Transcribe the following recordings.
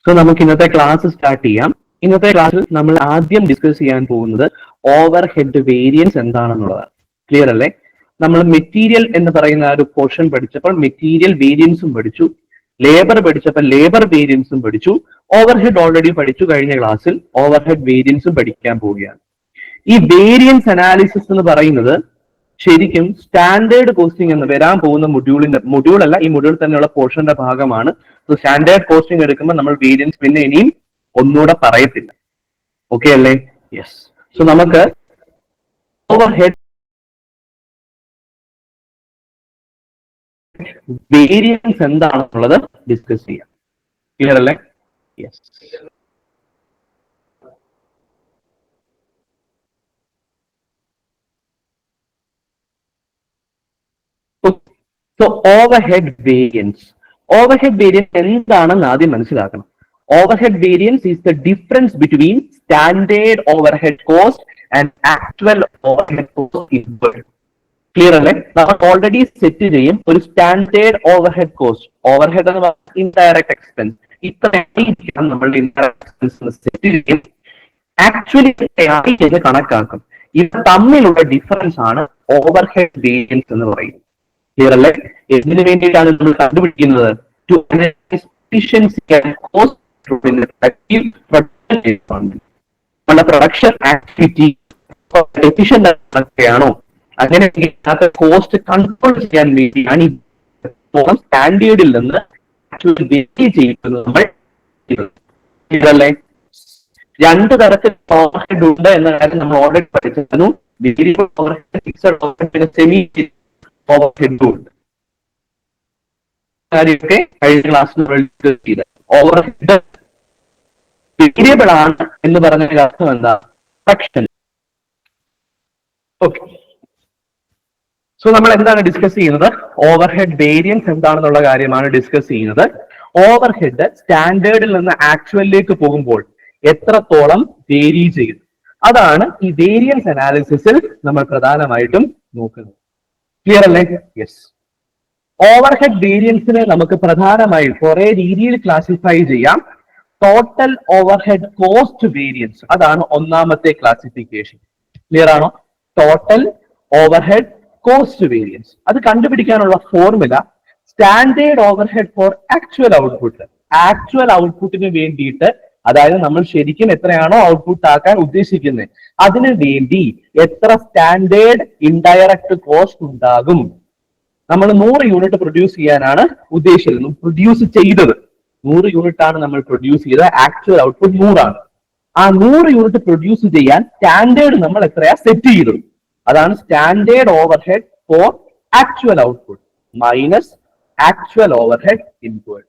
So നമുക്ക് ഇന്നത്തെ class start ചെയ്യാം. ഇന്നത്തെ ക്ലാസ്സിൽ നമ്മൾ ആദ്യം ഡിസ്കസ് ചെയ്യാൻ പോകുന്നത് ഓവർ ഹെഡ് വേരിയൻസ് എന്താണെന്നുള്ളതാണ്. ക്ലിയർ അല്ലേ? നമ്മൾ മെറ്റീരിയൽ എന്ന് പറയുന്ന ഒരു പോർഷൻ പഠിച്ചപ്പോൾ മെറ്റീരിയൽ വേരിയൻസും പഠിച്ചു, ലേബർ പഠിച്ചപ്പോൾ ലേബർ വേരിയൻസും പഠിച്ചു, ഓവർ ഹെഡ് ഓൾറെഡി പഠിച്ചു. കഴിഞ്ഞ ക്ലാസ്സിൽ ഓവർ ഹെഡ് വേരിയൻസും പഠിക്കാൻ പോവുകയാണ്. ഈ വേരിയൻസ് അനാലിസിസ് എന്ന് പറയുന്നത് ശരിക്കും സ്റ്റാൻഡേർഡ് കോസ്റ്റിംഗ് എന്ന് വരാൻ പോകുന്ന മൊഡ്യൂൾ അല്ല, ഈ മൊഡ്യൂൾ തന്നെയുള്ള പോർഷന്റെ ഭാഗമാണ്. സോ സ്റ്റാൻഡേർഡ് കോസ്റ്റിംഗ് എടുക്കുമ്പോൾ നമ്മൾ വേരിയൻസ് പിന്നെ ഇനിയും ഒന്നുകൂടെ പറയത്തില്ല. ഓക്കെ അല്ലേ? യെസ്. സോ നമുക്ക് ഓവർ ഹെഡ് വേരിയൻസ് എന്താണെന്നുള്ളത് ഡിസ്കസ് ചെയ്യാം. ക്ലിയർ അല്ലേ? യെസ്. സോ ഓവർഹെഡ് വേരിയൻസ് എന്താണെന്ന് ആദ്യം മനസ്സിലാക്കണം. Overhead variance is the difference between standard overhead cost and actual overhead cost. Clear അല്ലേ? നമ്മൾ ഓൾറെഡി സെറ്റ് ചെയ്യും ഒരു സ്റ്റാൻഡേർഡ് ഓവർഹെഡ് കോസ്റ്റ്. ഓവർഹെഡ് എന്ന് പറയുന്നത് ഇൻഡയറക്ട് എക്സ്പെൻസ്. ഇത്രയാണ് നമ്മളുടെ ഇൻഡയറക്ട് എക്സ്പെൻസ് സെറ്റ് ചെയ്യും. ആക്ച്വലി ഇത് കണക്കാക്കും. ഇത് തമ്മിലുള്ള ഡിഫറൻസ് ആണ് ഓവർഹെഡ് വേരിയൻസ് എന്ന് പറയുന്നത്. ക്ലിയർ അല്ലേ? എന്തിനു വേണ്ടിയിട്ടാണ് നമ്മൾ കണ്ടുപിടിക്കുന്നത്? ടു എഫിഷ്യൻസി ആൻഡ് കോസ്റ്റ് നമ്മുടെ പ്രൊഡക്ഷൻ ആക്ടിവിറ്റി എഫിഷ്യന്റ് ആണോ, അങ്ങനെ കോസ്റ്റ് കൺട്രോൾ ചെയ്യാൻ വേണ്ടിയാണ് ഈ സ്റ്റാൻഡേർഡിൽ നിന്ന് ചെയ്യുന്നത്. നമ്മൾ ഇതല്ലേ, രണ്ട് തരത്തിൽ ഓവർഹെഡ് ഉണ്ട് എന്ന കാര്യം നമ്മൾ ഓൾറെഡി പഠിച്ചിരുന്നു. വേരിയബിൾ ഓവർഹെഡ്, ഫിക്സഡ് ഓവർഹെഡ്, പിന്നെ സെമി ഓവർഹെഡ് ഉണ്ട്. കാര്യമൊക്കെ കഴിഞ്ഞ ക്ലാസ്സിൽ ഡിസ്കസ് ചെയ്ത് ഓവർഹെഡ് വേരിയബിൾ ആണ് എന്ന് പറഞ്ഞതിന്റെ അർത്ഥം എന്താ? പ്രൊഡക്ഷൻ. ഓക്കെ. സോ നമ്മൾ എന്താണ് ഡിസ്കസ് ചെയ്യുന്നത്? ഓവർഹെഡ് വേരിയൻസ് എന്താണെന്നുള്ള കാര്യമാണ് ഡിസ്കസ് ചെയ്യുന്നത്. ഓവർഹെഡ് സ്റ്റാൻഡേർഡിൽ നിന്ന് ആക്ച്വലിലേക്ക് പോകുമ്പോൾ എത്രത്തോളം വേരി ചെയ്യുന്നു, അതാണ് ഈ വേരിയൻസ് അനാലിസിസിൽ നമ്മൾ പ്രധാനമായിട്ടും നോക്കുന്നത്. ക്ലിയർ അല്ലേ? യെസ്. ഓവർഹെഡ് വേരിയൻസിനെ നമുക്ക് പ്രധാനമായും കുറെ രീതിയിൽ ക്ലാസിഫൈ ചെയ്യാം. ടോട്ടൽ ഓവർഹെഡ് കോസ്റ്റ് വേരിയൻസ്, അതാണ് ഒന്നാമത്തെ ക്ലാസിഫിക്കേഷൻ. ക്ലിയർ ആണോ? Total overhead cost variance. അത് കണ്ടുപിടിക്കാനുള്ള formula standard overhead for actual output. Actual ഔട്ട്പുട്ടിന് വേണ്ടിയിട്ട്, അതായത് നമ്മൾ ശരിക്കും എത്രയാണോ ഔട്ട്പുട്ട് ആക്കാൻ ഉദ്ദേശിക്കുന്നത് അതിനു വേണ്ടി എത്ര സ്റ്റാൻഡേർഡ് ഇൻഡയറക്ട് കോസ്റ്റ് ഉണ്ടാകും. നമ്മൾ 100 യൂണിറ്റ് പ്രൊഡ്യൂസ് ചെയ്യാനാണ് ഉദ്ദേശിച്ചത്, പ്രൊഡ്യൂസ് ചെയ്തത് 100 യൂണിറ്റ് ആണ് നമ്മൾ പ്രൊഡ്യൂസ് ചെയ്തത്. ആക്ച്വൽ ഔട്ട്പുട്ട് 100 ആണ്. ആ 100 യൂണിറ്റ് പ്രൊഡ്യൂസ് ചെയ്യാൻ സ്റ്റാൻഡേർഡ് നമ്മൾ എത്രയാ സെറ്റ് ചെയ്തത്, അതാണ് standard overhead for actual output minus actual overhead input.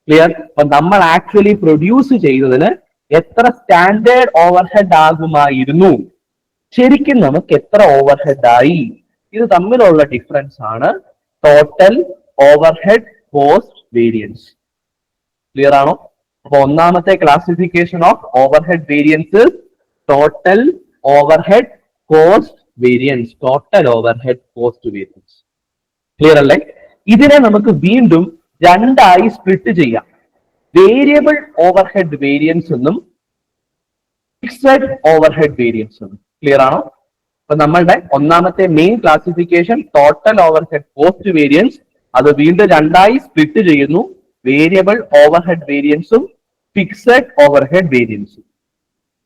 Clear? അപ്പൊ നമ്മൾ ആക്ച്വലി പ്രൊഡ്യൂസ് ചെയ്തതിന് എത്ര സ്റ്റാൻഡേർഡ് ഓവർഹെഡ് ആകുമായിരുന്നു, ശരിക്കും നമുക്ക് എത്ര ഓവർഹെഡ് ആയി, ഇത് തമ്മിലുള്ള ഡിഫറൻസ് ആണ് total overhead cost variance. Clear ആണോ? അപ്പൊ ഒന്നാമത്തെ classification of overhead variance total overhead cost variance. Total overhead cost variance. Clear അല്ലേ? ഇതിനെ നമുക്ക് വീണ്ടും രണ്ടായി സ്പ്ലിറ്റ് ചെയ്യാം. വേരിയബിൾ ഓവർഹെഡ് വേരിയൻസ് എന്നും ഫിക്സഡ് ഓവർഹെഡ് വേരിയൻസ് എന്നും. ക്ലിയർ ആണോ? അപ്പൊ നമ്മളുടെ ഒന്നാമത്തെ main classification total overhead cost variance, അത് വീണ്ടും രണ്ടായി സ്പ്ലിറ്റ് ചെയ്യുന്നു. വേരിയബിൾ ഓവർഹെഡ് വേരിയൻസും ഫിക്സഡ് ഓവർഹെഡ് വേരിയൻസും.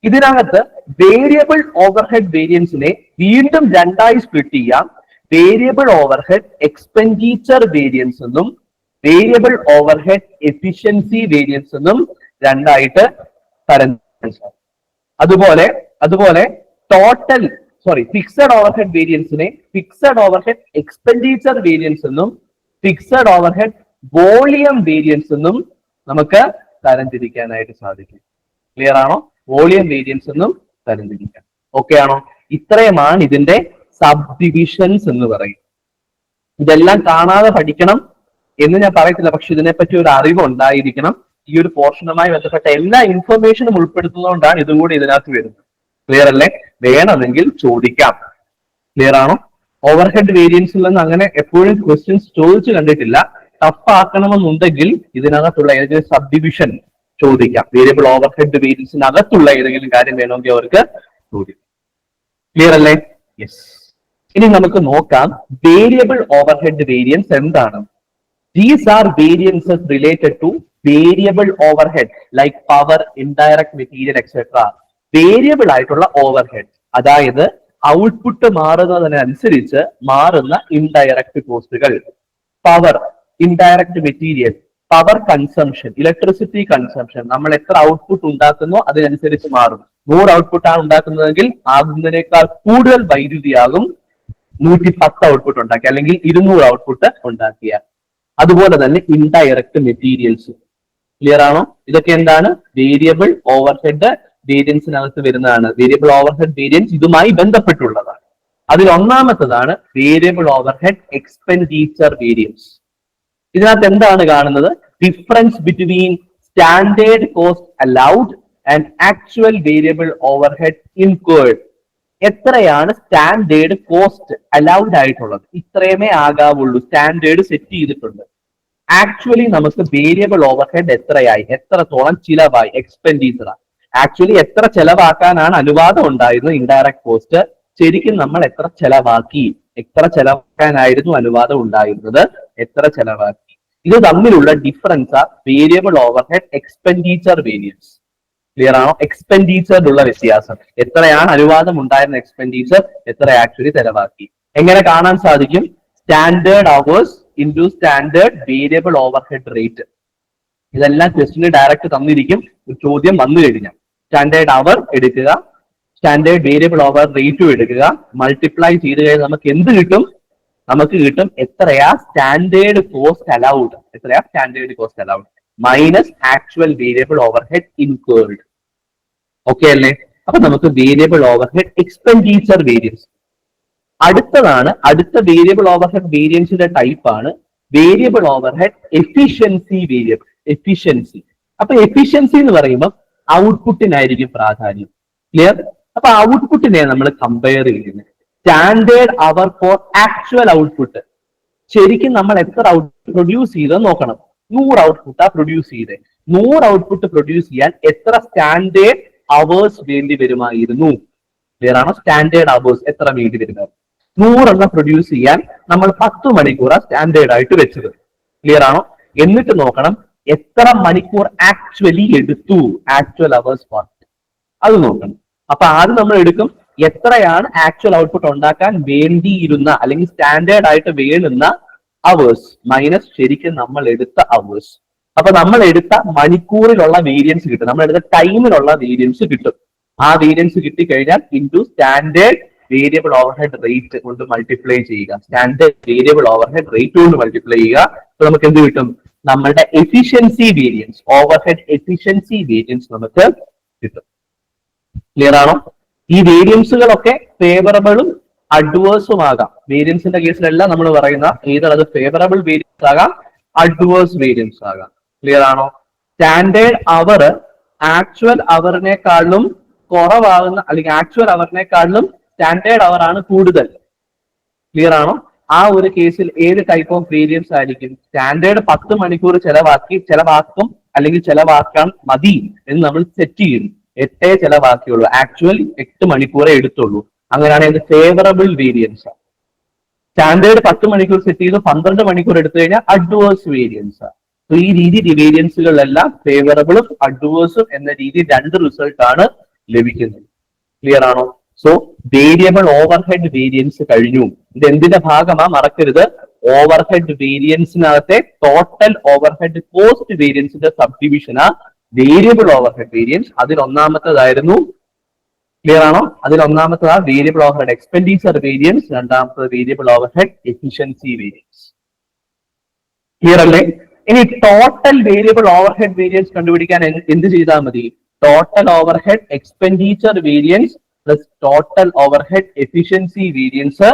ഇതിനകത്ത് വേരിയബിൾ ഓവർഹെഡ് വേരിയൻസിനെ വീണ്ടും രണ്ടായി സ്പ്ലിറ്റ് ചെയ്യാം. വേരിയബിൾ ഓവർഹെഡ് എക്സ്പെൻഡിച്ചർ വേരിയൻസ് എന്നും വേരിയബിൾ ഓവർഹെഡ് എഫിഷ്യൻസി വേരിയൻസ് എന്നും രണ്ടായിട്ട് തരംതിരിക്കാം. അതുപോലെ ടോട്ടൽ ഫിക്സഡ് ഓവർഹെഡ് വേരിയൻസിനെ ഫിക്സഡ് ഓവർഹെഡ് എക്സ്പെൻഡിച്ചർ വേരിയൻസ് എന്നും ഫിക്സഡ് ഓവർഹെഡ് വോളിയം വേരിയൻസ് എന്നും നമുക്ക് തരംതിരിക്കാനായിട്ട് സാധിക്കും. ക്ലിയർ ആണോ? വോളിയം വേരിയൻസ് എന്നും തരംതിരിക്കാം. ഓക്കെ ആണോ? ഇത്രയുമാണ് ഇതിന്റെ സബ് ഡിവിഷൻസ് എന്ന് പറയും. ഇതെല്ലാം കാണാതെ പഠിക്കണം എന്ന് ഞാൻ പറയത്തില്ല, പക്ഷെ ഇതിനെപ്പറ്റി ഒരു അറിവ് ഉണ്ടായിരിക്കണം. ഈ ഒരു പോർഷനുമായി ബന്ധപ്പെട്ട എല്ലാ ഇൻഫർമേഷനും ഉൾപ്പെടുത്തുന്നതുകൊണ്ടാണ് ഇതും കൂടി ഇതിനകത്ത് വരുന്നത്. ക്ലിയർ അല്ലേ? വേണമെങ്കിൽ ചോദിക്കാം. ക്ലിയർ ആണോ? ഓവർഹെഡ് വേരിയൻസിൽ നിന്ന് അങ്ങനെ എപ്പോഴും ക്വസ്റ്റ്യൻസ് ചോദിച്ചു കണ്ടിട്ടില്ല. ടഫ് ആക്കണമെന്നുണ്ടെങ്കിൽ ഇതിനകത്തുള്ള ഏതെങ്കിലും സബ് ഡിവിഷൻ ചോദിക്കാം. വേരിയബിൾ ഓവർ ഹെഡ് വേരിയൻസിനകത്തുള്ള ഏതെങ്കിലും കാര്യം വേണമെങ്കിൽ അവർക്ക് ചോദിക്കാം. ക്ലിയർ അല്ലേ? യെസ്. ഇനി നമുക്ക് നോക്കാം വേരിയബിൾ ഓവർ ഹെഡ് വേരിയൻസ് എന്താണ്. These are variances related to variable overhead like power, indirect material, etc. Variable ആയിട്ടുള്ള ഓവർഹെഡ്, അതായത് ഔട്ട്പുട്ട് മാറുന്നതിനനുസരിച്ച് മാറുന്ന ഇൻഡയറക്റ്റ് കോസ്റ്റുകൾ. Power, indirect material, power consumption, electricity consumption. നമ്മൾ എത്ര ഔട്ട്പുട്ട് ഉണ്ടാക്കുന്നോ അതിനനുസരിച്ച് മാറും. 100 ഔട്ട്പുട്ട് ആണ് ഉണ്ടാക്കുന്നതെങ്കിൽ ആകുന്നതിനേക്കാൾ കൂടുതൽ വൈദ്യുതിയാകും 110 ഔട്ട്പുട്ട് ഉണ്ടാക്കി അല്ലെങ്കിൽ 200 ഔട്ട്പുട്ട് ഉണ്ടാക്കിയ. അതുപോലെ തന്നെ ഇൻഡയറക്റ്റ് മെറ്റീരിയൽസ്. ക്ലിയർ ആണോ? ഇതൊക്കെ എന്താണ്? വേരിയബിൾ ഓവർഹെഡ് വേരിയൻസിനകത്ത് വരുന്നതാണ്. വേരിയബിൾ ഓവർഹെഡ് വേരിയൻസ് ഇതുമായി ബന്ധപ്പെട്ടുള്ളതാണ്. അതിൽ ഒന്നാമത്തതാണ് വേരിയബിൾ ഓവർഹെഡ് എക്സ്പെൻഡിച്ചർ വേരിയൻസ്. ഇതിനകത്ത് എന്താണ് കാണുന്നത്? Difference between standard cost allowed and actual variable overhead incurred. എത്രയാണ് സ്റ്റാൻഡേർഡ് കോസ്റ്റ് അലൗഡ് ആയിട്ടുള്ളത്? ഇത്രയുമേ ആകാവുള്ളൂ. സ്റ്റാൻഡേർഡ് സെറ്റ് ചെയ്തിട്ടുണ്ട്. ആക്ച്വലി നമുക്ക് വേരിയബിൾ ഓവർഹെഡ് എത്രയായി, എത്രത്തോളം ചിലവായി, എക്സ്പെൻഡിച്ചർ. ആക്ച്വലി എത്ര ചെലവാക്കാനാണ് അനുവാദം ഉണ്ടായിരുന്നത് ഇൻഡയറക്ട് കോസ്റ്റ്, ശരിക്കും നമ്മൾ എത്ര ചെലവാക്കി, എത്ര ചെലവാക്കാനായിരുന്നു അനുവാദം ഉണ്ടായിരുന്നത്, എത്ര ചെലവാക്കി. ഇത് തമ്മിലുള്ള ഡിഫറൻസ് ആ variable overhead expenditure variance. Clear ആണോ? എക്സ്പെൻഡിച്ചറിലുള്ള വ്യത്യാസം. എത്രയാണ് അനുവാദം ഉണ്ടായിരുന്ന എക്സ്പെൻഡിച്ചർ, എത്ര ആക്ച്വലി ചെലവാക്കി. എങ്ങനെ കാണാൻ സാധിക്കും? Standard hours into standard variable overhead rate. ഇതെല്ലാം ക്വസ്റ്റിന് ഡയറക്റ്റ് തന്നിരിക്കും. ഒരു ചോദ്യം വന്നു കഴിഞ്ഞാൽ സ്റ്റാൻഡേർഡ് അവർ എടുക്കുക, സ്റ്റാൻഡേർഡ് വേരിയബിൾ ഓവർ റേറ്റും എടുക്കുക, മൾട്ടിപ്ലൈ ചെയ്ത് കഴിഞ്ഞാൽ നമുക്ക് എന്ത് കിട്ടും? നമുക്ക് കിട്ടും എത്രയാ സ്റ്റാൻഡേർഡ് കോസ്റ്റ് അലൗഡ്, എത്രയാ standard cost allowed minus actual variable overhead incurred. Okay അല്ലേ? അപ്പൊ നമുക്ക് വേരിയബിൾ ഓവർഹെഡ് എക്സ്പെൻഡിച്ചർ വേരിയൻസ്. അടുത്ത വേരിയബിൾ ഓവർഹെഡ് വേരിയൻസിന്റെ ടൈപ്പ് ആണ് variable overhead efficiency variable. Efficiency. അപ്പൊ എഫിഷ്യൻസി എന്ന് പറയുമ്പോൾ ഔട്ട്പുട്ടിനായിരിക്കും പ്രാധാന്യം. ക്ലിയർ? അപ്പൊ ഔട്ട്പുട്ടിനെ നമ്മൾ കമ്പയർ ചെയ്യുന്നത് സ്റ്റാൻഡേർഡ് അവർ ഫോർ ആക്ച്വൽ ഔട്ട്പുട്ട്. ശരിക്കും നമ്മൾ എത്ര ഔട്ട്പുട്ട് പ്രൊഡ്യൂസ് ചെയ്തെന്ന് നോക്കണം. 100 ഔട്ട്പുട്ടാ പ്രൊഡ്യൂസ് ചെയ്തേ. 100 ഔട്ട്പുട്ട് പ്രൊഡ്യൂസ് ചെയ്യാൻ എത്ര സ്റ്റാൻഡേർഡ് അവേഴ്സ് വേണ്ടി വരുമായിരുന്നു? ക്ലിയർ ആണോ? സ്റ്റാൻഡേർഡ് അവേഴ്സ് എത്ര വേണ്ടി വരുമായിരുന്നു? 100 പ്രൊഡ്യൂസ് ചെയ്യാൻ നമ്മൾ 10 മണിക്കൂറാണ് സ്റ്റാൻഡേർഡ് ആയിട്ട് വെച്ചത്. ക്ലിയർ ആണോ? എന്നിട്ട് നോക്കണം എത്ര മണിക്കൂർ ആക്ച്വലി എടുത്തു, ആക്ച്വൽ അവേഴ്സ് വർക്ക്. അത് നോക്കണം. അപ്പൊ ആദ്യം നമ്മൾ എടുക്കും എത്രയാണ് ആക്ച്വൽ ഔട്ട്പുട്ട് ഉണ്ടാക്കാൻ വേണ്ടിയിരുന്ന അല്ലെങ്കിൽ സ്റ്റാൻഡേർഡ് ആയിട്ട് വേണ്ടുന്ന അവേഴ്സ് മൈനസ് ശരിക്കും നമ്മൾ എടുത്ത അവേഴ്സ്. അപ്പൊ നമ്മൾ എടുത്ത മണിക്കൂറിലുള്ള വേരിയൻസ് കിട്ടും, നമ്മൾ എടുത്ത ടൈമിലുള്ള വേരിയൻസ് കിട്ടും. ആ വേരിയൻസ് കിട്ടിക്കഴിഞ്ഞാൽ into standard variable overhead rate കൊണ്ട് മൾട്ടിപ്ലൈ ചെയ്യുക. സ്റ്റാൻഡേർഡ് വേരിയബിൾ ഓവർഹെഡ് റേറ്റ് കൊണ്ട് മൾട്ടിപ്ലൈ ചെയ്യുക. അപ്പൊ നമുക്ക് എന്ത് കിട്ടും? നമ്മളുടെ efficiency variance, overhead efficiency variance നമുക്ക് കിട്ടും. ക്ലിയർ ആണോ? ഈ വേരിയൻസുകളൊക്കെ ഫേവറബിളും അഡ്വേഴ്സും ആകാം. വേരിയൻസിന്റെ കേസിലെല്ലാം നമ്മൾ പറയുന്ന ഏതാണ് അത് ഫേവറബിൾ വേരിയൻസ് ആകാം, അഡ്വേഴ്സ് വേരിയൻസ് ആകാം. ക്ലിയർ ആണോ? സ്റ്റാൻഡേർഡ് അവർ ആക്ച്വൽ അവറിനെക്കാളും കുറവാകുന്ന അല്ലെങ്കിൽ ആക്ച്വൽ അവറിനെക്കാളും സ്റ്റാൻഡേർഡ് അവർ ആണ് കൂടുതൽ. ക്ലിയർ ആണോ? ആ ഒരു കേസിൽ ഏത് ടൈപ്പ് ഓഫ് വേരിയൻസ് ആയിരിക്കും? സ്റ്റാൻഡേർഡ് 10 മണിക്കൂർ ചെലവാക്കും അല്ലെങ്കിൽ ചെലവാക്കാൻ മതി എന്ന് നമ്മൾ സെറ്റ് ചെയ്യുന്നു. 8 ചെലവാക്കിയുള്ളൂ, ആക്ച്വൽ 8 മണിക്കൂറേ എടുത്തുള്ളൂ. അങ്ങനെയാണെങ്കിൽ ഇത് ഫേവറബിൾ വേരിയൻസ്. സ്റ്റാൻഡേർഡ് 10 മണിക്കൂർ സെറ്റ് ചെയ്ത് 12 മണിക്കൂർ എടുത്തു കഴിഞ്ഞാൽ അഡ്വേഴ്സ് വേരിയൻസ്. അപ്പൊ ഈ രീതി വേരിയൻസുകളെല്ലാം ഫേവറബിളും അഡ്വേഴ്സും എന്ന രീതി 2 റിസൾട്ട് ആണ് ലഭിക്കുന്നത്. ക്ലിയർ ആണോ? സോ വേരിയബിൾ ഓവർഹെഡ് വേരിയൻസ് കഴിഞ്ഞു. ഇത് എന്തിന്റെ ഭാഗമാ മറക്കരുത്? ഓവർഹെഡ് വേരിയൻസിനകത്തെ ടോട്ടൽ ഓവർഹെഡ് കോസ്റ്റ് വേരിയൻസിന്റെ സബ്ഡിവിഷനാ വേരിയബിൾ ഓവർഹെഡ് വേരിയൻസ്. അതിൽ ഒന്നാമത്തേതായിരുന്നു, ക്ലിയർ ആണോ? അതിൽ ഒന്നാമത്തേതാ വേരിയബിൾ ഓവർഹെഡ് എക്സ്പെൻഡിച്ചർ വേരിയൻസ്, രണ്ടാമത്തത് variable overhead efficiency variance. Clear അല്ലേ? ഇനി ടോട്ടൽ വേരിയബിൾ ഓവർഹെഡ് വേരിയൻസ് കണ്ടുപിടിക്കാൻ എന്ത് ചെയ്താൽ മതി? Total overhead expenditure variance plus total overhead efficiency variance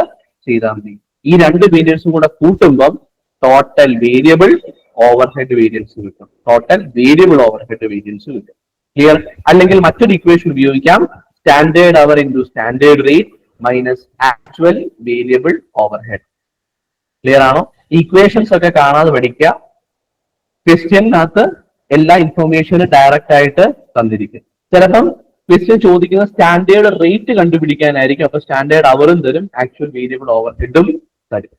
ചെയ്താൽ മതി. ഈ 2 വേരിയൻസും കൂടെ കൂട്ടുമ്പം ടോട്ടൽ വേരിയബിൾ ഓവർഹെഡ് വേരിയൻസ് കിട്ടും. ടോട്ടൽ വേരിയബിൾ ഓവർഹെഡ് വേരിയൻസ് കിട്ടും. ക്ലിയർ? അല്ലെങ്കിൽ മറ്റൊരു ഇക്വേഷൻ ഉപയോഗിക്കാം, standard hour into standard rate minus actual variable overhead. Clear ആണോ? ഇക്വേഷൻസ് ഒക്കെ കാണാതെ പഠിക്കുക. ക്വസ്റ്റ്യനകത്ത് എല്ലാ ഇൻഫർമേഷനും ഡയറക്റ്റ് ആയിട്ട് തന്നിരിക്കും. ചിലപ്പം ക്വസ്റ്റ്യൻ ചോദിക്കുന്ന സ്റ്റാൻഡേർഡ് റേറ്റ് കണ്ടുപിടിക്കാനായിരിക്കും. അപ്പൊ സ്റ്റാൻഡേർഡ് അവറും തരും, ആക്ച്വൽ വേരിയബിൾ ഓവർ ഹെഡും തരും.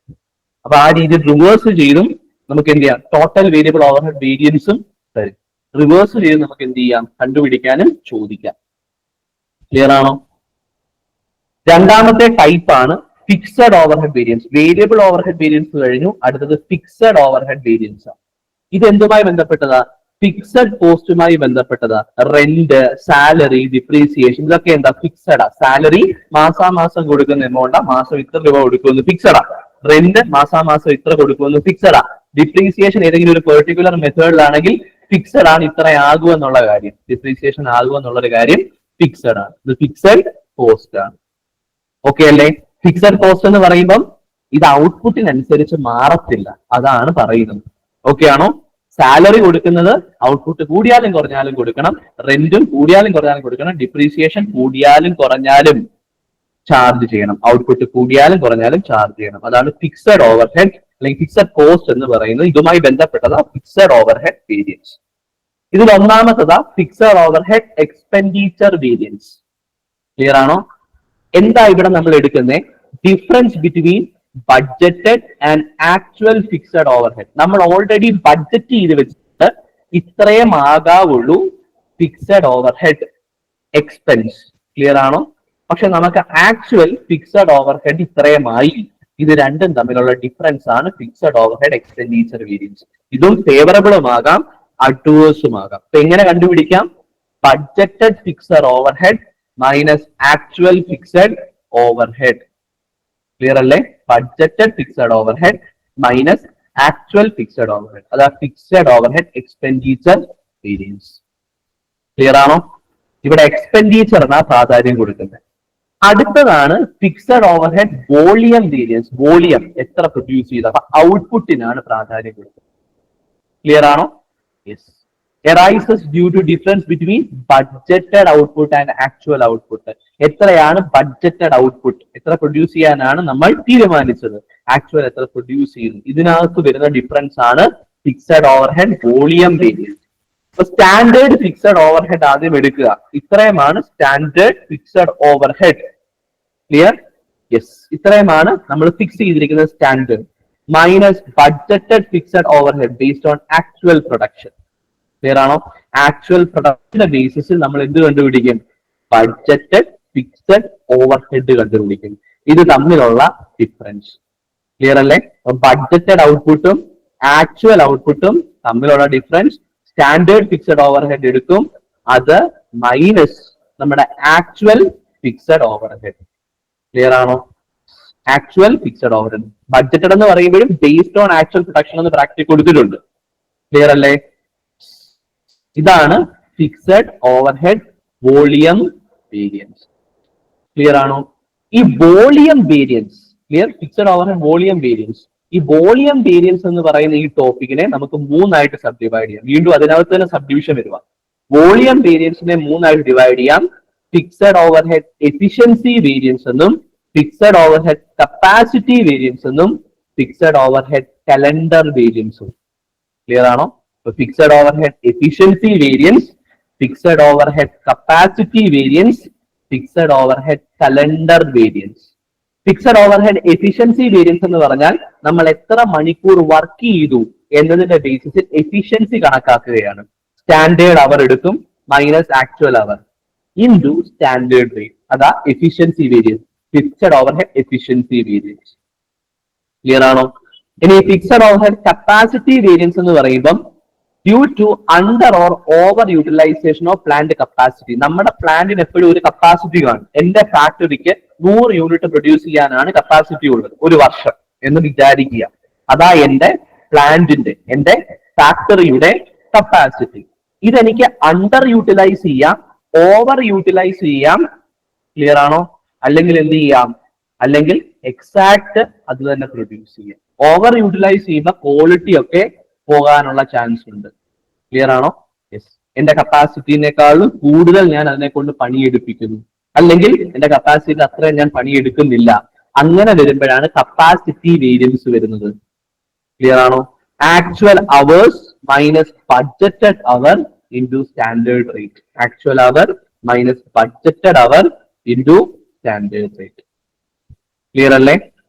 അപ്പൊ ആ രീതിയിൽ റിവേഴ്സ് ചെയ്തും നമുക്ക് എന്ത് ചെയ്യാം, ടോട്ടൽ വേരിയബിൾ ഓവർ ഹെഡ് വേരിയൻസും തരും. റിവേഴ്സ് ചെയ്ത് നമുക്ക് എന്ത് ചെയ്യാം, കണ്ടുപിടിക്കാനും ചോദിക്കാം. ക്ലിയർ ആണോ? രണ്ടാമത്തെ ടൈപ്പ് ആണ് fixed overhead variance. Variable overhead variance കഴിഞ്ഞു, അടുത്തത് ഫിക്സഡ് ഓവർ ഹെഡ് വേരിയൻസ് ആണ്. ഇത് എന്തുമായി ബന്ധപ്പെട്ടതാ? ഫിക്സഡ് കോസ്റ്റുമായി ബന്ധപ്പെട്ടതാ. റെന്റ്, സാലറി, ഡിപ്രീസിയേഷൻ, ഇതൊക്കെ എന്താ, ഫിക്സഡാ. സാലറി മാസാമാസം കൊടുക്കുന്ന എമൗണ്ടാ, മാസം ഇത്ര രൂപ കൊടുക്കുമെന്ന് ഫിക്സഡാ. റെന്റ് മാസാമാസം ഇത്ര കൊടുക്കുമെന്ന് ഫിക്സഡാ. ഡിപ്രീസിയേഷൻ ഏതെങ്കിലും ഒരു പെർട്ടിക്കുലർ മെത്തേഡിലാണെങ്കിൽ ഫിക്സഡ് ആണ്, ഇത്ര ആകുമെന്നുള്ള കാര്യം, ഡിപ്രീസിയേഷൻ ആകുമെന്നുള്ള ഒരു കാര്യം ഫിക്സഡ് ആണ്. ഇത് ഫിക്സഡ് കോസ്റ്റ് ആണ്. ഓക്കെ അല്ലേ? ഫിക്സഡ് കോസ്റ്റ് എന്ന് പറയുമ്പം ഇത് ഔട്ട്പുട്ടിനനുസരിച്ച് മാറത്തില്ല, അതാണ് പറയുന്നത്. ഓക്കെ ആണോ? സാലറി കൊടുക്കുന്നത് ഔട്ട്പുട്ട് കൂടിയാലും കുറഞ്ഞാലും കൊടുക്കണം, റെന്റും കൂടിയാലും കുറഞ്ഞാലും കൊടുക്കണം, ഡിപ്രീസിയേഷൻ കൂടിയാലും കുറഞ്ഞാലും ചാർജ് ചെയ്യണം, ഔട്ട്പുട്ട് കൂടിയാലും കുറഞ്ഞാലും ചാർജ് ചെയ്യണം. അതാണ് ഫിക്സഡ് ഓവർ ഹെഡ് അല്ലെങ്കിൽ ഫിക്സഡ് കോസ്റ്റ് എന്ന് പറയുന്നത്. ഇതുമായി ബന്ധപ്പെട്ടതാ ഫിക്സഡ് ഓവർ ഹെഡ് വേരിയൻസ്. ഇതിൽ ഒന്നാമത്തതാ fixed overhead expenditure variance. Clear ആണോ? എന്താ ഇവിടെ നമ്മൾ എടുക്കുന്നത്? Difference between budgeted and actual fixed overhead. നമ്മൾ ഓൾറെഡി ബഡ്ജറ്റ് ചെയ്ത് വെച്ചിട്ട് ഇത്രയും ആകാവുള്ളൂ fixed overhead expense. Clear ആണോ? പക്ഷെ നമുക്ക് ആക്ച്വൽ ഫിക്സഡ് ഓവർ ഹെഡ് ഇത്രയുമായി. ഇത് രണ്ടും തമ്മിലുള്ള ഡിഫറൻസ് ആണ് fixed overhead expenditure variance. ഇതും ഫേവറബിളും ആകാം, അഡ്വേഴ്സും ആകാം. അപ്പൊ എങ്ങനെ കണ്ടുപിടിക്കാം? Budgeted fixed overhead minus actual fixed overhead. Clear അല്ലേ? Budgeted fixed overhead minus actual fixed overhead, അതാ fixed overhead expenditure variance. Clear ആണോ? ഇവിടെ എക്സ്പെൻഡിച്ചർ എന്നാ പ്രാധാന്യം കൊടുക്കുന്നത്. അടുത്തതാണ് fixed overhead volume variance. Volume എത്ര produce ചെയ്ത, അപ്പൊ ഔട്ട്പുട്ടിനാണ് പ്രാധാന്യം കൊടുക്കുന്നത്. ക്ലിയർ ആണോ? Yes. arises due to difference between budgeted output and actual output. എത്രയാണ് ബഡ്ജറ്റഡ് ഔട്ട്പുട്ട്, എത്ര പ്രൊഡ്യൂസ് ചെയ്യാനാണ് നമ്മൾ തീരുമാനിച്ചത്, ആക്ച്വൽ എത്ര പ്രൊഡ്യൂസ് ചെയ്യുന്നു, ഇതിനകത്ത് വരുന്ന ഡിഫറൻസ് ആണ് fixed overhead volume variance. അപ്പൊ സ്റ്റാൻഡേർഡ് ഫിക്സഡ് ഓവർ ഹെഡ് ആദ്യം എടുക്കുക. ഇത്രയുമാണ് standard fixed overhead. Clear? Yes. ഇത്രയുമാണ് നമ്മൾ ഫിക്സ് ചെയ്തിരിക്കുന്ന standard minus budgeted fixed overhead based on actual production. Clear ആണോ? ആക്ച്വൽ പ്രൊഡക്ഷന്റെ ബേസിസിൽ നമ്മൾ എന്ത് കണ്ടുപിടിക്കും? ബഡ്ജറ്റഡ് ഫിക്സഡ് ഓവർ ഹെഡ് കണ്ടുപിടിക്കും. ഇത് തമ്മിലുള്ള ഡിഫറൻസ്. ക്ലിയർ അല്ലേ? ബഡ്ജറ്റഡ് ഔട്ട്പുട്ടും ആക്ച്വൽ ഔട്ട്പുട്ടും തമ്മിലുള്ള difference standard fixed overhead എടുക്കും, അത് മൈനസ് നമ്മുടെ actual fixed overhead. Clear ആണോ? Actual fixed overhead. Budgeted എന്ന് പറയുമ്പോഴും ബേസ്ഡ് ഓൺ ആക്ച്വൽ പ്രൊഡക്ഷൻ എന്ന് പ്രാക്ടീസ് കൊടുത്തിട്ടുണ്ട്. ക്ലിയർ അല്ലേ? ഇതാണ് fixed overhead volume variance. Clear ആണോ? ഈ volume variance, clear, fixed overhead volume variance, ഈ വോളിയം വേരിയൻസ് എന്ന് പറയുന്ന ഈ ടോപ്പിക്കിനെ നമുക്ക് മൂന്നായിട്ട് സബ് ഡിവൈഡ് ചെയ്യാം. വീണ്ടും അതിനകത്ത് തന്നെ സബ് ഡിവിഷൻ വരുക. വോളിയം വേരിയൻസിനെ മൂന്നായിട്ട് ഡിവൈഡ് ചെയ്യാം. Fixed overhead efficiency variance എന്നും, fixed overhead capacity variance എന്നും, ഫിക്സഡ് ഓവർ ഹെഡ് കലണ്ടർ വേരിയൻസും. ക്ലിയർ ആണോ? Fixed overhead efficiency variance, fixed overhead capacity variance, fixed overhead calendar variance. Fixed overhead efficiency variance എന്ന് പറഞ്ഞാൽ നമ്മൾ എത്ര മണിക്കൂർ work ചെയ്തു എന്നതിന്റെ ബേസിസിൽ എഫിഷ്യൻസി കണക്കാക്കുകയാണ്. സ്റ്റാൻഡേർഡ് അവർ എടുക്കും minus actual hour into standard rate, അതാ efficiency variance, fixed overhead efficiency variance. Clear ആണോ? ഇനി fixed overhead capacity variance എന്ന് പറയുമ്പം due to under or over utilisation of plant capacity. നമ്മുടെ പ്ലാന്റിന് എപ്പോഴും ഒരു കപ്പാസിറ്റി കാണും. എന്റെ ഫാക്ടറിക്ക് 100 യൂണിറ്റ് പ്രൊഡ്യൂസ് ചെയ്യാനാണ് കപ്പാസിറ്റി ഉള്ളത് ഒരു വർഷം എന്ന് വിചാരിക്കുക. അതാ എന്റെ പ്ലാന്റിന്റെ, എന്റെ ഫാക്ടറിയുടെ കപ്പാസിറ്റി. ഇതെനിക്ക് അണ്ടർ യൂട്ടിലൈസ് ചെയ്യാം, ഓവർ യൂട്ടിലൈസ് ചെയ്യാം. ക്ലിയർ ആണോ? അല്ലെങ്കിൽ എന്ത് ചെയ്യാം? അല്ലെങ്കിൽ എക്സാക്ട് അത് തന്നെ പ്രൊഡ്യൂസ് ചെയ്യാം. ഓവർ യൂട്ടിലൈസ് ചെയ്യുന്ന ക്വാളിറ്റി ഒക്കെ പോകാനുള്ള ചാൻസ് ഉണ്ട്. ക്ലിയർ ആണോ? യെസ്. എന്റെ കപ്പാസിറ്റിനേക്കാളും കൂടുതൽ ഞാൻ അതിനെ കൊണ്ട് പണിയെടുപ്പിക്കുന്നു, അല്ലെങ്കിൽ എന്റെ കപ്പാസിറ്റി അത്രയും ഞാൻ പണിയെടുക്കുന്നില്ല. അങ്ങനെ വരുമ്പോഴാണ് കപ്പാസിറ്റി വേരിയൻസ് വരുന്നത്. ക്ലിയർ ആണോ? Actual hours minus budgeted hour into standard rate. Actual hour minus budgeted hour into standard rate. Clear alle?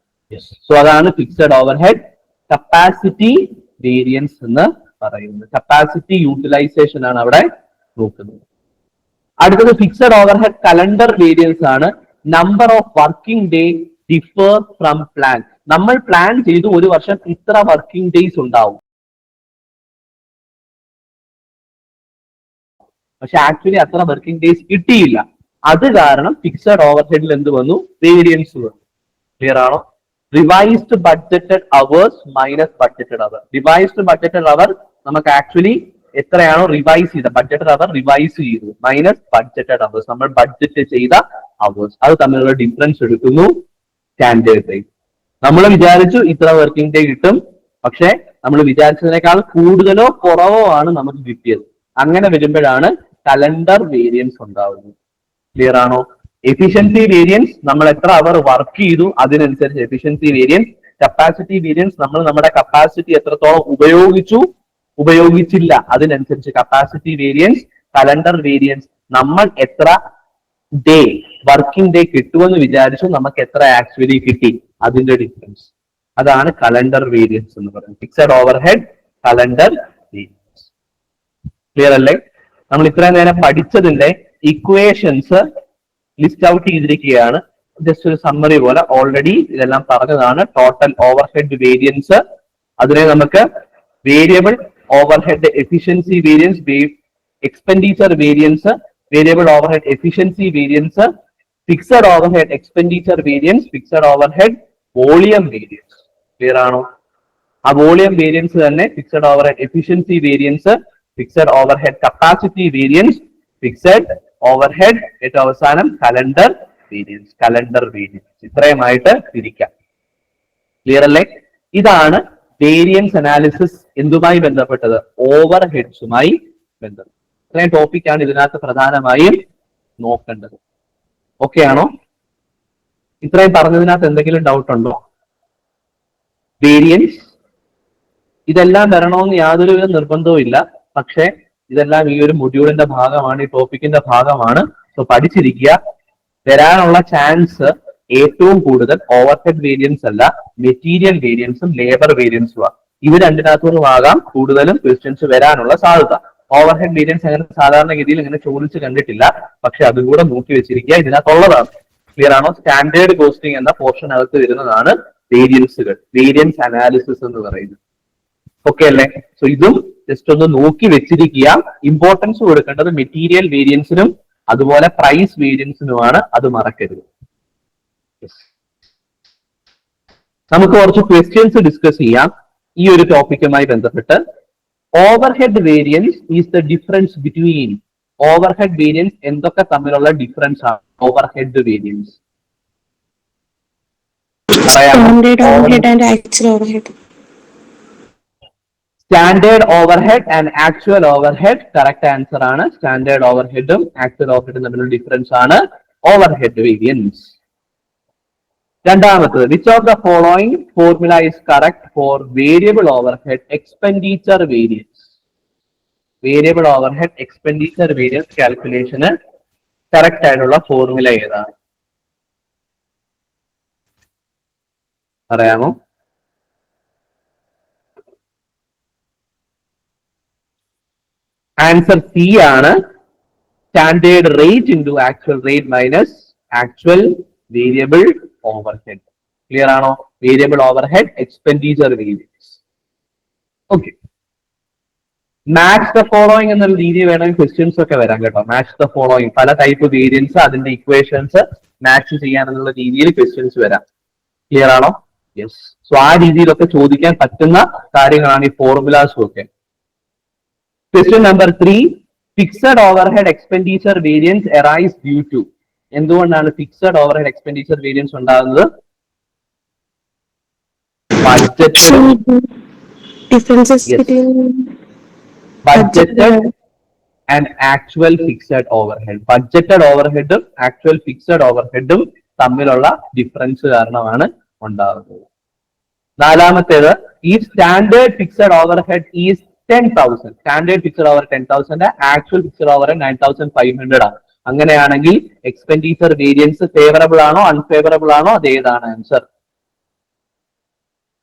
Yes. So അതാണ് ഫിക്സഡ് ഓവർഹെഡ് കപ്പാസിറ്റി വേരിയൻസ് എന്ന് പറയുന്നത്. കപ്പാസിറ്റി യൂട്ടിലൈസേഷൻ ആണ് അവിടെ നോക്കുന്നത്. അടുത്തത് ഫിക്സഡ് ഓവർഹെഡ് കലണ്ടർ വേരിയൻസ് ആണ്. Number of working day differ from plan. നമ്മൾ plan ചെയ്തു ഒരു വർഷം ഇത്ര വർക്കിംഗ് ഡേയ്സ് ഉണ്ടാവും, പക്ഷെ ആക്ച്വലി അത്ര വർക്കിംഗ് ഡേയ്സ് കിട്ടിയില്ല. അത് കാരണം ഫിക്സഡ് ഓവർഹെഡിൽ എന്ത് വന്നു? വേരിയൻസ് വന്നു. ക്ലിയർ ആണോ? Revised budgeted hours minus budgeted hour. Revised budgeted hour നമുക്ക് ആക്ച്വലി എത്രയാണോ റിവൈസ് ചെയ്ത ബഡ്ജറ്റഡ് അവർ റിവൈസ് ചെയ്തു മൈനസ് ബഡ്ജറ്റഡ് അവേഴ്സ്, നമ്മൾ ബഡ്ജറ്റ് ചെയ്ത അവേഴ്സ്, അത് തമ്മിലുള്ള ഡിഫറൻസ് എടുക്കുന്നു സ്റ്റാൻഡേർഡ് റേറ്റ്. നമ്മൾ വിചാരിച്ചു ഇത്ര വർക്കിംഗ് ഡേ കിട്ടും, പക്ഷെ നമ്മൾ വിചാരിച്ചതിനേക്കാൾ കൂടുതലോ കുറവോ ആണ് നമുക്ക് കിട്ടിയത്. അങ്ങനെ വരുമ്പോഴാണ് കലണ്ടർ വേരിയൻസ് ഉണ്ടാവുന്നത്. ക്ലിയർ ആണോ? എഫിഷ്യൻസി വേരിയൻസ് നമ്മൾ എത്ര അവർ വർക്ക് ചെയ്തു അതിനനുസരിച്ച് എഫിഷ്യൻസി വേരിയൻസ്. കപ്പാസിറ്റി വേരിയൻസ് നമ്മൾ നമ്മുടെ കപ്പാസിറ്റി എത്രത്തോളം ഉപയോഗിച്ചില്ല അതിനനുസരിച്ച് കപ്പാസിറ്റി വേരിയൻസ്. കലണ്ടർ വേരിയൻസ് നമ്മൾ എത്ര ഡേ വർക്കിംഗ് ഡേ കിട്ടുമെന്ന് വിചാരിച്ചു നമുക്ക് എത്ര ആക്ച്വലി കിട്ടി അതിന്റെ ഡിഫറൻസ്. അതാണ് കലണ്ടർ വേരിയൻസ് എന്ന് പറയുന്നത്. Fixed overhead calendar variance. Clear അല്ലേ? നമ്മൾ ഇത്രയും നേരം പഠിച്ചതിന്റെ ഇക്വേഷൻസ് ലിസ്റ്റ് ഔട്ട് ചെയ്തിരിക്കുകയാണ്. ജസ്റ്റ് ഒരു സമ്മറി പോലെ ഓൾറെഡി ഇതെല്ലാം പറഞ്ഞതാണ്. ടോട്ടൽ ഓവർഹെഡ് വേരിയൻസ്, അതിനെ നമുക്ക് variable overhead efficiency variance, expenditure variance, variable overhead efficiency variance, fixed overhead expenditure variance, fixed overhead volume variance. Clear ആണോ? ആ വോളിയം വേരിയൻസ് തന്നെ fixed overhead efficiency variance, fixed overhead capacity variance, fixed overhead ഏറ്റവും അവസാനം calendar variance. Calendar variance ഇത്രയുമായിട്ട് തിരിക്കാം. Clear അല്ലേ? ഇതാണ് variance analysis എന്തുമായി ബന്ധപ്പെട്ടത്? Over ഹെഡ്സുമായി ബന്ധപ്പെട്ടത്. ഇത്രയും ടോപ്പിക്കാണ് ഇതിനകത്ത് പ്രധാനമായും നോക്കേണ്ടത്. ഓക്കെ ആണോ? ഇത്രയും പറഞ്ഞതിനകത്ത് എന്തെങ്കിലും ഡൗട്ട് ഉണ്ടോ? വേരിയൻസ് ഇതെല്ലാം വരണമെന്ന് യാതൊരുവിധ നിർബന്ധവും ഇല്ല, പക്ഷെ ഇതെല്ലാം ഈ ഒരു മൊഡ്യൂളിന്റെ ഭാഗമാണ്, ഈ ടോപ്പിക്കിന്റെ ഭാഗമാണ്. സോ പഠിച്ചിരിക്കുക. വരാനുള്ള ചാൻസ് ഏറ്റവും കൂടുതൽ ഓവർഹെഡ് വേരിയൻസ് അല്ല, മെറ്റീരിയൽ വേരിയൻസും ലേബർ വേരിയൻസും ആണ്. ഇത് രണ്ടിനകത്തുനിന്നും ആകാം കൂടുതലും ക്വസ്റ്റ്യൻസ് വരാനുള്ള സാധ്യത. ഓവർഹെഡ് വേരിയൻസ് അങ്ങനെ സാധാരണഗതിയിൽ ഇങ്ങനെ ചോദിച്ച് കണ്ടിട്ടില്ല, പക്ഷെ അതും കൂടെ നോക്കി വെച്ചിരിക്കുക, ഇതിനകത്തുള്ളതാണ്. ക്ലിയർ ആണോ? സ്റ്റാൻഡേർഡ് കോസ്റ്റിംഗ് എന്ന പോർഷനകത്ത് വരുന്നതാണ് വേരിയൻസുകൾ, വേരിയൻസ് അനാലിസിസ് എന്ന് പറയുന്നത്. ഓക്കെ അല്ലേ? സോ ഇതും ജസ്റ്റ് ഒന്ന് നോക്കി വെച്ചിരിക്കുക. ഇമ്പോർട്ടൻസ് കൊടുക്കേണ്ടത് മെറ്റീരിയൽ വേരിയൻസിനും അതുപോലെ പ്രൈസ് വേരിയൻസിനുമാണ്, അത് മറക്കരുത്. നമുക്ക് കുറച്ച് ക്വസ്റ്റ്യൻസ് ഡിസ്കസ് ചെയ്യാം ഈ ഒരു ടോപ്പിക്കുമായി ബന്ധപ്പെട്ട്. Overhead variance is the difference between. Overhead variance എന്തൊക്കെ തമ്മിലുള്ള ഡിഫറൻസ് ആണ് overhead variance? Standard overhead and actual overhead correct answer ആണ്. സ്റ്റാൻഡേർഡ് ഓവർഹെഡും ആക്ച്വൽ ഓവർഹെഡും തമ്മിലുള്ള ഡിഫറൻസ് ആണ് ഓവർഹെഡ് വേരിയൻസ്. രണ്ടാമത്തത്, which of the following formula is correct for variable overhead expenditure variance? Variable overhead expenditure variance കാൽക്കുലേഷന് correct ആയിട്ടുള്ള formula ഏതാണ്? അറിയാമോ? ആൻസർ സി ആണ്. Standard rate into actual rate minus actual variable overhead. Clear ആണോ? Variable overhead expenditure variance. Okay. Match the following എന്നുള്ള രീതി വേണമെങ്കിൽ questions ഒക്കെ വരാം കേട്ടോ. മാച്ച് ദ ഫോളോയിങ്, പല ടൈപ്പ് വേരിയൻസ് അതിന്റെ ഇക്വേഷൻസ് മാച്ച് ചെയ്യാനെന്നുള്ള രീതിയിൽ ക്വസ്റ്റ്യൻസ് വരാം. ക്ലിയർ ആണോ? യെസ്. സോ ആ രീതിയിലൊക്കെ ചോദിക്കാൻ പറ്റുന്ന കാര്യങ്ങളാണ് ഈ ഫോർമുലാസും ഒക്കെ. Question number 3, fixed overhead expenditure variance arise due to. എന്തുകൊണ്ടാണ് ഫിക്സഡ് ഓവർഹെഡ് എക്സ്പെൻഡിച്ചർ വേരിയൻസ് ഉണ്ടാകുന്നത്? Budgeted and actual fixed overhead. Budgeted ഓവർഹെഡും ആക്ച്വൽ ഫിക്സഡ് ഓവർഹെഡും തമ്മിലുള്ള ഡിഫറൻസ് കാരണമാണ് ഉണ്ടാകുന്നത്. നാലാമത്തേത്, ഈ standard fixed overhead is 10,000. Standard fixed over 10,000, actual fixed over 9,500 ആണ്. അങ്ങനെയാണെങ്കിൽ എക്സ്പെൻഡിച്ചർ വേരിയൻസ് ഫേവറബിൾ ആണോ അൺഫേവറബിൾ ആണോ? അത് ഏതാണ് ആൻസർ?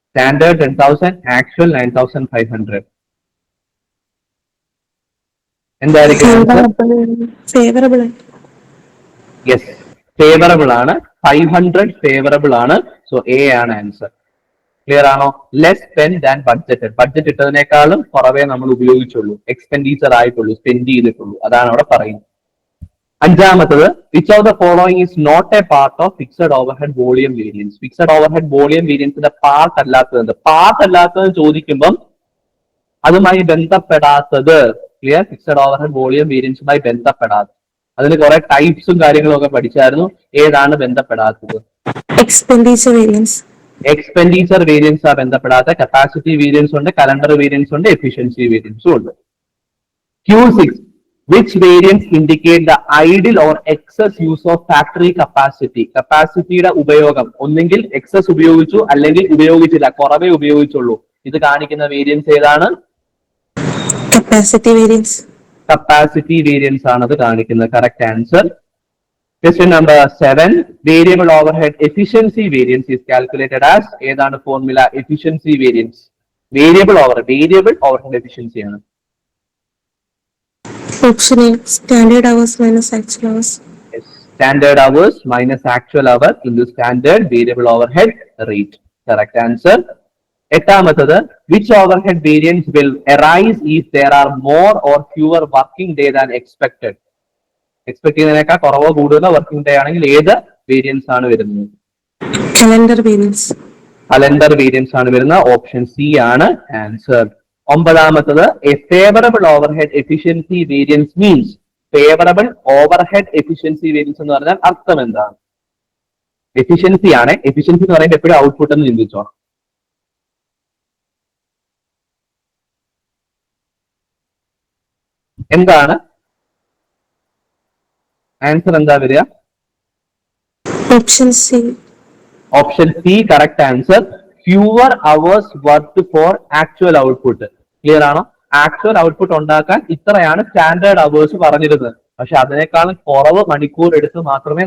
Standard 10,000, actual 9,500. എന്തായിരിക്കും ആൻസർ? യെസ്, ഫേവറബിൾ ആണ്. 500 ഫേവറബിൾ ആണ്. സോ എ ആണ് ആൻസർ. ക്ലിയർ ആണോ? Less spend than budget. Budget ഇട്ടതിനേക്കാളും കുറവേ നമ്മൾ ഉപയോഗിച്ചുള്ളൂ, എക്സ്പെൻഡിച്ചർ ആയിട്ടുള്ളൂ, സ്പെൻഡ് ചെയ്തിട്ടുള്ളൂ. അതാണ് അവിടെ പറയുന്നത്. അഞ്ചാമത്തത്, which of the following is not a part of fixed overhead volume variance. Fixed overhead volume വേരിയൻസിന്റെ പാർട്ട് അല്ലാത്തത്. പാർട്ട് അല്ലാത്തത് ചോദിക്കുമ്പം അതുമായി ബന്ധപ്പെടാത്തത്. ക്ലിയർ? ഫിക്സഡ് ഓവർഹെഡ് വോളിയം വേരിയൻസുമായി ബന്ധപ്പെടാത്തത്. അതിന് കുറെ ടൈപ്സും കാര്യങ്ങളും ഒക്കെ പഠിച്ചായിരുന്നു. ഏതാണ് ബന്ധപ്പെടാത്തത്? Expenditure variance. എക്സ്പെൻഡിച്ചർ വേരിയൻസ് ആ ബന്ധപ്പെടാത്ത. കപ്പാസിറ്റി വേരിയൻസ് ഉണ്ട്, കലണ്ടർ വേരിയൻസ് ഉണ്ട്, എഫിഷ്യൻസി വേരിയൻസും ഉണ്ട്. Q6, which variants indicate the idle or excess use of factory capacity? കപ്പാസിറ്റിയുടെ ഉപയോഗം ഒന്നെങ്കിൽ എക്സസ് ഉപയോഗിച്ചു അല്ലെങ്കിൽ ഉപയോഗിച്ചില്ല, കുറവേ ഉപയോഗിച്ചുള്ളൂ. ഇത് കാണിക്കുന്ന വേരിയൻസ് ഏതാണ്? Capacity variance. കപ്പാസിറ്റി വേരിയൻസ് ആണ് അത് കാണിക്കുന്നത്. Correct answer. Question number 7, variable overhead efficiency variance is calculated as. ഏതാണ് formula? Efficiency variance. Variable overhead efficiency ആണ്. Option A, standard hours minus actual hours. Standard hours minus actual hour into standard variable overhead rate. Correct answer. എട്ടാമത്തത്, which overhead variance will arise if there are more or fewer working day than expected? Expect ചെയ്യുന്നതിനേക്കാൾ കുറവോ കൂടുതലോ working day ആണെങ്കിൽ ഏത് variance ആണ് വരുന്നത്? Calendar variance. Calendar variance ആണ് വരുന്നത്. Option C ആണ് ആൻസർ. ഒമ്പതാമത്തത്, a favourable overhead efficiency variance means. Favourable overhead efficiency variance എന്ന് പറഞ്ഞാൽ അർത്ഥം എന്താണ്? എഫിഷ്യൻസി ആണ്. എഫിഷ്യൻസി എന്ന് പറയുമ്പോൾ എപ്പോഴും ഔട്ട്പുട്ട് എന്ന് ചിന്തിച്ചോണം. എന്താണ് ആൻസർ? എന്താ വരിക? Option C. Option C correct answer. Fewer hours work for actual output. Clear ആണോ? ആക്ച്വൽ ഔട്ട്പുട്ട് ഉണ്ടാക്കാൻ ഇത്രയാണ് സ്റ്റാൻഡേർഡ് അവേഴ്സ് പറഞ്ഞിരുന്നത്. പക്ഷെ അതിനേക്കാളും കുറവ് മണിക്കൂർ എടുത്ത് മാത്രമേ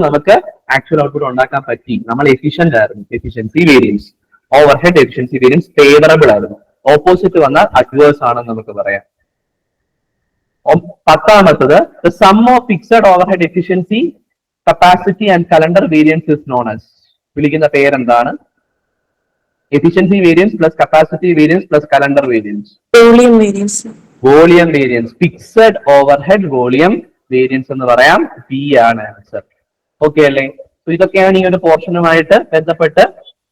നമുക്ക് ആക്ച്വൽ ഔട്ട്പുട്ട് ഉണ്ടാക്കാൻ പറ്റി. നമ്മൾ എഫിഷ്യന്റ് ആയിരുന്നു. Efficiency variance, overhead efficiency variance favourable ആയിരുന്നു. ഓപ്പോസിറ്റ് വന്നാൽ അഡ്വേഴ്സ് ആണെന്ന് നമുക്ക് പറയാം. പത്താമത്തത്, the sum of fixed overhead efficiency, capacity and calendar variance is known as. വിളിക്കുന്ന പേരെന്താണ്? Efficiency variance plus capacity variance plus calendar variance. Volume variance. Volume variance. Fixed overhead volume variance എന്ന് പറയാം. B ആണ് answer. Okay അല്ലേ? ഇതൊക്കെയാണ് ഈ ഒരു പോർഷനുമായിട്ട് ബന്ധപ്പെട്ട്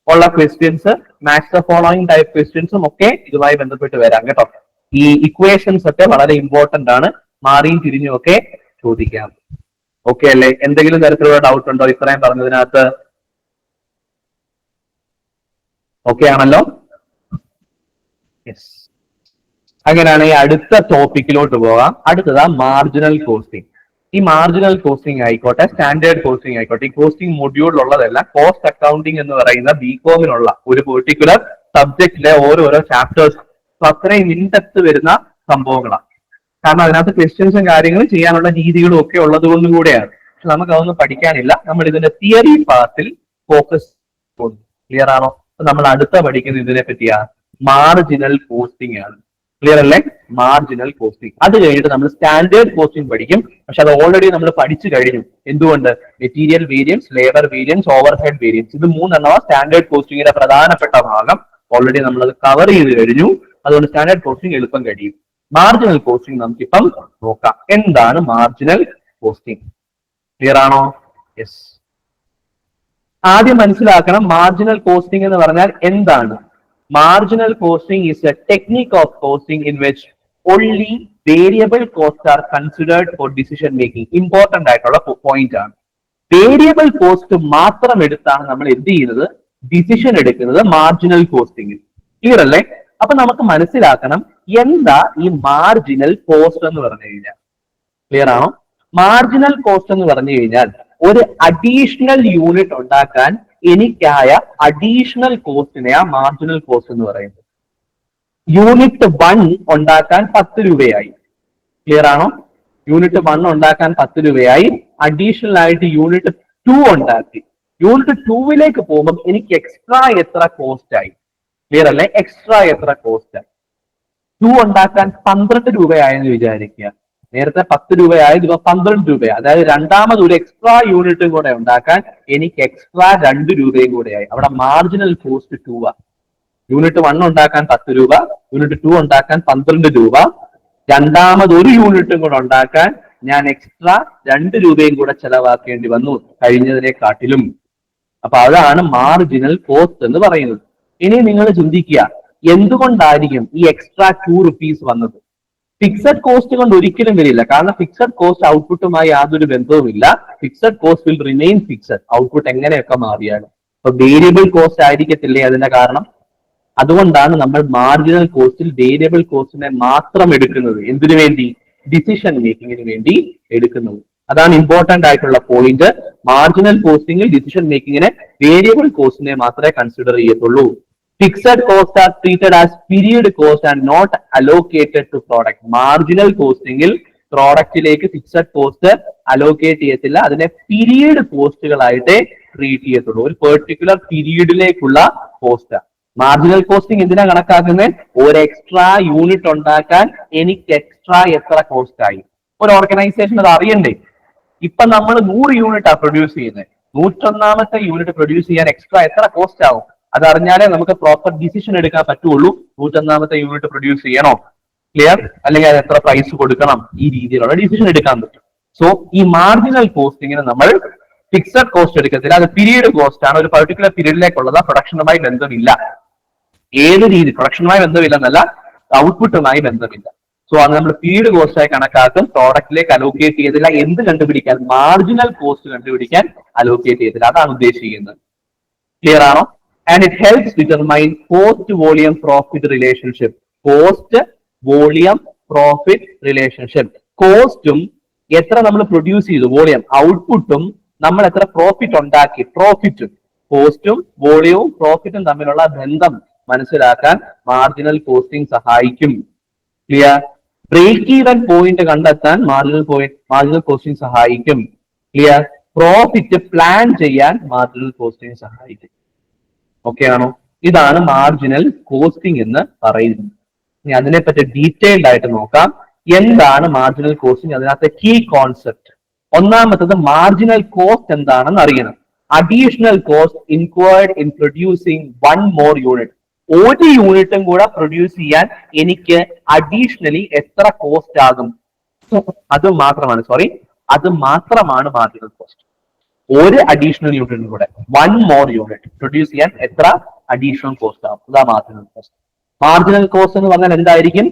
ഉള്ള questions. Match the following type ക്വസ്റ്റ്യൻസും ഒക്കെ ഇതുമായി ബന്ധപ്പെട്ട് വരാം കേട്ടോ. ഈ ഇക്വേഷൻസ് ഒക്കെ വളരെ ഇമ്പോർട്ടന്റ് ആണ്. മാറിയും തിരിഞ്ഞും ഒക്കെ ചോദിക്കാം. ഓക്കെ അല്ലേ? എന്തെങ്കിലും തരത്തിലുള്ള ഡൗട്ട് ഉണ്ടോ ഇത്രയും പറഞ്ഞതിനകത്ത്? ഓക്കെ ആണല്ലോ? യെസ്. അങ്ങനെയാണെങ്കിൽ അടുത്ത ടോപ്പിക്കിലോട്ട് പോകാം. അടുത്തതാ മാർജിനൽ കോസ്റ്റിംഗ്. ഈ മാർജിനൽ കോസ്റ്റിംഗ് ആയിക്കോട്ടെ, സ്റ്റാൻഡേർഡ് കോസ്റ്റിംഗ് ആയിക്കോട്ടെ, ഈ കോസ്റ്റിംഗ് മൊഡ്യൂളിലുള്ളതല്ല. കോസ്റ്റ് അക്കൗണ്ടിങ് എന്ന് പറയുന്ന ബികോമിനുള്ള ഒരു പെർട്ടിക്കുലർ സബ്ജക്റ്റിലെ ഓരോരോ ചാപ്റ്റേഴ്സ് അത്രയും ഇൻഡെപ്ത് വരുന്ന സംഭവങ്ങളാണ്. കാരണം അതിനകത്ത് ക്വസ്റ്റ്യൻസും കാര്യങ്ങളും ചെയ്യാനുള്ള രീതികളും ഒക്കെ ഉള്ളത് കൊണ്ടും കൂടെയാണ്. പക്ഷെ നമുക്ക് അതൊന്നും പഠിക്കാനില്ല. നമ്മൾ ഇതിന്റെ തിയറി പാർട്ടിൽ ഫോക്കസ് ചെയ്യുന്നു. ക്ലിയർ ആണോ? നമ്മൾ അടുത്ത പഠിക്കുന്ന ഇതിനെ പറ്റിയാ മാർജിനൽ കോസ്റ്റിംഗ് ആണ്. ക്ലിയർ അല്ലേ? Marginal costing. അത് കഴിഞ്ഞിട്ട് നമ്മൾ സ്റ്റാൻഡേർഡ് കോസ്റ്റിംഗ് പഠിക്കും. പക്ഷെ അത് ഓൾറെഡി നമ്മൾ പഠിച്ചു കഴിഞ്ഞു. എന്തുകൊണ്ട്? Material variance, labour variance, overhead variance, ഇത് മൂന്നെണ്ണമാണ് സ്റ്റാൻഡേർഡ് കോസ്റ്റിംഗിന്റെ പ്രധാനപ്പെട്ട ഭാഗം. ഓൾറെഡി നമ്മൾ അത് കവർ ചെയ്ത് കഴിഞ്ഞു. അതുകൊണ്ട് സ്റ്റാൻഡേർഡ് കോസ്റ്റിംഗ് എളുപ്പം കഴിയും. മാർജിനൽ കോസ്റ്റിംഗ് നമുക്കിപ്പം നോക്കാം. എന്താണ് മാർജിനൽ കോസ്റ്റിംഗ്? ക്ലിയർ ആണോ? യെസ്. ആദ്യം മനസ്സിലാക്കണം മാർജിനൽ കോസ്റ്റിംഗ് എന്ന് പറഞ്ഞാൽ എന്താണ്. Marginal costing is A technique of costing in which only variable cost are considered four decision making. Important ആയിട്ടുള്ള പോയിന്റ് ആണ്. വേരിയബിൾ കോസ്റ്റ് മാത്രം എടുത്താണ് നമ്മൾ എന്ത് ചെയ്യുന്നത്? ഡിസിഷൻ എടുക്കുന്നത് മാർജിനൽ കോസ്റ്റിംഗിൽ. ക്ലിയർ അല്ലേ? അപ്പൊ നമുക്ക് മനസ്സിലാക്കണം എന്താ ഈ മാർജിനൽ കോസ്റ്റ് എന്ന് പറഞ്ഞു കഴിഞ്ഞാൽ. ക്ലിയർ ആണോ? മാർജിനൽ കോസ്റ്റ് എന്ന് പറഞ്ഞു കഴിഞ്ഞാൽ ഒരു അഡീഷണൽ യൂണിറ്റ് ഉണ്ടാക്കാൻ എനിക്കായ അഡീഷണൽ കോസ്റ്റിനെയാ മാർജിനൽ കോസ്റ്റ് എന്ന് പറയുന്നത്. യൂണിറ്റ് 1 ഉണ്ടാക്കാൻ 10 രൂപയായി. ക്ലിയർ ആണോ? യൂണിറ്റ് 1 ഉണ്ടാക്കാൻ 10 രൂപയായി. അഡീഷണൽ ആയിട്ട് യൂണിറ്റ് 2 ഉണ്ടാക്കി. യൂണിറ്റ് 2 പോകുമ്പോൾ എനിക്ക് എക്സ്ട്രാ എത്ര കോസ്റ്റ് ആയി? ക്ലിയർ അല്ലേ? എക്സ്ട്രാ എത്ര കോസ്റ്റ് ആയി? 2 ഉണ്ടാക്കാൻ 12 രൂപയായെന്ന് വിചാരിക്കുക. നേരത്തെ 10 രൂപയായത് ഇപ്പൊ 12 രൂപയായി. അതായത് രണ്ടാമത് ഒരു എക്സ്ട്രാ യൂണിറ്റും കൂടെ ഉണ്ടാക്കാൻ എനിക്ക് എക്സ്ട്രാ 2 രൂപയും കൂടെയായി. അവിടെ മാർജിനൽ കോസ്റ്റ് 2 ആണ്. യൂണിറ്റ് 1 ഉണ്ടാക്കാൻ 10 രൂപ, യൂണിറ്റ് 2 ഉണ്ടാക്കാൻ 12 രൂപ. രണ്ടാമത് ഒരു യൂണിറ്റും കൂടെ ഉണ്ടാക്കാൻ ഞാൻ എക്സ്ട്രാ 2 രൂപയും കൂടെ ചെലവാക്കേണ്ടി വന്നു കഴിഞ്ഞതിനെക്കാട്ടിലും. അപ്പൊ അതാണ് മാർജിനൽ കോസ്റ്റ് എന്ന് പറയുന്നത്. ഇനി നിങ്ങൾ ചിന്തിക്കുക, എന്തുകൊണ്ടായിരിക്കും ഈ എക്സ്ട്രാ 2 റുപ്പീസ് വന്നത്? ഫിക്സഡ് കോസ്റ്റ് കൊണ്ട് ഒരിക്കലും വരില്ല. കാരണം ഫിക്സഡ് കോസ്റ്റ് ഔട്ട്പുട്ടുമായി യാതൊരു ബന്ധവുമില്ല. Fixed cost will remain fixed, output എങ്ങനെയൊക്കെ മാറിയാലും. അപ്പൊ വേരിയബിൾ കോസ്റ്റ് ആയിരിക്കത്തില്ലേ അതിന്റെ കാരണം? അതുകൊണ്ടാണ് നമ്മൾ മാർജിനൽ കോസ്റ്റിൽ വേരിയബിൾ കോസ്റ്റിനെ മാത്രം എടുക്കുന്നത്. എന്തിനു വേണ്ടി? ഡിസിഷൻ മേക്കിങ്ങിന് വേണ്ടി എടുക്കുന്നത്. അതാണ് ഇമ്പോർട്ടന്റ് ആയിട്ടുള്ള പോയിന്റ്. മാർജിനൽ കോസ്റ്റിംഗിൽ ഡിസിഷൻ മേക്കിങ്ങിനെ വേരിയബിൾ കോസ്റ്റിനെ മാത്രമേ കൺസിഡർ ചെയ്യത്തുള്ളൂ. Fixed cost are treated as period cost and not allocated to product. Marginal കോസ്റ്റിംഗിൽ പ്രോഡക്റ്റിലേക്ക് ഫിക്സഡ് കോസ്റ്റ് അലോക്കേറ്റ് ചെയ്യത്തില്ല, അതിനെ പീരിയഡ് കോസ്റ്റുകളായിട്ടേ ട്രീറ്റ് ചെയ്യത്തുള്ളൂ. ഒരു പെർട്ടിക്കുലർ പീരീഡിലേക്കുള്ള കോസ്റ്റ്. മാർജിനൽ കോസ്റ്റിംഗ് എന്തിനാ കണക്കാക്കുന്നത്? ഒരു എക്സ്ട്രാ യൂണിറ്റ് ഉണ്ടാക്കാൻ എനിക്ക് എക്സ്ട്രാ എത്ര കോസ്റ്റ് ആയി? ഒരു ഓർഗനൈസേഷൻ അത് അറിയണ്ടേ? ഇപ്പൊ നമ്മൾ 100 യൂണിറ്റ് ആ പ്രൊഡ്യൂസ് ചെയ്യുന്നത്. 101ാമത്തെ യൂണിറ്റ് പ്രൊഡ്യൂസ് ചെയ്യാൻ എക്സ്ട്രാ എത്ര കോസ്റ്റ് ആവും? അതറിഞ്ഞാലേ നമുക്ക് പ്രോപ്പർ ഡിസിഷൻ എടുക്കാൻ പറ്റുള്ളൂ. 101ാമത്തെ യൂണിറ്റ് പ്രൊഡ്യൂസ് ചെയ്യണോ, ക്ലിയർ, അല്ലെങ്കിൽ അത് എത്ര പ്രൈസ് കൊടുക്കണം, ഈ രീതിയിലുള്ള ഡിസിഷൻ എടുക്കാൻ പറ്റും. സോ ഈ മാർജിനൽ കോസ്റ്റിങ്ങിന് നമ്മൾ ഫിക്സഡ് കോസ്റ്റ് എടുക്കത്തില്ല, അത് പീരീഡ് കോസ്റ്റ് ആണ്. ഒരു പർട്ടിക്കുലർ പീരീഡിലേക്കുള്ളത്, പ്രൊഡക്ഷനുമായി ബന്ധമില്ല. ഏത് രീതി പ്രൊഡക്ഷനുമായി ബന്ധമില്ലെന്നല്ല, ഔട്ട്പുട്ടുമായി ബന്ധമില്ല. സോ അത് നമ്മൾ പീരീഡ് കോസ്റ്റ് ആയി കണക്കാക്കും. പ്രോഡക്റ്റിലേക്ക് അലോക്കേറ്റ് ചെയ്തില്ല. എന്ത് കണ്ടുപിടിക്കാൻ? മാർജിനൽ കോസ്റ്റ് കണ്ടുപിടിക്കാൻ അലോക്കേറ്റ് ചെയ്തില്ല. അതാണ് ഉദ്ദേശിക്കുന്നത്. ക്ലിയർ ആണോ? And it helps determine cost volume profit relationship. Cost volume profit relationship. കോസ്റ്റും എത്ര നമ്മൾ പ്രൊഡ്യൂസ് ചെയ്തു, വോളിയം, ഔട്ട്പുട്ടും നമ്മൾ എത്ര പ്രോഫിറ്റ് ഉണ്ടാക്കി, പ്രോഫിറ്റും. കോസ്റ്റും വോളിയവും പ്രോഫിറ്റും തമ്മിലുള്ള ബന്ധം മനസ്സിലാക്കാൻ മാർജിനൽ കോസ്റ്റിംഗ് സഹായിക്കും. ക്ലിയർ? ബ്രേക്ക് ഈവൻ പോയിന്റ് കണ്ടെത്താൻ മാർജിനൽ കോസ്റ്റിംഗ് സഹായിക്കും. ക്ലിയർ? പ്രോഫിറ്റ് പ്ലാൻ ചെയ്യാൻ മാർജിനൽ കോസ്റ്റിംഗ് സഹായിക്കും. ഓക്കെ ആണോ? ഇതാണ് മാർജിനൽ കോസ്റ്റിംഗ് എന്ന് പറയുന്നത്. ഇനി അതിനെപ്പറ്റി ഡീറ്റെയിൽഡ് ആയിട്ട് നോക്കാം. എന്താണ് മാർജിനൽ കോസ്റ്റിംഗ്? അതിനകത്തെ കീ കോൺസെപ്റ്റ്. ഒന്നാമത്തത് മാർജിനൽ കോസ്റ്റ് എന്താണെന്ന് അറിയണം. Additional cost inquired in producing 1 more unit. ഒരു യൂണിറ്റും കൂടെ പ്രൊഡ്യൂസ് ചെയ്യാൻ എനിക്ക് അഡീഷണലി എത്ര കോസ്റ്റ് ആകും? അത് മാത്രമാണ് മാർജിനൽ കോസ്റ്റ്. ഒരു അഡീഷണൽ യൂണിറ്റിനും കൂടെ 1 more യൂണിറ്റ് പ്രൊഡ്യൂസ് ചെയ്യാൻ എത്ര അഡീഷണൽ കോസ്റ്റ് ആകും? അതാ മാർജിനൽ കോസ്റ്റ്. മാർജിനൽ കോസ്റ്റ് എന്ന് പറഞ്ഞാൽ എന്തായിരിക്കും?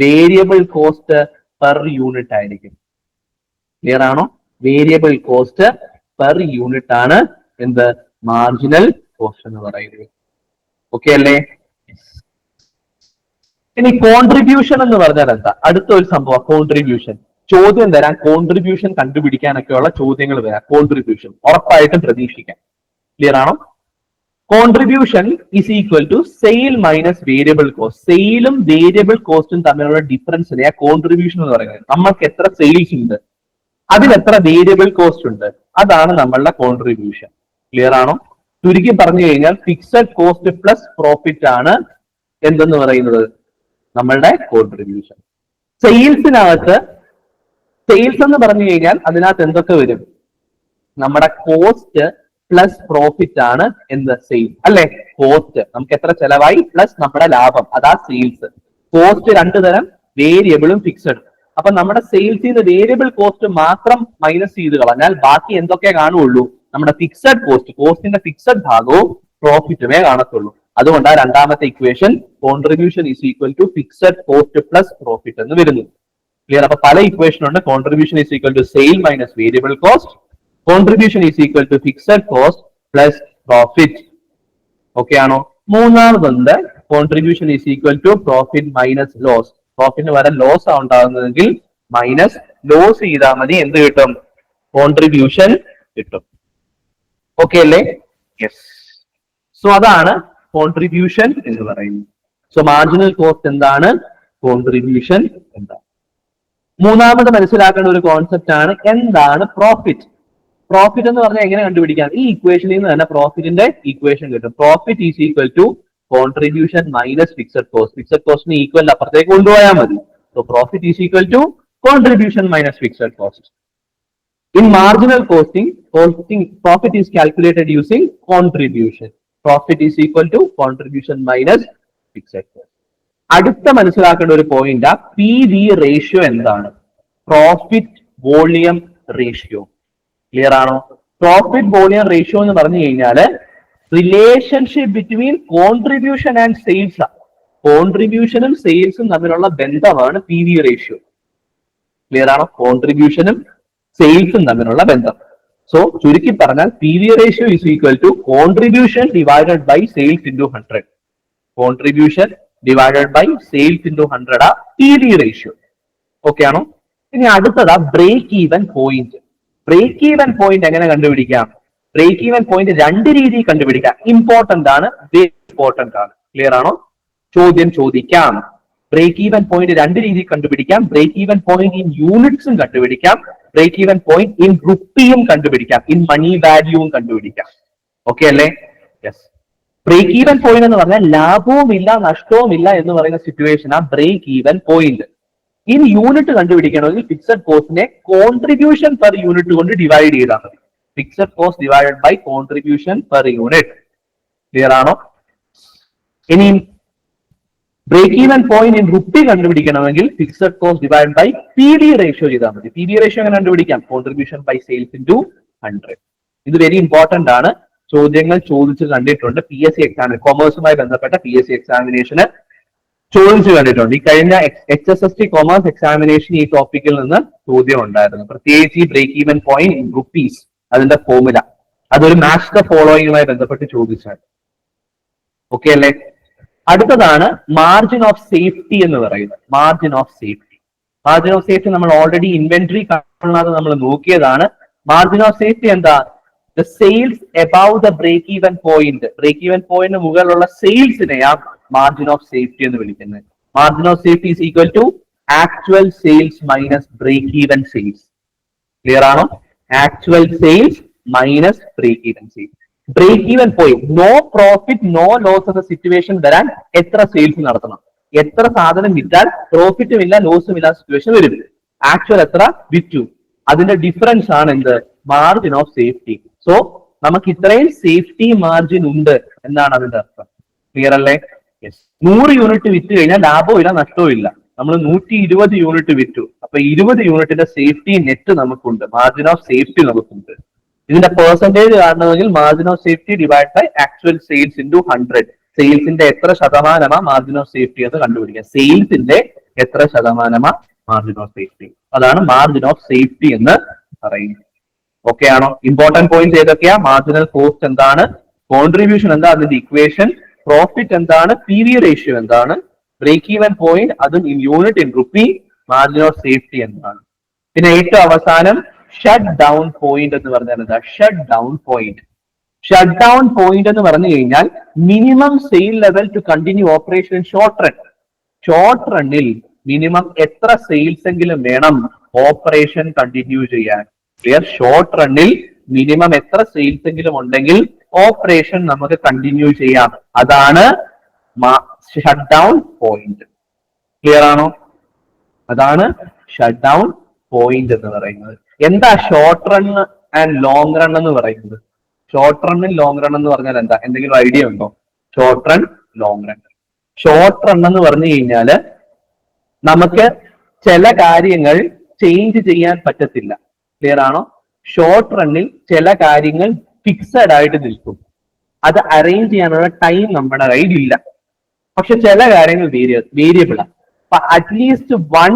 വേരിയബിൾ കോസ്റ്റ് പെർ യൂണിറ്റ് ആയിരിക്കും. ക്ലിയർ ആണോ? വേരിയബിൾ കോസ്റ്റ് പെർ യൂണിറ്റ് ആണ് എന്ത്? മാർജിനൽ കോസ്റ്റ് എന്ന് പറയുന്നത്. ഓക്കെ അല്ലേ? ഇനി കോൺട്രിബ്യൂഷൻ എന്ന് പറഞ്ഞാൽ എന്താ? അടുത്ത ഒരു സംഭവം കോൺട്രിബ്യൂഷൻ. ചോദ്യം തരാൻ, കോൺട്രിബ്യൂഷൻ കണ്ടുപിടിക്കാനൊക്കെയുള്ള ചോദ്യങ്ങൾ വരാം. കോൺട്രിബ്യൂഷൻ ഉറപ്പായിട്ടും പ്രതീക്ഷിക്കാം. ക്ലിയർ ആണോ? Contribution is equal to sale minus variable cost. സെയിലും വേരിയബിൾ കോസ്റ്റും തമ്മിലുള്ള ഡിഫറൻസിനെ കോൺട്രിബ്യൂഷൻ എന്ന് പറയുന്നത്. നമ്മൾക്ക് എത്ര സെയിൽസ് ഉണ്ട്, അതിൽ എത്ര വേരിയബിൾ കോസ്റ്റ് ഉണ്ട്, അതാണ് നമ്മളുടെ കോൺട്രിബ്യൂഷൻ. ക്ലിയർ ആണോ? ചുരുക്കി പറഞ്ഞു കഴിഞ്ഞാൽ ഫിക്സഡ് കോസ്റ്റ് പ്ലസ് പ്രോഫിറ്റ് ആണ് എന്തെന്ന് പറയുന്നത് നമ്മളുടെ കോൺട്രിബ്യൂഷൻ. സെയിൽസിനകത്ത്, സെയിൽസ് എന്ന് പറഞ്ഞു കഴിഞ്ഞാൽ അതിനകത്ത് എന്തൊക്കെ വരും? നമ്മുടെ കോസ്റ്റ് പ്ലസ് പ്രോഫിറ്റ് ആണ് എന്ത്? സെയിൽസ് അല്ലെ? കോസ്റ്റ് നമുക്ക് എത്ര ചെലവായി പ്ലസ് നമ്മുടെ ലാഭം, അതാ സെയിൽസ്. കോസ്റ്റ് 2 തരം, വേരിയബിളും ഫിക്സഡും. അപ്പൊ നമ്മുടെ സെയിൽസിൽ നിന്ന് വേരിയബിൾ കോസ്റ്റ് മാത്രം മൈനസ് ചെയ്ത് കളഞ്ഞാൽ ബാക്കി എന്തൊക്കെ കാണുള്ളൂ? നമ്മുടെ ഫിക്സഡ് കോസ്റ്റ്, കോസ്റ്റിന്റെ ഫിക്സഡ് ഭാഗവും പ്രോഫിറ്റുമേ കാണത്തുള്ളൂ. അതുകൊണ്ടാണ് രണ്ടാമത്തെ equation contribution is equal to fixed cost plus profit എന്ന് വരുന്നു. ക്ലിയർ? അപ്പൊ പല ഇക്വേഷൻ ഉണ്ട്. Contribution is equal to sale minus variable cost, contribution is equal to fixed cost plus profit. Okay ആണോ? മൂന്നാമതുണ്ട് contribution is equal to profit minus loss. പ്രോഫിറ്റിന് വരെ loss ആണ് ഉണ്ടാകുന്നതെങ്കിൽ മൈനസ് ലോസ് ചെയ്താൽ മതി. എന്ത് കിട്ടും? കോൺട്രിബ്യൂഷൻ കിട്ടും. ഓക്കെ അല്ലേ? യെസ്. സോ അതാണ് കോൺട്രിബ്യൂഷൻ എന്ന് പറയുന്നത്. സോ മാർജിനൽ കോസ്റ്റ് എന്താണ്, കോൺട്രിബ്യൂഷൻ എന്താണ്. മൂന്നാമത് മനസ്സിലാക്കേണ്ട ഒരു കോൺസെപ്റ്റ് ആണ് എന്താണ് പ്രോഫിറ്റ്. പ്രോഫിറ്റ് എന്ന് പറഞ്ഞാൽ എങ്ങനെ കണ്ടുപിടിക്കാം? ഈ ഇക്വേഷനിൽ നിന്ന് തന്നെ പ്രോഫിറ്റിന്റെ ഇക്വേഷൻ കിട്ടും. Profit is equal to contribution minus fixed cost. Fixed കോസ്റ്റിന് ഈക്വൽ അപ്പുറത്തേക്ക് കൊണ്ടുപോയാൽ മതി. So profit is equal to contribution minus fixed cost. In marginal costing, profit is calculated using contribution. Profit is equal to contribution minus fixed cost. അടുത്ത മനസ്സിലാക്കേണ്ട ഒരു point PV ratio എന്താണ്? Profit volume ratio. Clear ആണോ? Profit volume ratio എന്ന് പറഞ്ഞു കഴിഞ്ഞാൽ relationship between contribution and sales. കോൺട്രിബ്യൂഷനും സെയിൽസും തമ്മിലുള്ള ബന്ധമാണ് PV റേഷ്യോ. ക്ലിയർ ആണോ? കോൺട്രിബ്യൂഷനും സെയിൽസും തമ്മിലുള്ള ബന്ധം. സോ ചുരുക്കി പറഞ്ഞാൽ PV ratio is equal to contribution divided by sales into 100. Contribution divided by sales into 100 ആ PV റേഷ്യോ. ഓക്കെ ആണോ? ഇനി അടുത്തതാ break even point. Break even point എങ്ങനെ കണ്ടുപിടിക്കാം? ബ്രേക്ക് ഈവൻ പോയിന്റ് രണ്ട് രീതിയിൽ കണ്ടുപിടിക്കാം. ഇമ്പോർട്ടന്റ് ആണ്, വെരി ഇമ്പോർട്ടന്റ് ആണ്. ക്ലിയർ ആണോ? ചോദ്യം ചോദിക്കാം. ബ്രേക്ക് ഈവൻ പോയിന്റ് രണ്ട് രീതിയിൽ കണ്ടുപിടിക്കാം. ബ്രേക്ക് ഈവൻ പോയിന്റ് ഇൻ യൂണിറ്റ്സും കണ്ടുപിടിക്കാം, ബ്രേക്ക് ഈവൻ പോയിന്റ് ഇൻ റുപ്പിയും കണ്ടുപിടിക്കാം, ഇൻ മണി വാല്യൂവും കണ്ടുപിടിക്കാം. ഓക്കെ അല്ലേ? യെസ്. ബ്രേക്ക് ഈവൻ പോയിന്റ് എന്ന് പറഞ്ഞാൽ ലാഭവും ഇല്ല നഷ്ടവും ഇല്ല എന്ന് പറയുന്ന സിറ്റുവേഷൻ ആ break even point. In unit കണ്ടുപിടിക്കണമെങ്കിൽ ഫിക്സഡ് കോസ്റ്റിനെ കോൺട്രിബ്യൂഷൻ പെർ യൂണിറ്റ് കൊണ്ട് ഡിവൈഡ് ചെയ്താൽ മതി. Fixed cost divided by contribution per unit. Clear ആണോ? ഇനി break even point in rupee കണ്ടുപിടിക്കണമെങ്കിൽ fixed cost divide by PV ratio ചെയ്താൽ മതി. PV റേഷ്യോ എങ്ങനെ കണ്ടുപിടിക്കാം? Contribution by sales into 100. ഇത് വെരി ഇമ്പോർട്ടന്റ് ആണ്. ചോദ്യങ്ങൾ ചോദിച്ച് കണ്ടിട്ടുണ്ട്. PSC എക്സാമിന് കൊമേഴ്സുമായി ബന്ധപ്പെട്ട PSC എക്സാമിനേഷന് ചോദിച്ചു കണ്ടിട്ടുണ്ട്. ഈ കഴിഞ്ഞ HSST കൊമേഴ്സ് എക്സാമിനേഷൻ ഈ ടോപ്പിക്കിൽ നിന്ന് ചോദ്യം ഉണ്ടായിരുന്നു. പ്രത്യേകിച്ച് ഈ break even point in rupees, അതിന്റെ ഫോർമുല, അതൊരു മാച്ച് ദ ഫോളോയിങ്ങുമായി ബന്ധപ്പെട്ട് ചോദിച്ചാൽ. ഓക്കെ അല്ലേ? അടുത്തതാണ് മാർജിൻ ഓഫ് സേഫ്റ്റി എന്ന് പറയുന്നത്. Margin of safety. Margin of safety നമ്മൾ ഓൾറെഡി ഇൻവെന്ററി കാണാതെ നമ്മൾ നോക്കിയതാണ്. മാർജിൻ ഓഫ് സേഫ്റ്റി എന്താ? The sales above the break even point. Break even point മുകളിലുള്ള സെയിൽസിനെയാ മാർജിൻ ഓഫ് സേഫ്റ്റി എന്ന് വിളിക്കുന്നത്. Margin of safety is equal to actual sales minus break even sales. Clear ആണോ? Actual sales minus break even sales. Break even point, no profit no loss എന്ന situation വരാൻ എത്ര sales നടത്തണം? എത്ര സാധനം വിറ്റാൽ പ്രോഫിറ്റും ഇല്ല ലോസും ഇല്ലാത്ത സിറ്റുവേഷൻ വരും? ആക്ച്വൽ എത്ര വിറ്റു, അതിന്റെ ഡിഫറൻസ് ആണ് എന്ത്? Margin of safety. സോ നമുക്ക് ഇത്രയും സേഫ്റ്റി മാർജിൻ ഉണ്ട് എന്നാണ് അതിന്റെ അർത്ഥം. ക്ലിയർ അല്ലേ? യെസ്. 100 യൂണിറ്റ് വിറ്റ് കഴിഞ്ഞാൽ ലാഭവും ഇല്ല നഷ്ടവും ഇല്ല. നമ്മൾ 120 യൂണിറ്റ് വിറ്റു, അപ്പൊ 20 യൂണിറ്റിന്റെ സേഫ്റ്റി നെറ്റ് നമുക്കുണ്ട്, മാർജിൻ ഓഫ് സേഫ്റ്റി നമുക്കുണ്ട്. ഇതിന്റെ പെർസെന്റേജ് കാണണമെങ്കിൽ margin of safety divide by actual sales into 100. സെയിൽസിന്റെ എത്ര ശതമാനമാ മാർജിൻ ഓഫ് സേഫ്റ്റി എന്ന് കണ്ടുപിടിക്കുക. സെയിൽസിന്റെ എത്ര ശതമാനമാ മാർജിൻ ഓഫ് സേഫ്റ്റി, അതാണ് മാർജിൻ ഓഫ് സേഫ്റ്റി എന്ന് പറയുന്നത്. ഓക്കെ ആണോ? ഇമ്പോർട്ടന്റ് പോയിന്റ്സ് ഏതൊക്കെയാ? മാർജിനൽ കോസ്റ്റ് എന്താണ്, കോൺട്രിബ്യൂഷൻ എന്താ, അതിന്റെ ഇക്വേഷൻ, പ്രോഫിറ്റ് എന്താണ്, PV റേഷ്യോ എന്താണ്, ബ്രേക്ക് ഈവൻ പോയിന്റ് അതും in unit in rupee, margin of safety എന്താണ്. പിന്നെ ഏറ്റവും അവസാനം ഷട്ട് ഡൗൺ പോയിന്റ് എന്ന് പറഞ്ഞാൽ എന്താ? Shut down point. Shut down point എന്ന് പറഞ്ഞു കഴിഞ്ഞാൽ minimum sale level to continue operation in short run. Short റണ്ണിൽ മിനിമം എത്ര സെയിൽസ് എങ്കിലും വേണം ഓപ്പറേഷൻ കണ്ടിന്യൂ ചെയ്യാൻ? ക്ലിയർ? ഷോർട്ട് റണ്ണിൽ മിനിമം എത്ര സെയിൽസ് എങ്കിലും ഉണ്ടെങ്കിൽ ഓപ്പറേഷൻ നമുക്ക് കണ്ടിന്യൂ ചെയ്യാം. അതാണ് ഷട്ട് ഡൗൺ പോയിന്റ്. ക്ലിയർ ആണോ? അതാണ് ഷട്ട് ഡൗൺ പോയിന്റ് എന്ന് പറയുന്നത്. എന്താ short run and long run എന്ന് പറയുന്നത്? ഷോർട്ട് റണ്ണും ലോങ് റൺ എന്ന് പറഞ്ഞാൽ എന്താ? എന്തെങ്കിലും ഐഡിയ ഉണ്ടോ? Short run, long run. Short run എന്ന് പറഞ്ഞു കഴിഞ്ഞാല് നമുക്ക് ചില കാര്യങ്ങൾ ചേഞ്ച് ചെയ്യാൻ പറ്റത്തില്ല. ക്ലിയർ ആണോ? ഷോർട്ട് റണ്ണിൽ ചില കാര്യങ്ങൾ ഫിക്സഡ് ആയിട്ട് നിൽക്കും, അത് അറേഞ്ച് ചെയ്യാനുള്ള ടൈം നമ്മുടെ കയ്യിൽ ഇല്ല. പക്ഷെ ചില കാര്യങ്ങൾ വേരിയബിൾ ആണ്. അപ്പൊ at least one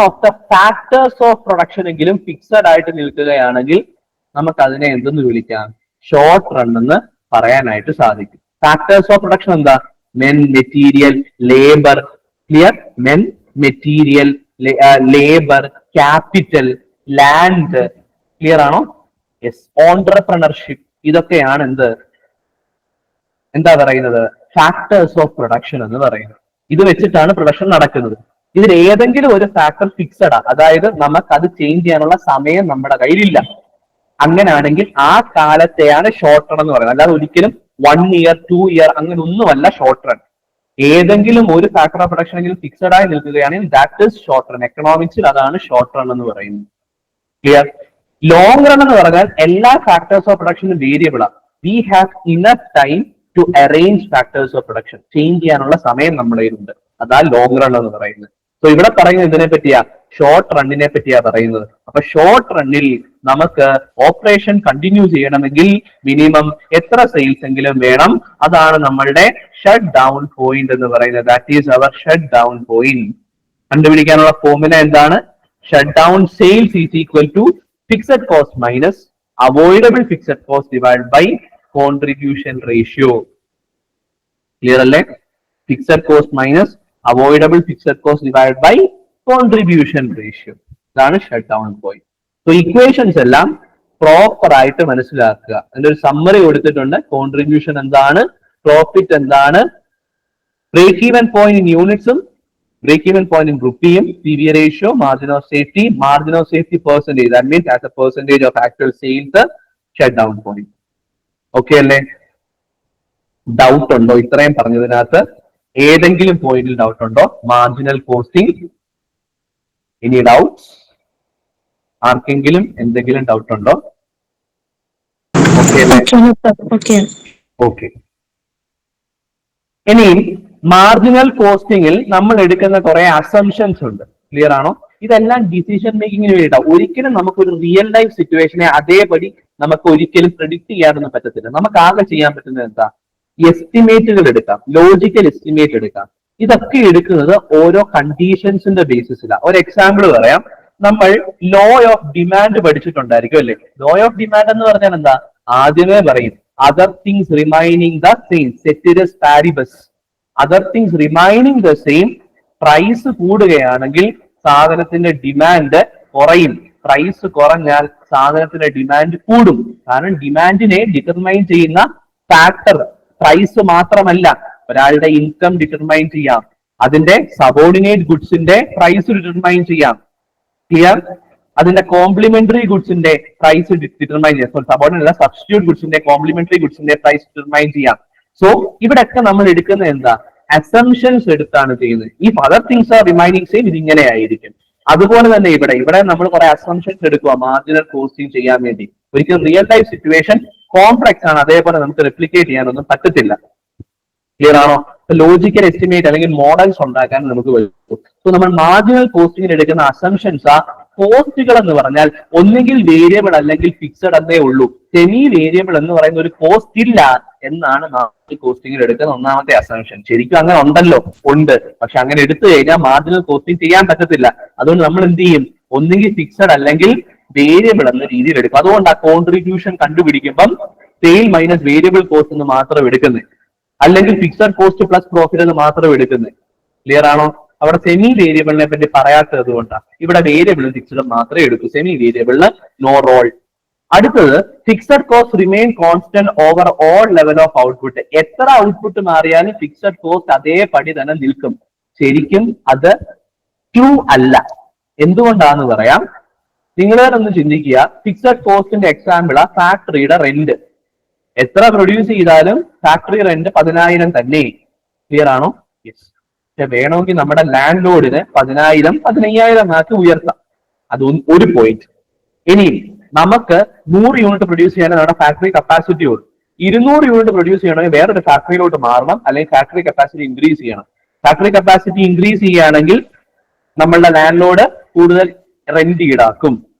of the factors of production എങ്കിലും ഫിക്സഡ് ആയിട്ട് നിൽക്കുകയാണെങ്കിൽ നമുക്ക് അതിനെ എന്തെന്ന് വിളിക്കാം? ഷോർട്ട് റൺ എന്ന് പറയാനായിട്ട് സാധിക്കും. ഫാക്ടേഴ്സ് ഓഫ് പ്രൊഡക്ഷൻ എന്താ? Men, material, labour. Clear? Men, material, labour, capital, land. Clear ആണോ? യെസ്. ഓൺട്രപ്രണർഷിപ്പ്. ഇതൊക്കെയാണ് എന്താ പറയുന്നത്? ഫാക്ടേഴ്സ് ഓഫ് പ്രൊഡക്ഷൻ എന്ന് പറയുന്നത്. ഇത് വെച്ചിട്ടാണ് പ്രൊഡക്ഷൻ നടക്കുന്നത്. ഇതിൽ ഏതെങ്കിലും ഒരു ഫാക്ടർ ഫിക്സഡാ, അതായത് നമുക്ക് അത് ചേഞ്ച് ചെയ്യാനുള്ള സമയം നമ്മുടെ കയ്യിലില്ല. അങ്ങനെയാണെങ്കിൽ ആ കാലത്തെയാണ് ഷോർട്ട് റൺ എന്ന് പറയുന്നത്. അല്ലാതെ ഒരിക്കലും 1 ഇയർ 2 ഇയർ അങ്ങനെ ഒന്നുമല്ല ഷോർട്ട് റൺ. ഏതെങ്കിലും ഒരു ഫാക്ടർ ഓഫ് പ്രൊഡക്ഷൻ എങ്കിലും ഫിക്സഡ് ആയി നിൽക്കുകയാണെങ്കിൽ ദാറ്റ് ഇസ് ഷോർട്ട് റൺ. എക്കണോമിക്സിൽ അതാണ് ഷോർട്ട് റൺ എന്ന് പറയുന്നത്. ക്ലിയർ? ലോങ് റൺ എന്ന് പറഞ്ഞാൽ എല്ലാ ഫാക്ടേഴ്സ് ഓഫ് പ്രൊഡക്ഷനും വേരിയബിൾ ആണ്. We have enough time to arrange factors of production. Change ചെയ്യാനുള്ള സമയം നമ്മുടെ കയ്യിലുണ്ട്. അതാ ലോങ് റൺ എന്ന് പറയുന്നത്. സോ ഇവിടെ പറയുന്നത് ഇതിനെ പറ്റിയാ, ഷോർട്ട് റണ്ണിനെ പറ്റിയാ പറയുന്നത്. അപ്പൊ ഷോർട്ട് റണ്ണിൽ നമുക്ക് ഓപ്പറേഷൻ കണ്ടിന്യൂ ചെയ്യണമെങ്കിൽ മിനിമം എത്ര സെയിൽസ് എങ്കിലും വേണം. അതാണ് നമ്മളുടെ ഷട്ട് ഡൗൺ പോയിന്റ് എന്ന് പറയുന്നത്. That is our shut down point. കണ്ടുപിടിക്കാനുള്ള ഫോർമുല എന്താണ്? Shut down sales is equal to fixed cost minus avoidable fixed cost divide by contribution ratio. Clear അല്ലേ? Fixed cost minus avoidable fixed cost divide by contribution ratio. ഇതാണ് shut down point. So equations എല്ലാം proper ആയിട്ട് മനസ്സിലാക്കുക. അതിന്റെ ഒരു summary കൊടുത്തിട്ടുണ്ട്. Contribution എന്താണ്, profit എന്താണ്, ബ്രേക്ക് ഈവൻ പോയിന്റ് ഇൻ യൂണിറ്റ്സും ബ്രേക്ക് ഈവൻ പോയിന്റ് ഇൻ റുപ്പിയും, PV ratio, margin of safety percentage, that means as a percentage of actual sales, shut down point. Okay അല്ലേ? ഡൗട്ട് ഉണ്ടോ ഇത്രയും പറഞ്ഞതിനകത്ത്? ഏതെങ്കിലും പോയിന്റിൽ ഡൗട്ട് ഉണ്ടോ? Marginal costing, any doubts? ആർക്കെങ്കിലും എന്തെങ്കിലും ഡൗട്ട് ഉണ്ടോ? ഓക്കെ അല്ലേ? ഓക്കെ. ഇനി മാർജിനൽ കോസ്റ്റിംഗിൽ നമ്മൾ എടുക്കുന്ന കുറെ അസംഷൻസ് ഉണ്ട്. ക്ലിയർ ആണോ? ഇതെല്ലാം ഡിസിഷൻ മേക്കിങ്ങിന് വേണ്ടിയിട്ടാണ്. ഒരിക്കലും നമുക്കൊരു റിയൽ ലൈഫ് സിറ്റുവേഷനെ അതേപടി നമുക്ക് ഒരിക്കലും പ്രെഡിക്ട് ചെയ്യാനൊന്നും പറ്റത്തില്ല. നമുക്ക് ആകെ ചെയ്യാൻ പറ്റുന്നത് എന്താ? എസ്റ്റിമേറ്റുകൾ എടുക്കാം, ലോജിക്കൽ എസ്റ്റിമേറ്റ് എടുക്കാം. ഇതൊക്കെ എടുക്കുന്നത് ഓരോ കണ്ടീഷൻസിന്റെ ബേസിസിലാണ്. ഒരു എക്സാമ്പിൾ പറയാം. നമ്മൾ ലോ ഓഫ് ഡിമാൻഡ് പഠിച്ചിട്ടുണ്ടായിരിക്കും അല്ലേ? ലോ ഓഫ് ഡിമാൻഡ് എന്ന് പറഞ്ഞാൽ എന്താ? ആദ്യമേ പറയും other things remaining the same, ceteris paribus. Other things remaining the same, price കൂടുകയാണെങ്കിൽ സാധനത്തിന്റെ ഡിമാൻഡ് കുറയും, പ്രൈസ് കുറഞ്ഞാൽ സാധനത്തിന്റെ ഡിമാൻഡ് കൂടും. കാരണം ഡിമാൻഡിനെ ഡിറ്റർമൈൻ ചെയ്യുന്ന ഫാക്ടർ പ്രൈസ് മാത്രമല്ല, ഒരാളുടെ ഇൻകം ഡിറ്റർമൈൻ ചെയ്യാം, അതിന്റെ സബോർഡിനേറ്റ് ഗുഡ്സിന്റെ പ്രൈസ് ഡിറ്റർമൈൻ ചെയ്യാം. ക്ലിയർ? അതിന്റെ കോംപ്ലിമെന്ററി ഗുഡ്സിന്റെ പ്രൈസ് ഡിറ്റർമൈൻ ചെയ്യാം. സബോർഡിനേറ്റ് അല്ല, സബ്സ്റ്റിറ്റ്യൂട്ട് ഗുഡ്സിന്റെ കോംപ്ലിമെന്ററി ഗുഡ്സിന്റെ പ്രൈസ് ഡിറ്റർമൈൻ ചെയ്യാം. സോ ഇവിടെയൊക്കെ നമ്മൾ എടുക്കുന്നത് എന്താ? അസംഷൻസ് എടുത്താണ് ചെയ്യുന്നത്. ഈ other things are remaining same, ഇതിങ്ങനെ ആയിരിക്കും. അതുപോലെ തന്നെ ഇവിടെ നമ്മൾ കുറെ അസംഷൻസ് എടുക്കുക മാർജിനൽ കോസ്റ്റിംഗ് ചെയ്യാൻ വേണ്ടി. ഒരിക്കലും റിയൽ ലൈഫ് സിറ്റുവേഷൻ കോംപ്ലക്സ് ആണ്, അതേപോലെ നമുക്ക് റെപ്ലിക്കേറ്റ് ചെയ്യാനൊന്നും പറ്റത്തില്ല. ക്ലിയർ ആണോ? ലോജിക്കൽ എസ്റ്റിമേറ്റ് അല്ലെങ്കിൽ മോഡൽസ് ഉണ്ടാക്കാൻ നമുക്ക് പറ്റും. സോ നമ്മൾ മാർജിനൽ കോസ്റ്റിംഗിൽ എടുക്കുന്ന അസംഷൻസ് ആ കോസ്റ്റുകൾ എന്ന് പറഞ്ഞാൽ ഒന്നുകിൽ വേരിയബിൾ അല്ലെങ്കിൽ ഫിക്സഡ് എന്നേ ഉള്ളൂ. സെമി വേരിയബിൾ എന്ന് പറയുന്ന ഒരു കോസ്റ്റ് ഇല്ല എന്നാണ് മാർജിനൽ കോസ്റ്റിംഗിൽ എടുക്കുന്ന ഒന്നാമത്തെ അസംഷൻ. ശരിക്കും അങ്ങനെ ഉണ്ടല്ലോ, ഉണ്ട്. പക്ഷെ അങ്ങനെ എടുത്തു കഴിഞ്ഞാൽ മാർജിനൽ കോസ്റ്റിംഗ് ചെയ്യാൻ പറ്റത്തില്ല. അതുകൊണ്ട് നമ്മൾ എന്ത് ചെയ്യും? ഒന്നുകിൽ ഫിക്സഡ് അല്ലെങ്കിൽ വേരിയബിൾ എന്ന രീതിയിൽ എടുക്കും. അതുകൊണ്ട് ആ കോൺട്രിബ്യൂഷൻ കണ്ടുപിടിക്കുമ്പം സെയിൽ മൈനസ് വേരിയബിൾ കോസ്റ്റ് എന്ന് മാത്രം എടുക്കുന്നത്, അല്ലെങ്കിൽ ഫിക്സഡ് കോസ്റ്റ് പ്ലസ് പ്രോഫിറ്റ് എന്ന് മാത്രം എടുക്കുന്നത്. ക്ലിയർ ആണോ? അവിടെ സെമി വേരിയബിളിനെ പറ്റി പറയാത്തത് കൊണ്ടാണ്. ഇവിടെ വേരിയബിളും ഫിക്സഡും മാത്രമേ എടുക്കൂ, സെമി വേരിയബിളിന് നോ റോൾ. അടുത്തത് fixed cost remain constant over all level of output. എത്ര ഔട്ട്പുട്ട് മാറിയാലും ഫിക്സഡ് കോസ്റ്റ് അതേപടി തന്നെ നിൽക്കും. ശരിക്കും അത് ട്രൂ അല്ല. എന്തുകൊണ്ടാന്ന് പറയാം. നിങ്ങളൊന്ന് ചിന്തിക്കുക. ഫിക്സഡ് കോസ്റ്റിന്റെ എക്സാമ്പിൾ ആ ഫാക്ടറിയുടെ റെന്റ്. എത്ര പ്രൊഡ്യൂസ് ചെയ്താലും ഫാക്ടറി റെന്റ് 10,000 തന്നെ. ക്ലിയർ ആണോ? യെസ്. പക്ഷെ വേണമെങ്കിൽ നമ്മുടെ ലാൻഡ് ലോഡിന് 10,000 15,000 ആക്കി ഉയർത്താം. അത് ഒരു പോയിന്റ്. ഇനി നമുക്ക് 100 യൂണിറ്റ് പ്രൊഡ്യൂസ് ചെയ്യാൻ നമ്മുടെ ഫാക്ടറി കപ്പാസിറ്റി ഉള്ളൂ. 200 യൂണിറ്റ് പ്രൊഡ്യൂസ് ചെയ്യണമെങ്കിൽ വേറൊരു ഫാക്ടറിയിലോട്ട് മാറണം, അല്ലെങ്കിൽ ഫാക്ടറി കപ്പാസിറ്റി ഇൻക്രീസ് ചെയ്യണം. ഫാക്ടറി കപ്പാസിറ്റി ഇൻക്രീസ് ചെയ്യുകയാണെങ്കിൽ നമ്മളുടെ ലാൻഡ് ലോഡ് കൂടുതൽ റെന്റ് ഈടാക്കും.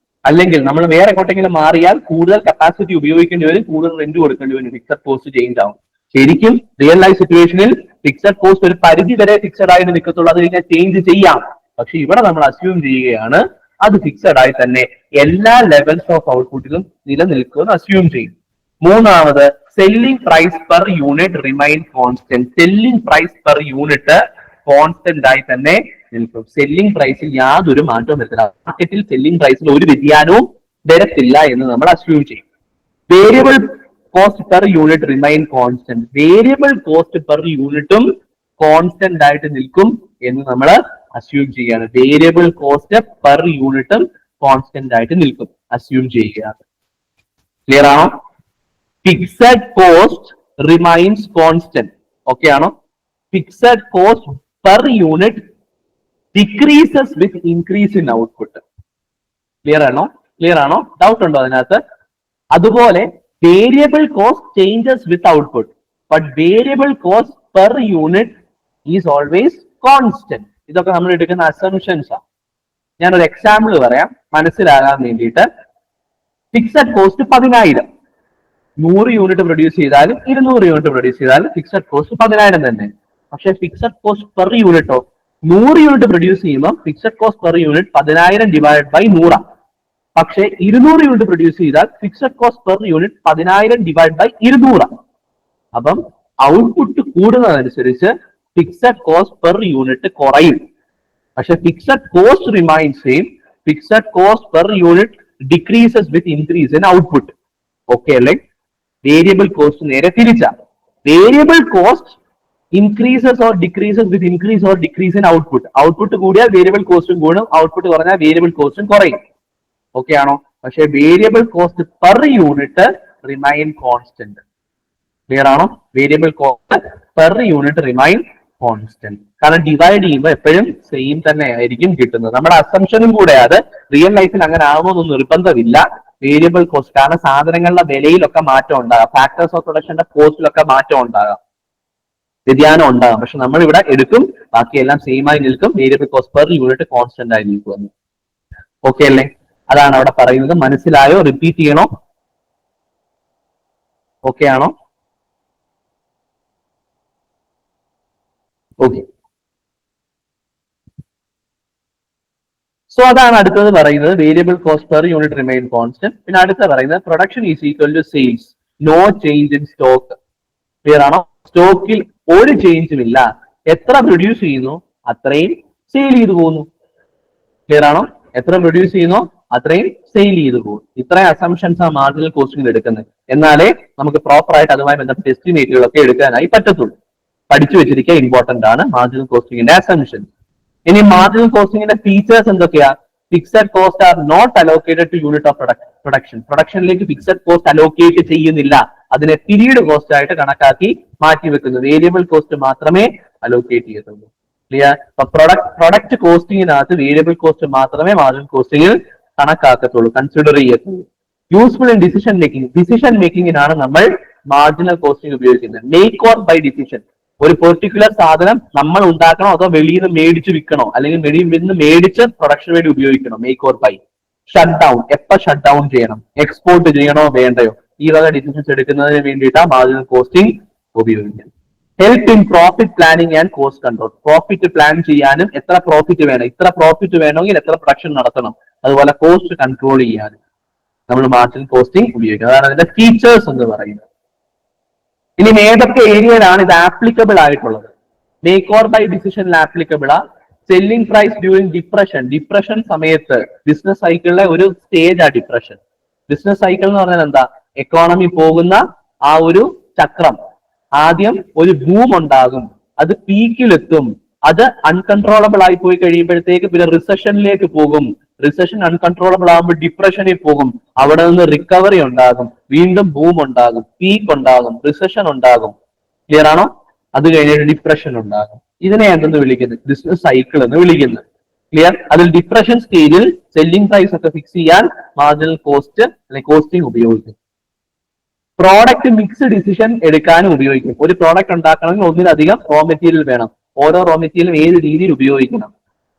അല്ലെങ്കിൽ നമ്മൾ വേറെ എങ്ങോട്ടെങ്കിലും മാറിയാൽ കൂടുതൽ കപ്പാസിറ്റി ഉപയോഗിക്കേണ്ടി വരും, കൂടുതൽ റെന്റ് കൊടുക്കേണ്ടി വരും. ഫിക്സഡ് കോസ്റ്റ് ചേഞ്ച് ആവും. ശരിക്കും റിയൽ ലൈഫ് സിറ്റുവേഷനിൽ ഫിക്സഡ് കോസ്റ്റ് ഒരു പരിധി വരെ ഫിക്സഡ് ആയിട്ട് നിൽക്കത്തുള്ളൂ. അത് കഴിഞ്ഞാൽ ചേഞ്ച് ചെയ്യാം. പക്ഷെ ഇവിടെ നമ്മൾ അസ്യൂം ചെയ്യുകയാണ് അത് ഫിക്സഡ് ആയി തന്നെ എല്ലാ ലെവൽസ് ഓഫ് ഔട്ട്പുട്ടിലും നിലനിൽക്കുമെന്ന് അസ്യൂം ചെയ്യും. മൂന്നാമത് selling price per unit remain constant. Selling price per unit constant ആയി തന്നെ നിൽക്കും. സെല്ലിംഗ് പ്രൈസിൽ യാതൊരു മാറ്റവും വരത്തില്ല. മാർക്കറ്റിൽ സെല്ലിംഗ് പ്രൈസിൽ ഒരു വ്യതിയാനവും വരത്തില്ല എന്ന് നമ്മൾ അസ്യൂം ചെയ്യും. Variable cost per unit remain constant. Variable cost per യൂണിറ്റും കോൺസ്റ്റന്റ് ആയിട്ട് നിൽക്കും എന്ന് നമ്മൾ അസ്യൂം ചെയ്യാണ്. വേരിയബിൾ കോസ്റ്റ് പെർ യൂണിറ്റും കോൺസ്റ്റന്റ് ആയിട്ട് നിൽക്കും അസ്യൂം ചെയ്യുകയാണ്. ക്ലിയർ ആണോ? Fixed cost remains constant. Okay ആണോ? Fixed cost per unit decreases with increase in output. Clear ആണോ? ക്ലിയർ ആണോ? ഡൗട്ട് ഉണ്ടോ അതിനകത്ത്? അതുപോലെ variable cost changes with output, but variable cost per unit is always constant. ഇതൊക്കെ നമ്മൾ എടുക്കുന്ന അസംഷൻസ് ആണ്. ഞാനൊരു എക്സാമ്പിൾ പറയാം മനസ്സിലാകാൻ വേണ്ടിയിട്ട്. ഫിക്സഡ് കോസ്റ്റ് 10,000, 100 യൂണിറ്റ് പ്രൊഡ്യൂസ് ചെയ്താലും 200 യൂണിറ്റ് പ്രൊഡ്യൂസ് ചെയ്താലും ഫിക്സഡ് കോസ്റ്റ് 10,000 തന്നെ. പക്ഷെ ഫിക്സഡ് കോസ്റ്റ് പെർ യൂണിറ്റോ 100 യൂണിറ്റ് പ്രൊഡ്യൂസ് ചെയ്യുമ്പോൾ fixed cost per unit 10,000 divide by 100. പക്ഷെ 200 യൂണിറ്റ് പ്രൊഡ്യൂസ് ചെയ്താൽ fixed cost per unit 10,000 divide by 200. അപ്പം ഔട്ട്പുട്ട് കൂടുന്നതനുസരിച്ച് ഫിക്സഡ് കോസ്റ്റ് പെർ യൂണിറ്റ് കുറയും. പക്ഷെ fixed cost remain same. Fixed cost per unit decreases with increase in output. Okay അല്ലേ? Variable cost നേരെ തിരിച്ചാ. Variable cost increases or decreases with increase or decrease in output. Output കൂടിയാൽ variable കോസ്റ്റും കൂടും, output കുറഞ്ഞാൽ variable കോസ്റ്റും കുറയും. Okay ആണോ? പക്ഷെ variable cost per unit remain constant. Clear ആണോ? Variable cost per unit remain constant. കാരണം ഡിവൈഡ് ചെയ്യുമ്പോൾ എപ്പോഴും സെയിം തന്നെ ആയിരിക്കും കിട്ടുന്നത്. നമ്മുടെ അസംഷനും കൂടെ അത്. റിയൽ ലൈഫിൽ അങ്ങനെ ആവുമെന്നൊന്നും നിർബന്ധമില്ല. വേരിയബിൾ കോസ്റ്റ് കാരണം സാധനങ്ങളുടെ വിലയിലൊക്കെ മാറ്റം ഉണ്ടാകാം, ഫാക്ടേഴ്സ് ഓഫ് പ്രൊഡക്ഷന്റെ കോസ്റ്റിലൊക്കെ മാറ്റം ഉണ്ടാകാം, വ്യതിയാനം ഉണ്ടാകാം. പക്ഷെ നമ്മൾ ഇവിടെ എടുക്കും, ബാക്കിയെല്ലാം സെയിം ആയി നിൽക്കും. Variable cost per unit constant ആയി നിൽക്കുമെന്ന്. ഓക്കെ അല്ലേ? അതാണ് അവിടെ പറയുന്നത്. മനസ്സിലായോ? റിപ്പീറ്റ് ചെയ്യണോ? ഓക്കെ ആണോ? ഓക്കെ. സോ അതാണ് അടുത്തത് പറയുന്നത്, variable cost per unit remain constant. പിന്നെ അടുത്ത പറയുന്നത് production is equal to sales, no change in stock. Clear ആണോ? സ്റ്റോക്കിൽ ഒരു ചേഞ്ചും ഇല്ല. എത്ര പ്രൊഡ്യൂസ് ചെയ്യുന്നു അത്രയും സെയിൽ ചെയ്തു പോകുന്നു. ക്ലിയർ ആണോ? എത്ര പ്രൊഡ്യൂസ് ചെയ്യുന്നു അത്രയും സെയിൽ ചെയ്തു പോകും. ഇത്രയും അസംഷൻസ് ആ മാർജിനൽ കോസ്റ്റിംഗ് എടുക്കുന്നത്. എന്നാലേ നമുക്ക് പ്രോപ്പർ ആയിട്ട് അതുമായി ബന്ധപ്പെട്ട എസ്റ്റിമേറ്റുകളൊക്കെ എടുക്കാനായി പറ്റത്തുള്ളൂ. പഠിച്ചു വെച്ചിരിക്കുക ഇമ്പോർട്ടന്റ് ആണ് മാർജിനൽ കോസ്റ്റിംഗിന്റെ അസംഷൻ. ഇനി മാർജിനൽ കോസ്റ്റിംഗിന്റെ ഫീച്ചേഴ്സ് എന്തൊക്കെയാ? Fixed cost are not allocated to unit of production. പ്രൊഡക്ഷനിലേക്ക് ഫിക്സഡ് കോസ്റ്റ് അലോക്കേറ്റ് ചെയ്യുന്നില്ല. അതിനെ പീരീഡ് കോസ്റ്റ് ആയിട്ട് കണക്കാക്കി മാറ്റി വെക്കുന്നു. വേരിയബിൾ കോസ്റ്റ് മാത്രമേ അലോക്കേറ്റ് ചെയ്യത്തുള്ളൂ. ക്ലിയർ? പ്രൊഡക്റ്റ് കോസ്റ്റിംഗിനകത്ത് വേരിയബിൾ കോസ്റ്റ് മാത്രമേ മാർജിനൽ കോസ്റ്റിംഗിൽ കണക്കാക്കത്തുള്ളൂ, കൺസിഡർ ചെയ്യത്തുള്ളൂ. Useful in decision making. Decision മേക്കിങ്ങിനാണ് നമ്മൾ മാർജിനൽ കോസ്റ്റിംഗ് ഉപയോഗിക്കുന്നത്. Make or buy decision. ഒരു പെർട്ടിക്കുലർ സാധനം നമ്മൾ ഉണ്ടാക്കണോ അതോ വെളിയിൽ നിന്ന് മേടിച്ച് വിൽക്കണോ, അല്ലെങ്കിൽ വെളിയിൽ നിന്ന് മേടിച്ച് പ്രൊഡക്ഷന് വേണ്ടി ഉപയോഗിക്കണോ? Make or buy. Shut down, എപ്പോ ഷട്ട് ഡൗൺ ചെയ്യണം, എക്സ്പോർട്ട് ചെയ്യണോ വേണ്ടയോ, ഈ വക ഡിസിഷൻസ് എടുക്കുന്നതിന് വേണ്ടിയിട്ടാണ് മാർജിനൽ കോസ്റ്റിംഗ് ഉപയോഗിക്കുന്നത്. Help in profit planning and cost control. Profit plan ചെയ്യാനും എത്ര പ്രോഫിറ്റ് വേണം, ഇത്ര പ്രോഫിറ്റ് വേണമെങ്കിൽ എത്ര പ്രൊഡക്ഷൻ നടത്തണം, അതുപോലെ കോസ്റ്റ് കൺട്രോൾ ചെയ്യാനും നമ്മൾ മാർജിനൽ കോസ്റ്റിംഗ് ഉപയോഗിക്കുന്നത്. അതാണ് അതിന്റെ ഫീച്ചേഴ്സ് എന്ന് പറയുന്നത്. ഇനി ഏതൊക്കെ ഏരിയയിലാണ് ഇത് ആപ്ലിക്കബിൾ ആയിട്ടുള്ളത്? മേക്ക് ഓർ ബൈ ഡിസിഷനിൽ ആപ്ലിക്കബിൾ ആ. Selling price during depression. Depression സമയത്ത് ബിസിനസ് സൈക്കിളിലെ ഒരു സ്റ്റേജ് ആ ഡിപ്രഷൻ. ബിസിനസ് സൈക്കിൾ എന്ന് പറഞ്ഞാൽ എന്താ? എക്കോണമി പോകുന്ന ആ ഒരു ചക്രം. ആദ്യം ഒരു ബൂം ഉണ്ടാകും, അത് പീക്കിലെത്തും, അത് അൺകൺട്രോളബിൾ ആയി പോയി കഴിയുമ്പോഴത്തേക്ക് പിന്നെ റിസഷനിലേക്ക് പോകും. റിസഷൻ അൺകൺട്രോളബിൾ ആകുമ്പോൾ ഡിപ്രഷനിൽ പോകും. അവിടെ നിന്ന് റിക്കവറി ഉണ്ടാകും, വീണ്ടും ബൂം ഉണ്ടാകും, പീക്ക് ഉണ്ടാകും, റിസഷൻ ഉണ്ടാകും. ക്ലിയർ ആണോ? അത് കഴിഞ്ഞിട്ട് ഡിപ്രഷൻ ഉണ്ടാകും. ഇതിനെ എന്തെന്ന് വിളിക്കുന്നത്? ബിസിനസ് സൈക്കിൾ എന്ന് വിളിക്കുന്നത്. ക്ലിയർ? അതിൽ ഡിപ്രഷൻ സ്റ്റേജിൽ സെല്ലിംഗ് പ്രൈസ് ഒക്കെ ഫിക്സ് ചെയ്യാൻ മാർജിനൽ കോസ്റ്റ് അല്ലെങ്കിൽ കോസ്റ്റിംഗ് ഉപയോഗിക്കും. പ്രോഡക്റ്റ് മിക്സ് ഡിസിഷൻ എടുക്കാനും ഉപയോഗിക്കും. ഒരു പ്രോഡക്റ്റ് ഉണ്ടാക്കണമെങ്കിൽ ഒന്നിലധികം റോ മെറ്റീരിയൽ വേണം. ഓരോ റോ മെറ്റീരിയലും ഏത് രീതിയിൽ ഉപയോഗിക്കണം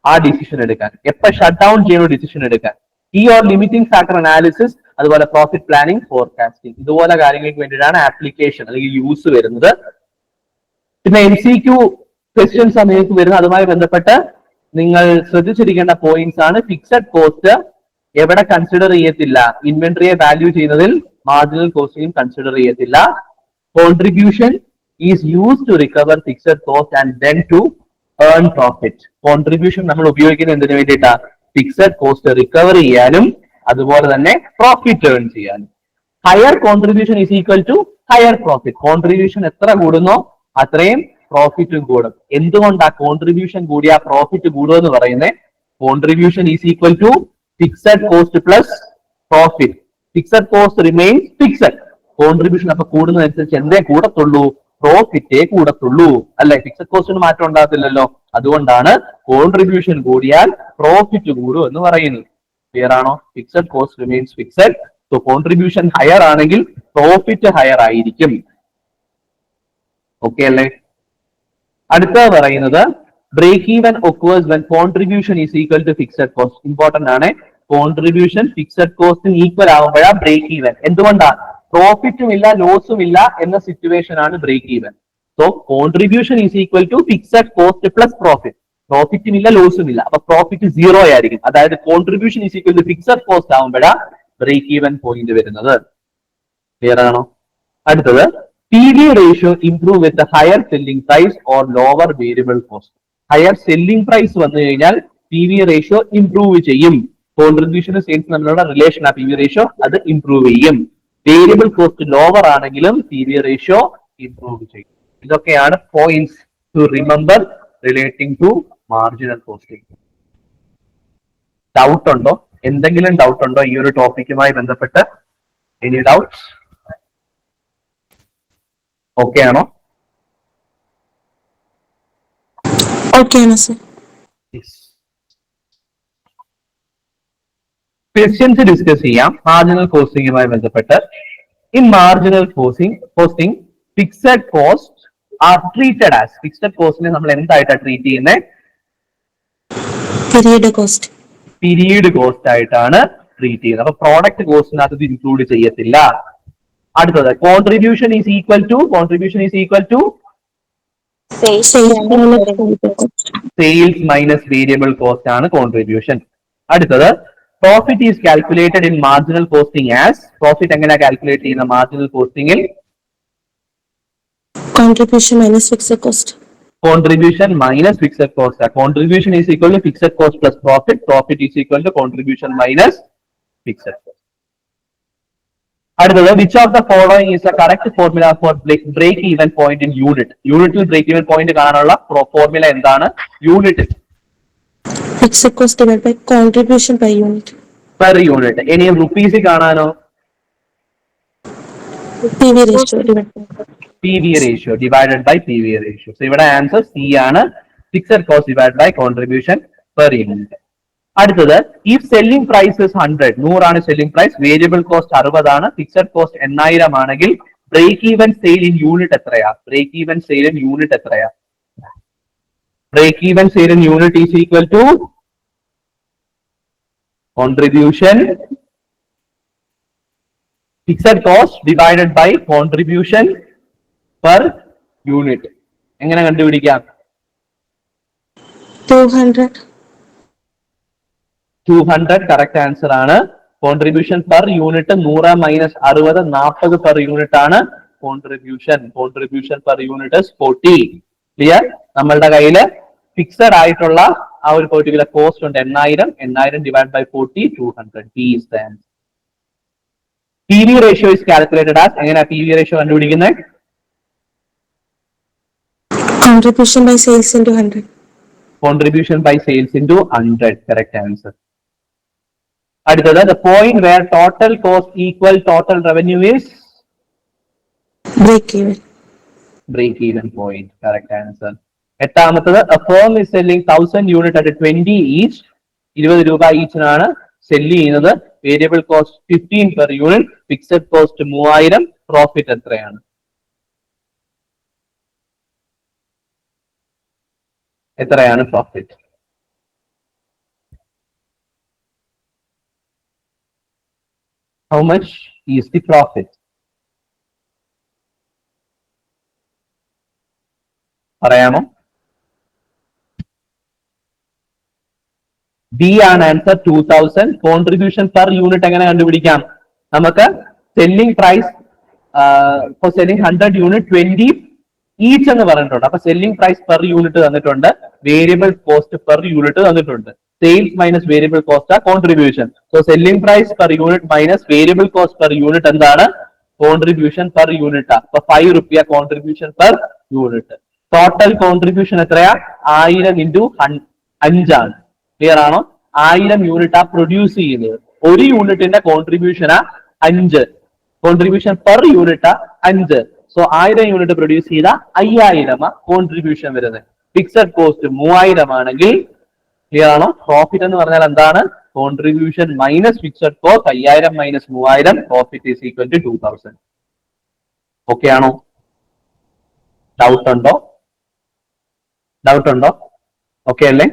ആ ഡിസിഷൻ എടുക്കാൻ. എപ്പോൾ ഷട്ട് ഡൗൺ ചെയ്യണോ ഡിസിഷൻ എടുക്കാൻ. Key or limiting factor analysis, അതുപോലെ പ്രോഫിറ്റ് പ്ലാനിംഗ്, ഫോർകാസ്റ്റിംഗ്, ഇതുപോലെ കാര്യങ്ങൾക്ക് വേണ്ടിയിട്ടാണ് ആപ്ലിക്കേഷൻ അല്ലെങ്കിൽ യൂസ് വരുന്നത്. പിന്നെ MCQ ക്വസ്റ്റ്യൻ സമയത്ത് വരുന്ന അതുമായി ബന്ധപ്പെട്ട് നിങ്ങൾ ശ്രദ്ധിച്ചിരിക്കേണ്ട പോയിന്റ്സ് ആണ്. ഫിക്സഡ് കോസ്റ്റ് എവിടെ കൺസിഡർ ചെയ്യത്തില്ല? ഇൻവെന്ററിയെ വാല്യൂ ചെയ്യുന്നതിൽ മാർജിനൽ കോസ്റ്റിംഗ് കൺസിഡർ ചെയ്യത്തില്ല. Contribution is use to recover fixed cost and then to earn profit. Contribution നമ്മൾ ഉപയോഗിക്കുന്നത് എന്തിനു വേണ്ടിയിട്ടാണ്? ഫിക്സഡ് കോസ്റ്റ് റിക്കവർ ചെയ്യാനും അതുപോലെ തന്നെ പ്രോഫിറ്റ് ഏൺ ചെയ്യാനും. Higher contribution is equal to higher profit. Contribution എത്ര കൂടുന്നോ അത്രയും പ്രോഫിറ്റും കൂടും. എന്തുകൊണ്ടാ കോൺട്രിബ്യൂഷൻ കൂടിയ പ്രോഫിറ്റ് കൂടുമെന്ന് പറയുന്നത്? Contribution is equal to fixed cost plus profit. Fixed cost remains fixed. Contribution അപ്പൊ കൂടുന്നതനുസരിച്ച് എന്തേ കൂടത്തുള്ളൂ? പ്രോഫിറ്റേ കൂടത്തുള്ളൂ, അല്ലെ? ഫിക്സഡ് കോസ്റ്റിന് മാറ്റം ഉണ്ടാകത്തില്ലല്ലോ. അതുകൊണ്ടാണ് കോൺട്രിബ്യൂഷൻ കൂടിയാൽ പ്രോഫിറ്റ് കൂടും എന്ന് പറയുന്നത്. ക്ലിയർ ആണോ? Fixed cost remains fixed. So contribution higher ആണെങ്കിൽ പ്രോഫിറ്റ് ഹയർ ആയിരിക്കും. ഓക്കെ അല്ലേ? അടുത്ത പറയുന്നത് break even occurs when contribution is equal to fixed cost. Important ആണ്. കോൺട്രിബ്യൂഷൻ ഫിക്സഡ് കോസ്റ്റിന് ഈക്വൽ ആകുമ്പോഴാ ബ്രേക്ക് ഈവൻ. എന്തുകൊണ്ടാ? പ്രോഫിറ്റും ഇല്ല ലോസും ഇല്ല എന്ന സിറ്റുവേഷൻ ആണ് break even. So contribution is equal to fixed cost plus profit. പ്രോഫിറ്റും ഇല്ല ലോസും ഇല്ല, അപ്പൊ പ്രോഫിറ്റ് 0 ആയിരിക്കും. അതായത് contribution is equal to fixed cost ആകുമ്പോഴാ ബ്രേക്ക് ഈവൻ പോയിന്റ് വരുന്നത്. ക്ലിയർ ആണോ? അടുത്തത് P V ratio improve with higher selling price or lower variable cost. Higher selling price വന്നു കഴിഞ്ഞാൽ പി വി റേഷ്യോ ഇംപ്രൂവ് ചെയ്യും. കോൺട്രിബ്യൂഷനും സെയിൽസ് തമ്മിലുള്ള റിലേഷൻ ആ പി വി റേഷ്യോ അത് ഇംപ്രൂവ് ചെയ്യും. വേരിയബിൾ കോസ്റ്റ് ലോവർ ആണെങ്കിലും പി വി റേഷ്യോ ഇംപ്രൂവ് ചെയ്യും. ഇതൊക്കെയാണ് points to remember relating to marginal costing. Doubt ഉണ്ടോ? എന്തെങ്കിലും ഡൗട്ട് ഉണ്ടോ ഈ ഒരു ടോപ്പിക്കുമായി ബന്ധപ്പെട്ട്? Any doubts? ഓക്കെ ആണോ? ഓക്കെ ആണ് സർ. ക്വസ്റ്റ്യൻസ് ഡിസ്കസ് ചെയ്യാം മാർജിനൽ കോസ്റ്റിംഗുമായി ബന്ധപ്പെട്ട്. In marginal costing fixed cost are treated as. Fixed കോസ്റ്റിനെ നമ്മൾ എന്തായിട്ടാണ് ട്രീറ്റ് ചെയ്യുന്നത്? Period cost. പീരീഡ് കോസ്റ്റ് ആയിട്ടാണ് ട്രീറ്റ് ചെയ്യുന്നത്. അപ്പൊ പ്രോഡക്റ്റ് കോസ്റ്റിനകത്ത് ഇത് ഇൻക്ലൂഡ് ചെയ്യത്തില്ല. അടുത്തത് contribution is equal to sales minus variable cost ആണ് കോൺട്രിബ്യൂഷൻ. അടുത്തത് profit is calculated in marginal costing as. Profit എങ്ങനെയാണ് കാൽക്കുലേറ്റ് ചെയ്യുന്ന മാർജിനൽ കോസ്റ്റിംഗിൽ? Contribution minus fixed cost. Contribution minus fixed cost. Contribution is equal to fixed cost plus profit. Profit is equal to contribution minus fixed cost. അടുത്തത് which of the following is the correct formula for break even point in unit? യൂണിറ്റിൽ break even point കാണാനുള്ള formula എന്താണ്? Unit fixed cost divide by contribution by unit. Per unit. ഇനി റുപ്പീസിൽ കാണാനോ? P V ratio divide by PV ratio divided by PV ratio. So ഇവിടെ answer C ആണ്. Fixed cost divide by contribution per unit. അടുത്തത് if selling price is 100, 100 ആണ് selling price, variable cost 60 ആണ്, fixed cost 8000 ആണെങ്കിൽ break even sale in unit എത്രയാ? Break even sale in unit എത്രയാ? Break even sale in unit is equal to contribution fixed cost divided by contribution per unit. എങ്ങനെ കണ്ടുപിടിക്കാം? 200 correct answer ആണ്. Contribution per unit 100 minus 60 40 per unit ആണ് contribution. Contribution per unit 40. Clear? നമ്മളുടെ കയ്യില് fixed ആയിട്ടുള്ള ആ ഒരു പെർട്ടിക്കുലർ കോസ്റ്റ് ഉണ്ട് 8000 divide by 40 200. P is the answer. PV ratio is calculated as. എങ്ങനെയാ PV ratio കണ്ടുപിടിക്കുന്നത്? Contribution by sales into 100. Contribution by sales into 100. Correct answer. അടുത്തത് the point where total cost equal total revenue is break even. Break even point. Correct answer. എട്ടാമത്തത് a firm is selling 1000 unit at 20 each. 20 രൂപ each ആണ് sell ചെയ്യുന്നത്. Variable cost 15 per unit, fixed cost 3000, profit എത്രയാണ്? എത്രയാണ് profit? How much is the profit? പറയാമോ? B ആണ് answer 2000. Contribution per unit എങ്ങനെ കണ്ടുപിടിക്കാം? നമുക്ക് selling price for selling 100 unit 20 each എന്ന് പറഞ്ഞിട്ടുണ്ട്. അപ്പൊ സെല്ലിംഗ് പ്രൈസ് പെർ യൂണിറ്റ് തന്നിട്ടുണ്ട്, വേരിയബിൾ കോസ്റ്റ് പെർ യൂണിറ്റ് തന്നിട്ടുണ്ട്. Sales minus variable cost are contribution. So selling price per unit minus variable cost per unit എന്താണ്? Contribution per unit. അപ്പൊ 5 rupees contribution per unit. Total contribution എത്രയാ? 1000 into 5 ആണ്. Clear ആണോ? 1000 unit ആ produce ചെയ്യുന്നത്. ഒരു യൂണിറ്റിന്റെ contribution 5. Contribution per unit 5. So 1000 unit produce ചെയ്ത 5000 കോൺട്രിബ്യൂഷൻ വരുന്നത്. ഫിക്സഡ് കോസ്റ്റ് 3000 ആണെങ്കിൽ ക്ലിയർ ആണോ? പ്രോഫിറ്റ് എന്ന് പറഞ്ഞാൽ എന്താണ്? Contribution minus fixed cost 5000 minus 3000, profit is equal to 2000. Okay ആണോ? ഡൗട്ട് ഉണ്ടോ? ഓക്കെ അല്ലേ?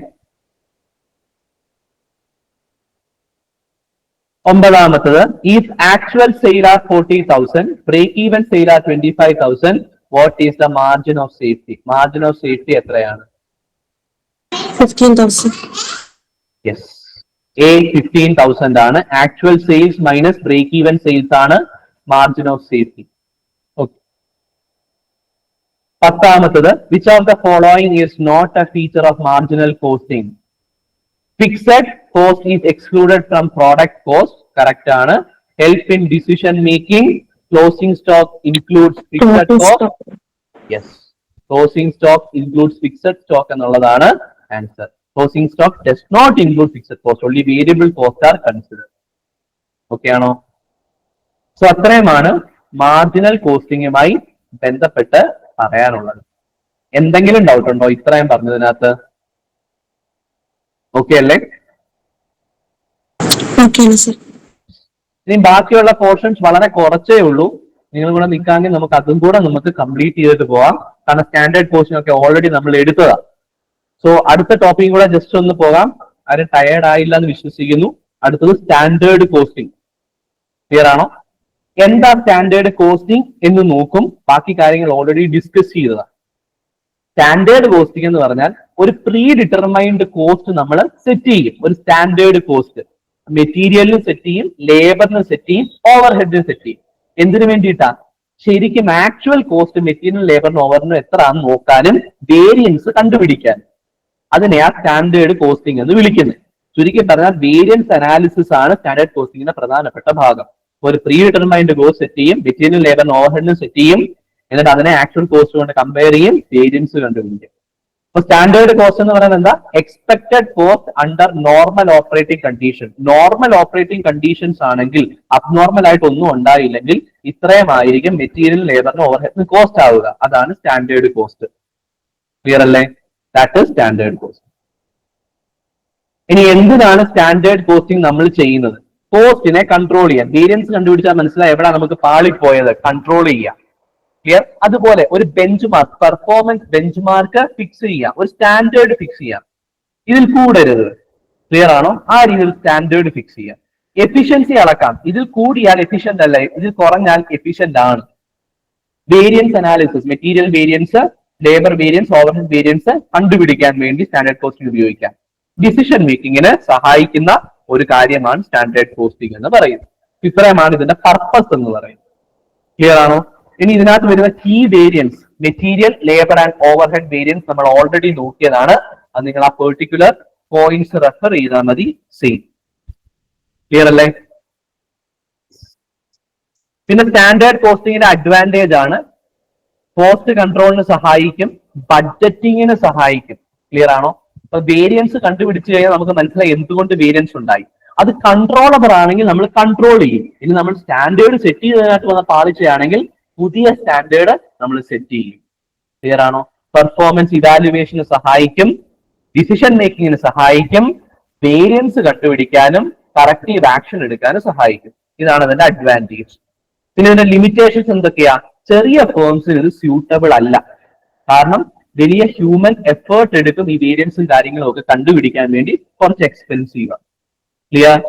9ാമത്തത്, if actual sale are 40,000, break even sale are 25,000, what is the margin of safety? Margin of safety എത്രയാണ്? 15,000. Yes. A 15,000 ആണ്. Actual sales minus break even sales ആണ് margin of safety. Okay. 10ാമത്തത്, which of the following is not a feature of marginal costing? Fixed cost is excluded from product cost. Correct ആണ്. Help in decision making. Closing stock includes fixed cost. Yes. Closing stock includes fixed stock എന്നുള്ളതാണ് answer. Closing stock does not include fixed cost. Only variable costs are considered. Okay ആണോ? So അത്രയുമാണ് marginal കോസ്റ്റിംഗുമായി ബന്ധപ്പെട്ട് പറയാനുള്ളത്. എന്തെങ്കിലും doubt ഉണ്ടോ ഇത്രയും പറഞ്ഞതിനകത്ത്? Okay അല്ലേ? ഇനി ബാക്കിയുള്ള പോർഷൻസ് വളരെ കുറച്ചേ ഉള്ളൂ. നിങ്ങൾ കൂടെ നിൽക്കാമെങ്കിൽ നമുക്ക് അതും കൂടെ നമുക്ക് കംപ്ലീറ്റ് ചെയ്തിട്ട് പോവാം. കാരണം സ്റ്റാൻഡേർഡ് പോർഷൻ ഒക്കെ ഓൾറെഡി നമ്മൾ എടുത്തതാണ്. സോ അടുത്ത ടോപ്പിക്കും കൂടെ ജസ്റ്റ് ഒന്ന് പോകാം. ആരും ടയേർഡ് ആയില്ല എന്ന് വിശ്വസിക്കുന്നു. അടുത്തത് സ്റ്റാൻഡേർഡ് കോസ്റ്റിംഗ്. ക്ലിയർ ആണോ? എന്താ സ്റ്റാൻഡേർഡ് കോസ്റ്റിംഗ് എന്ന് നോക്കും. ബാക്കി കാര്യങ്ങൾ ഓൾറെഡി ഡിസ്കസ് ചെയ്തതാണ്. സ്റ്റാൻഡേർഡ് കോസ്റ്റിംഗ് എന്ന് പറഞ്ഞാൽ ഒരു പ്രീ ഡിറ്റർമൈൻഡ് കോസ്റ്റ് നമ്മൾ സെറ്റ് ചെയ്യും. ഒരു സ്റ്റാൻഡേർഡ് കോസ്റ്റ് മെറ്റീരിയലിന് സെറ്റ് ചെയ്യും, ലേബറിന് സെറ്റ് ചെയ്യും, ഓവർ ഹെഡിന് സെറ്റ് ചെയ്യും. എന്തിനു വേണ്ടിയിട്ടാ? ശരിക്കും ആക്ച്വൽ കോസ്റ്റ് മെറ്റീരിയൽ, ലേബറിനും ഓവറിനും എത്ര ആണെന്ന് നോക്കാനും വേരിയൻസ് കണ്ടുപിടിക്കാനും. അതിനെയാ സ്റ്റാൻഡേർഡ് കോസ്റ്റിംഗ് എന്ന് വിളിക്കുന്നത്. ചുരുക്കി പറഞ്ഞാൽ വേരിയൻസ് അനാലിസിസ് ആണ് സ്റ്റാൻഡേർഡ് കോസ്റ്റിംഗിന്റെ പ്രധാനപ്പെട്ട ഭാഗം. ഒരു പ്രീ ഡിറ്റർമൈൻഡ് കോസ്റ്റ് സെറ്റ് ചെയ്യും, മെറ്റീരിയൽ, ലേബറിനും ഓവർഹെഡിനും സെറ്റ് ചെയ്യും, എന്നിട്ട് അതിനെ ആക്ച്വൽ കോസ്റ്റ് കൊണ്ട് കമ്പയർ ചെയ്യും, വേരിയൻസ് കണ്ടുപിടിക്കും. അപ്പൊ സ്റ്റാൻഡേർഡ് കോസ്റ്റ് എന്ന് പറയുന്നത് എന്താ? Expected cost under normal operating condition. Normal operating conditions ആണെങ്കിൽ, അബ്നോർമൽ ആയിട്ട് ഒന്നും ഉണ്ടായില്ലെങ്കിൽ ഇത്രയുമായിരിക്കും മെറ്റീരിയൽ, ലേബറിന്, ഓവർഹെഡിന് കോസ്റ്റ് ആവുക. അതാണ് സ്റ്റാൻഡേർഡ് കോസ്റ്റ്. ക്ലിയർ അല്ലേ? That is standard cost. ഇനി എന്തിനാണ് സ്റ്റാൻഡേർഡ് കോസ്റ്റിംഗ് നമ്മൾ ചെയ്യുന്നത്? കോസ്റ്റിനെ കൺട്രോൾ ചെയ്യാൻ. വേരിയൻസ് കണ്ടുപിടിച്ചാൽ മനസ്സിലായി എവിടെ നമുക്ക് പാളിപ്പോയത്, കൺട്രോൾ ചെയ്യാം. ക്ലിയർ? അതുപോലെ ഒരു bench mark, performance bench mark fix ചെയ്യാം, ഒരു സ്റ്റാൻഡേർഡ് ഫിക്സ് ചെയ്യാം. ഇതിൽ കൂടരുത്. ക്ലിയർ ആണോ? ആ രീതിയിൽ സ്റ്റാൻഡേർഡ് ഫിക്സ് ചെയ്യാം. എഫിഷ്യൻസി അളക്കാം. ഇതിൽ കൂടിയാൽ എഫിഷ്യന്റ് അല്ല, ഇതിൽ കുറഞ്ഞാൽ എഫിഷ്യന്റ് ആണ്. Variance analysis, material variance, labour variance, overhead variance കണ്ടുപിടിക്കാൻ വേണ്ടി സ്റ്റാൻഡേർഡ് കോസ്റ്റിംഗ് ഉപയോഗിക്കാം. ഡിസിഷൻ മേക്കിങ്ങിന് സഹായിക്കുന്ന ഒരു കാര്യമാണ് സ്റ്റാൻഡേർഡ് കോസ്റ്റിംഗ് എന്ന് പറയുന്നത്. ഇത്രയുമാണ് ഇതിന്റെ പർപ്പസ് എന്ന് പറയുന്നത്. ക്ലിയർ ആണോ? ഇനി ഇതിനകത്ത് വരുന്ന key variance, material, labour and overhead variance നമ്മൾ ഓൾറെഡി നോക്കിയതാണ്. അത് നിങ്ങൾ ആ പെർട്ടിക്കുലർ പോയിന്റ്സ് റെഫർ ചെയ്താൽ മതി. സെയിം. ക്ലിയർ അല്ലേ? പിന്നെ സ്റ്റാൻഡേർഡ് കോസ്റ്റിംഗിന്റെ അഡ്വാൻറ്റേജ് ആണ് കോസ്റ്റ് കൺട്രോളിന് സഹായിക്കും, ബഡ്ജറ്റിങ്ങിന് സഹായിക്കും. ക്ലിയർ ആണോ? അപ്പൊ വേരിയൻസ് കണ്ടുപിടിച്ചു കഴിഞ്ഞാൽ നമുക്ക് മനസ്സിലായി എന്തുകൊണ്ട് വേരിയൻസ് ഉണ്ടായി. അത് കൺട്രോളബിൾ ആണെങ്കിൽ നമ്മൾ കൺട്രോൾ ചെയ്യും. ഇനി നമ്മൾ സ്റ്റാൻഡേർഡ് സെറ്റ് ചെയ്തതിനകത്ത് വന്ന പാളിച്ചയാണെങ്കിൽ പുതിയ സ്റ്റാൻഡേർഡ് നമ്മൾ സെറ്റ് ചെയ്യും. ക്ലിയർ ആണോ? പെർഫോമൻസ് ഇവാലുവേഷന് സഹായിക്കും, ഡിസിഷൻ മേക്കിങ്ങിന് സഹായിക്കും, വേരിയൻസ് കണ്ടുപിടിക്കാനും കറക്റ്റീവ് ആക്ഷൻ എടുക്കാനും സഹായിക്കും. ഇതാണ് അതിന്റെ അഡ്വാൻറ്റേജ്. പിന്നെ ഇതിന്റെ ലിമിറ്റേഷൻസ് എന്തൊക്കെയാ? ചെറിയ ഫേംസിന് ഇത് സ്യൂട്ടബിൾ അല്ല. കാരണം വലിയ ഹ്യൂമൻ എഫേർട്ട് എടുക്കും ഈ വേരിയൻസും കാര്യങ്ങളും ഒക്കെ കണ്ടുപിടിക്കാൻ വേണ്ടി. കുറച്ച് എക്സ്പെൻസീവ്. ക്ലിയർ?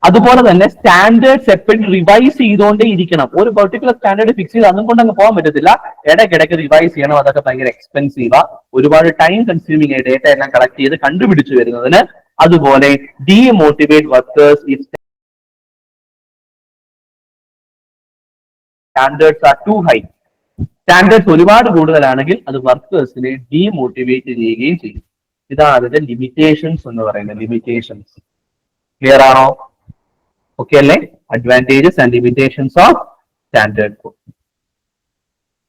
അതുപോലെ തന്നെ സ്റ്റാൻഡേർഡ്സ് എപ്പോഴും റിവൈസ് ചെയ്തുകൊണ്ടേ ഇരിക്കണം. ഒരു പെർട്ടിക്കുലർ സ്റ്റാൻഡേർഡ് ഫിക്സ് ചെയ്ത് അതും കൊണ്ട് അങ്ങ് പോകാൻ പറ്റത്തില്ല. ഇടയ്ക്കിടയ്ക്ക് റിവൈസ് ചെയ്യണം. അതൊക്കെ ഭയങ്കര എക്സ്പെൻസീവാ. ഒരുപാട് ടൈം കൺസ്യൂമിംഗ് ഡേറ്റ എല്ലാം കളക്ട് ചെയ്ത് കണ്ടുപിടിച്ചു വരുന്നതിന്. അതുപോലെ demotivate workers if standards are too high. Standards ഒരുപാട് കൂടുതലാണെങ്കിൽ അത് വർക്കേഴ്സിനെ ഡീമോട്ടിവേറ്റ് ചെയ്യുകയും ചെയ്യും. ഇതാണ് അതിന്റെ ലിമിറ്റേഷൻസ് എന്ന് പറയുന്നത്. ലിമിറ്റേഷൻസ് ക്ലിയർ ആണോ? ഓക്കെ അല്ലേ? Advantages and limitations of standard cost.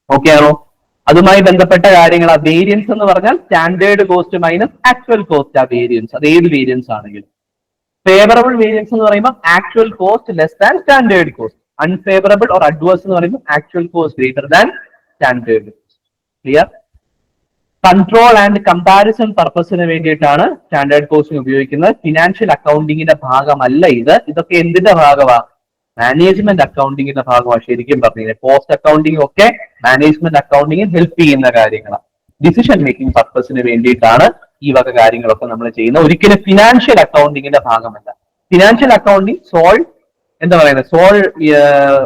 Okay ആണോ? അതുമായി ബന്ധപ്പെട്ട കാര്യങ്ങൾ. ആ വേരിയൻസ് എന്ന് പറഞ്ഞാൽ standard cost minus actual cost. ആ വേരിയൻസ് അത് ഏത് വേരിയൻസ് ആണെങ്കിലും. ഫേവറബിൾ വേരിയൻസ് എന്ന് പറയുമ്പോൾ actual cost less than standard cost. Unfavourable or adverse എന്ന് പറയുമ്പോൾ actual cost greater than standard cost. Clear? Control and comparison പർപ്പസിന് വേണ്ടിയിട്ടാണ് സ്റ്റാൻഡേർഡ് കോസ്റ്റിംഗ് ഉപയോഗിക്കുന്നത്. ഫിനാൻഷ്യൽ അക്കൗണ്ടിങ്ങിന്റെ ഭാഗമല്ല ഇത്. ഇതൊക്കെ എന്തിന്റെ ഭാഗമാണ്? മാനേജ്മെന്റ് അക്കൗണ്ടിങ്ങിന്റെ ഭാഗമാണ്. ശരിക്കും പറഞ്ഞത് കോസ്റ്റ് അക്കൗണ്ടിങ് ഒക്കെ മാനേജ്മെന്റ് അക്കൗണ്ടിങ്ങിൽ ഹെൽപ്പ് ചെയ്യുന്ന കാര്യങ്ങളാണ്. ഡിസിഷൻ മേക്കിംഗ് പർപ്പസിന് വേണ്ടിയിട്ടാണ് ഈ വക കാര്യങ്ങളൊക്കെ നമ്മൾ ചെയ്യുന്നത്. ഒരിക്കലും ഫിനാൻഷ്യൽ അക്കൗണ്ടിങ്ങിന്റെ ഭാഗമല്ല. ഫിനാൻഷ്യൽ അക്കൗണ്ടിങ് എന്താ പറയുന്നത്,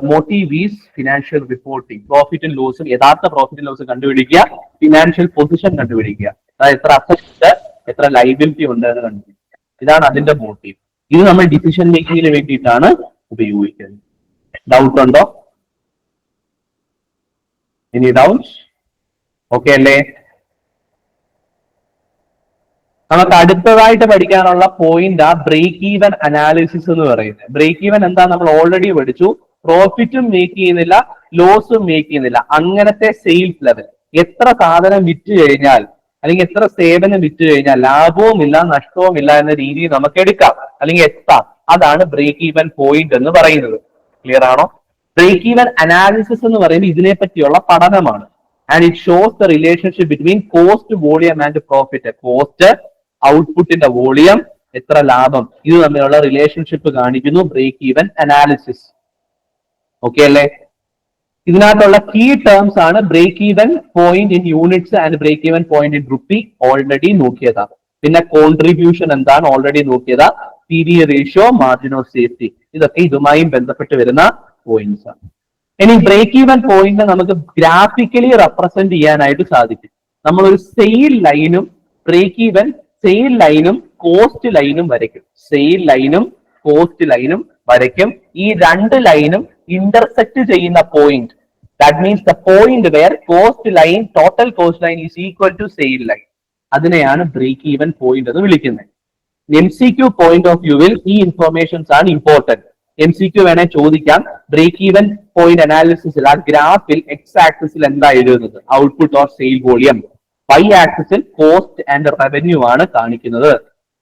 motive is financial reporting. Profit and ലോസും യഥാർത്ഥ പ്രോഫിറ്റ് ആൻഡ് ലോസ് കണ്ടുപിടിക്കുക, ഫിനാൻഷ്യൽ പൊസിഷൻ കണ്ടുപിടിക്കുക, അതായത് എത്ര അസറ്റ് എത്ര ലൈബിലിറ്റി ഉണ്ട് എന്ന് കണ്ടുപിടിക്കുക. ഇതാണ് അതിന്റെ മോട്ടീവ്. ഇത് നമ്മൾ ഡിസിഷൻ മേക്കിങ്ങിന് വേണ്ടിയിട്ടാണ് ഉപയോഗിക്കുന്നത്. ഡൗട്ട് ഉണ്ടോ? ഇനി ഡൗട്ട്സ്? ഓക്കെ അല്ലേ? നമുക്ക് അടുത്തതായിട്ട് പഠിക്കാനുള്ള പോയിന്റ് ആ ബ്രേക്ക് ഈവൻ അനാലിസിസ് എന്ന് പറയുന്നത്. ബ്രേക്ക് ഈവൻ എന്താ നമ്മൾ ഓൾറെഡി പഠിച്ചു. പ്രോഫിറ്റും മേക്ക് ചെയ്യുന്നില്ല, ലോസും മേക്ക് ചെയ്യുന്നില്ല. അങ്ങനത്തെ സെയിൽസ് ലെവൽ, എത്ര സാധനം വിറ്റ് കഴിഞ്ഞാൽ അല്ലെങ്കിൽ എത്ര സേവനം വിറ്റ് കഴിഞ്ഞാൽ ലാഭവും ഇല്ല നഷ്ടവും ഇല്ല എന്ന രീതിയിൽ നമുക്ക് എടുക്കാം അല്ലെങ്കിൽ എത്താം. അതാണ് ബ്രേക്ക് ഈവൻ പോയിന്റ് എന്ന് പറയുന്നത്. ക്ലിയർ ആണോ? ബ്രേക്ക് ഈവൻ അനാലിസിസ് എന്ന് പറയുന്നത് ഇതിനെ പറ്റിയുള്ള പഠനമാണ്. And it shows the relationship between cost, volume and profit. Cost, ഔട്ട്പുട്ടിന്റെ വോളിയം, എത്ര ലാഭം, ഇത് തമ്മിലുള്ള റിലേഷൻഷിപ്പ് കാണിക്കുന്നു ബ്രേക്ക് ഈവൻ അനാലിസിസ്. ഓക്കെ അല്ലേ? ഇതിനകത്തുള്ള കീ ടേംസ് ആണ് break even point in units and break even point in rupee. Already നോക്കിയതാണ്. പിന്നെ കോൺട്രിബ്യൂഷൻ എന്താണ്? ഓൾറെഡി നോക്കിയതാ. PV ratio, margin of safety, ഇതൊക്കെ ഇതുമായും ബന്ധപ്പെട്ട് വരുന്ന പോയിന്റ്സ് ആണ്. ഇനി ബ്രേക്ക് ഈവൻ പോയിന്റ് നമുക്ക് ഗ്രാഫിക്കലി റെപ്രസെന്റ് ചെയ്യാനായിട്ട് സാധിക്കും. നമ്മളൊരു സെയിൽ ലൈനും ബ്രേക്ക് ഈവൻ സെയിൽ ലൈനും കോസ്റ്റ് ലൈനും വരയ്ക്കും. സെയിൽ ലൈനും കോസ്റ്റ് ലൈനും വരയ്ക്കും. ഈ രണ്ട് ലൈനും ഇന്റർസെക്ട് ചെയ്യുന്ന point, that means the point where cost line, total cost line is equal to sale line, അതിനെയാണ് ബ്രേക്ക് ഈവൻ പോയിന്റ് എന്ന് വിളിക്കുന്നത്. MCQ പോയിന്റ് ഓഫ് വ്യൂവിൽ ഈ ഇൻഫോർമേഷൻസ് ആണ് ഇമ്പോർട്ടന്റ്. MCQ വേണേ ചോദിക്കാം. ബ്രേക്ക് ഈവൻ പോയിന്റ് അനാലിസിസിൽ ആ ഗ്രാഫിൽ എക്സ് ആക്സിസിൽ എന്താ എഴുതുന്നത്? Output or sale volume. Y ആക്സിസിൽ കോസ്റ്റ് ആൻഡ് റവന്യൂ ആണ് കാണിക്കുന്നത്.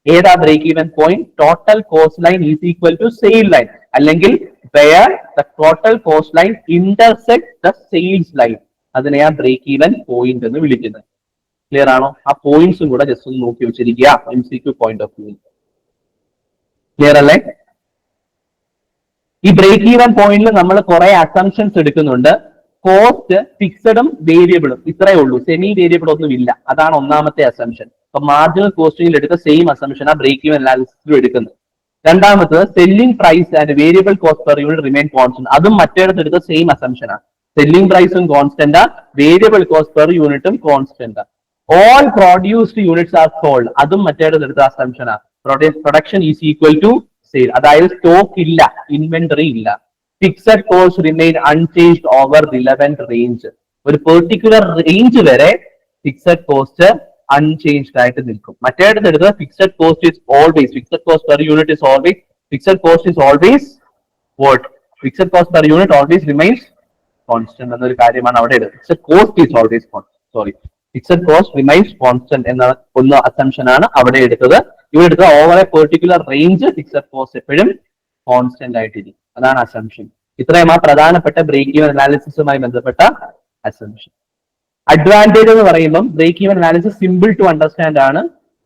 ഏതാ break even point? Total cost line is equal to sale line, അല്ലെങ്കിൽ where the total cost line intersects the sales line, അതിനെയാ ബ്രേക്ക് ഈവൻ പോയിന്റ് എന്ന് വിളിക്കുന്നത്. Clear ആണോ? ആ പോയിന്റ്സും കൂടെ ജസ്റ്റ് ഒന്ന് നോക്കി വെച്ചിരിക്കുക MCQ point of view. Clear അല്ലേ? ഈ ബ്രേക്ക് ഈവൻ പോയിന്റിൽ നമ്മൾ കുറെ അസംഷൻസ് എടുക്കുന്നുണ്ട്. കോസ്റ്റ് ഫിക്സഡും വേരിയബിളും ഇത്രയേ ഉള്ളൂ, സെമി വേരിയബിൾ ഒന്നും ഇല്ല. അതാണ് ഒന്നാമത്തെ അസംഷൻ. അപ്പൊ മാർജിനൽ കോസ്റ്റിംഗിൽ എടുത്ത സെയിം അസംഷൻ ആ ബ്രേക്ക് ഈവൻ അനാലിസിസിലും എടുക്കുന്നത്. രണ്ടാമത്തത് selling price and variable cost per unit remain constant. അതും മറ്റേടത്ത് എടുത്ത സെയിം അസംഷനാണ്. സെല്ലിംഗ് പ്രൈസും കോൺസ്റ്റന്റ്, വേരിയബിൾ കോസ്റ്റ് പെർ യൂണിറ്റും constant. All produced units are sold, അതും മറ്റേടത്ത് എടുത്ത അസംഷനാണ്. Production is equal to sale, അതായത് സ്റ്റോക്ക് ഇല്ല, ഇൻവെന്ററി ഇല്ല. Fixed cost remain unchanged over relevant range, ഒരു പെർട്ടിക്കുലർ റേഞ്ച് വരെ ഫിക്സഡ് കോസ്റ്റ് അൺചേഞ്ച്ഡ് ആയിട്ട് നിൽക്കും. മറ്റേടത്ത് എടുത്തത് fixed cost is always, fixed cost per unit is always, fixed cost is always what? Fixed cost per unit always remains constant എന്നൊരു കാര്യമാണ് അവിടെ എടുത്തത്. Fixed cost is always fixed cost remains constant എന്ന ഒന്ന് assumption ആണ് അവിടെ എടുത്തത്. ഇവിടെ എടുത്തത് over A particular range fixed cost എപ്പോഴും കോൺസ്റ്റന്റ് ആയിട്ടിരിക്കും, അതാണ് അസംഷൻ. ഇത്രയും ആ പ്രധാനപ്പെട്ട ബ്രേക്ക് ഈവൻ അനാലിസിസുമായി ബന്ധപ്പെട്ട അസംഷൻ. അഡ്വാൻറ്റേജ് എന്ന് പറയുമ്പോൾ break even analysis simple to understand ആണ്,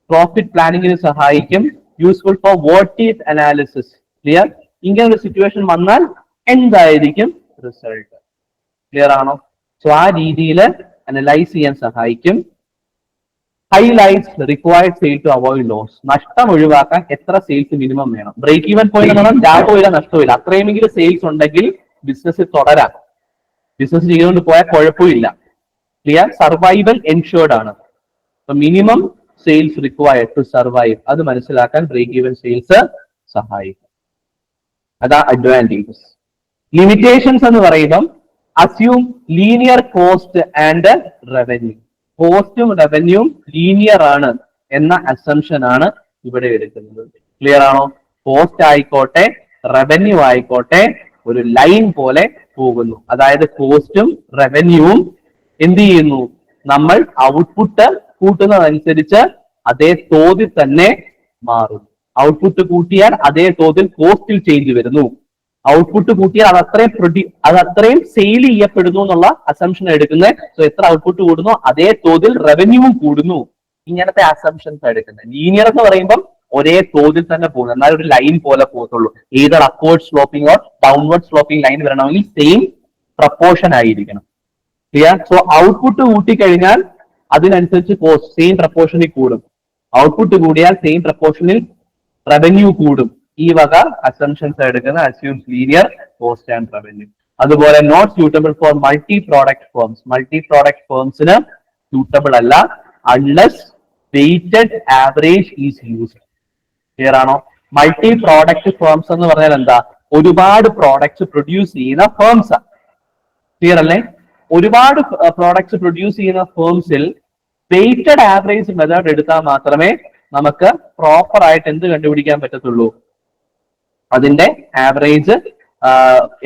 പ്രോഫിറ്റ് പ്ലാനിങ്ങിന് സഹായിക്കും, useful for what is analysis. Clear? ഇങ്ങനെ ഒരു സിറ്റുവേഷൻ വന്നാൽ എന്തായിരിക്കും റിസൾട്ട്? ക്ലിയർ ആണോ? സോ ആ രീതിയിൽ അനലൈസ് ചെയ്യാൻ സഹായിക്കും. Highlights required sale to avoid loss, നഷ്ടം ഒഴിവാക്കാൻ എത്ര സെയിൽസ് മിനിമം വേണം? ബ്രേക്ക് ഈവൻ പോയിന്റ് എന്ന് പറഞ്ഞാൽ ലാഭമില്ല നഷ്ടമില്ല, അത്രയുമെങ്കിലും സെയിൽസ് ഉണ്ടെങ്കിൽ ബിസിനസ് തുടരാം, ബിസിനസ് ചെയ്തുകൊണ്ട് പോയാൽ കുഴപ്പമില്ല. ക്ലിയർ? സർവൈവൽ എൻഷുർഡ് ആണ്. Minimum sales required to survive, അത് മനസ്സിലാക്കാൻ ബ്രേക്ക് ഈവൻ സെയിൽസ് സഹായിക്കും. അതാ അഡ്വാൻറ്റേജസ്. ലിമിറ്റേഷൻസ് എന്ന് പറയുമ്പം assume linear cost and revenue. കോസ്റ്റും റവന്യൂവും ലീനിയർ ആണ് എന്ന അസംഷൻ ആണ് ഇവിടെ എടുക്കുന്നത്. ക്ലിയർ ആണോ? കോസ്റ്റ് ആയിക്കോട്ടെ റവന്യൂ ആയിക്കോട്ടെ ഒരു ലൈൻ പോലെ പോകുന്നു. അതായത് കോസ്റ്റും റവന്യൂവും എന്ത് ചെയ്യുന്നു? നമ്മൾ ഔട്ട്പുട്ട് കൂട്ടുന്നതനുസരിച്ച് അതേ തോതിൽ തന്നെ മാറും. ഔട്ട്പുട്ട് കൂട്ടിയാൽ അതേ തോതിൽ കോസ്റ്റിൽ ചേഞ്ച് വരുന്നു. ഔട്ട്പുട്ട് കൂട്ടിയാൽ അത് അത്രയും സെയിൽ ചെയ്യപ്പെടുന്നു എന്നുള്ള അസംഷൻ എടുക്കുന്നത്. സോ എത്ര ഔട്ട്പുട്ട് കൂടുന്നു അതേ തോതിൽ റവന്യൂവും കൂടുന്നു. ഇങ്ങനത്തെ അസംഷൻസ് എടുക്കുന്നത്. ലീനിയർ എന്ന് പറയുമ്പോൾ ഒരേ തോതിൽ തന്നെ പോകുന്നു, എന്നാൽ ഒരു ലൈൻ പോലെ പോകത്തുള്ളൂ. Either upward sloping or downward sloping line വരണമെങ്കിൽ സെയിം പ്രപ്പോർഷൻ ആയിരിക്കണം. ക്ലിയർ? സോ ഔട്ട്പുട്ട് കൂട്ടിക്കഴിഞ്ഞാൽ അതിനനുസരിച്ച് കോസ്റ്റ് സെയിം പ്രപ്പോർഷനിൽ കൂടും. ഔട്ട്പുട്ട് കൂടിയാൽ സെയിം പ്രപ്പോർഷനിൽ റവന്യൂ കൂടും. ഈ വക അസംഷൻസ് എടുക്കുന്ന assumes linear cost and revenue. അതുപോലെ not suitable for multi product firms. Multi product ഫേംസിന് സ്യൂട്ടബിൾ അല്ല unless weighted average is used. Clear ആണോ? മൾട്ടി പ്രോഡക്റ്റ് ഫേംസ് എന്ന് പറഞ്ഞാൽ എന്താ? ഒരുപാട് പ്രോഡക്ട്സ് പ്രൊഡ്യൂസ് ചെയ്യുന്ന ഫേംസ് ആണ്. ക്ലിയർ അല്ലേ? ഒരുപാട് പ്രോഡക്ട്സ് പ്രൊഡ്യൂസ് ചെയ്യുന്ന ഫേംസിൽ വെയ്റ്റഡ് ആവറേജ് മെത്തേഡ് എടുത്താൽ മാത്രമേ നമുക്ക് പ്രോപ്പർ ആയിട്ട് എന്ത് കണ്ടുപിടിക്കാൻ പറ്റത്തുള്ളൂ? അതിന്റെ ആവറേജ്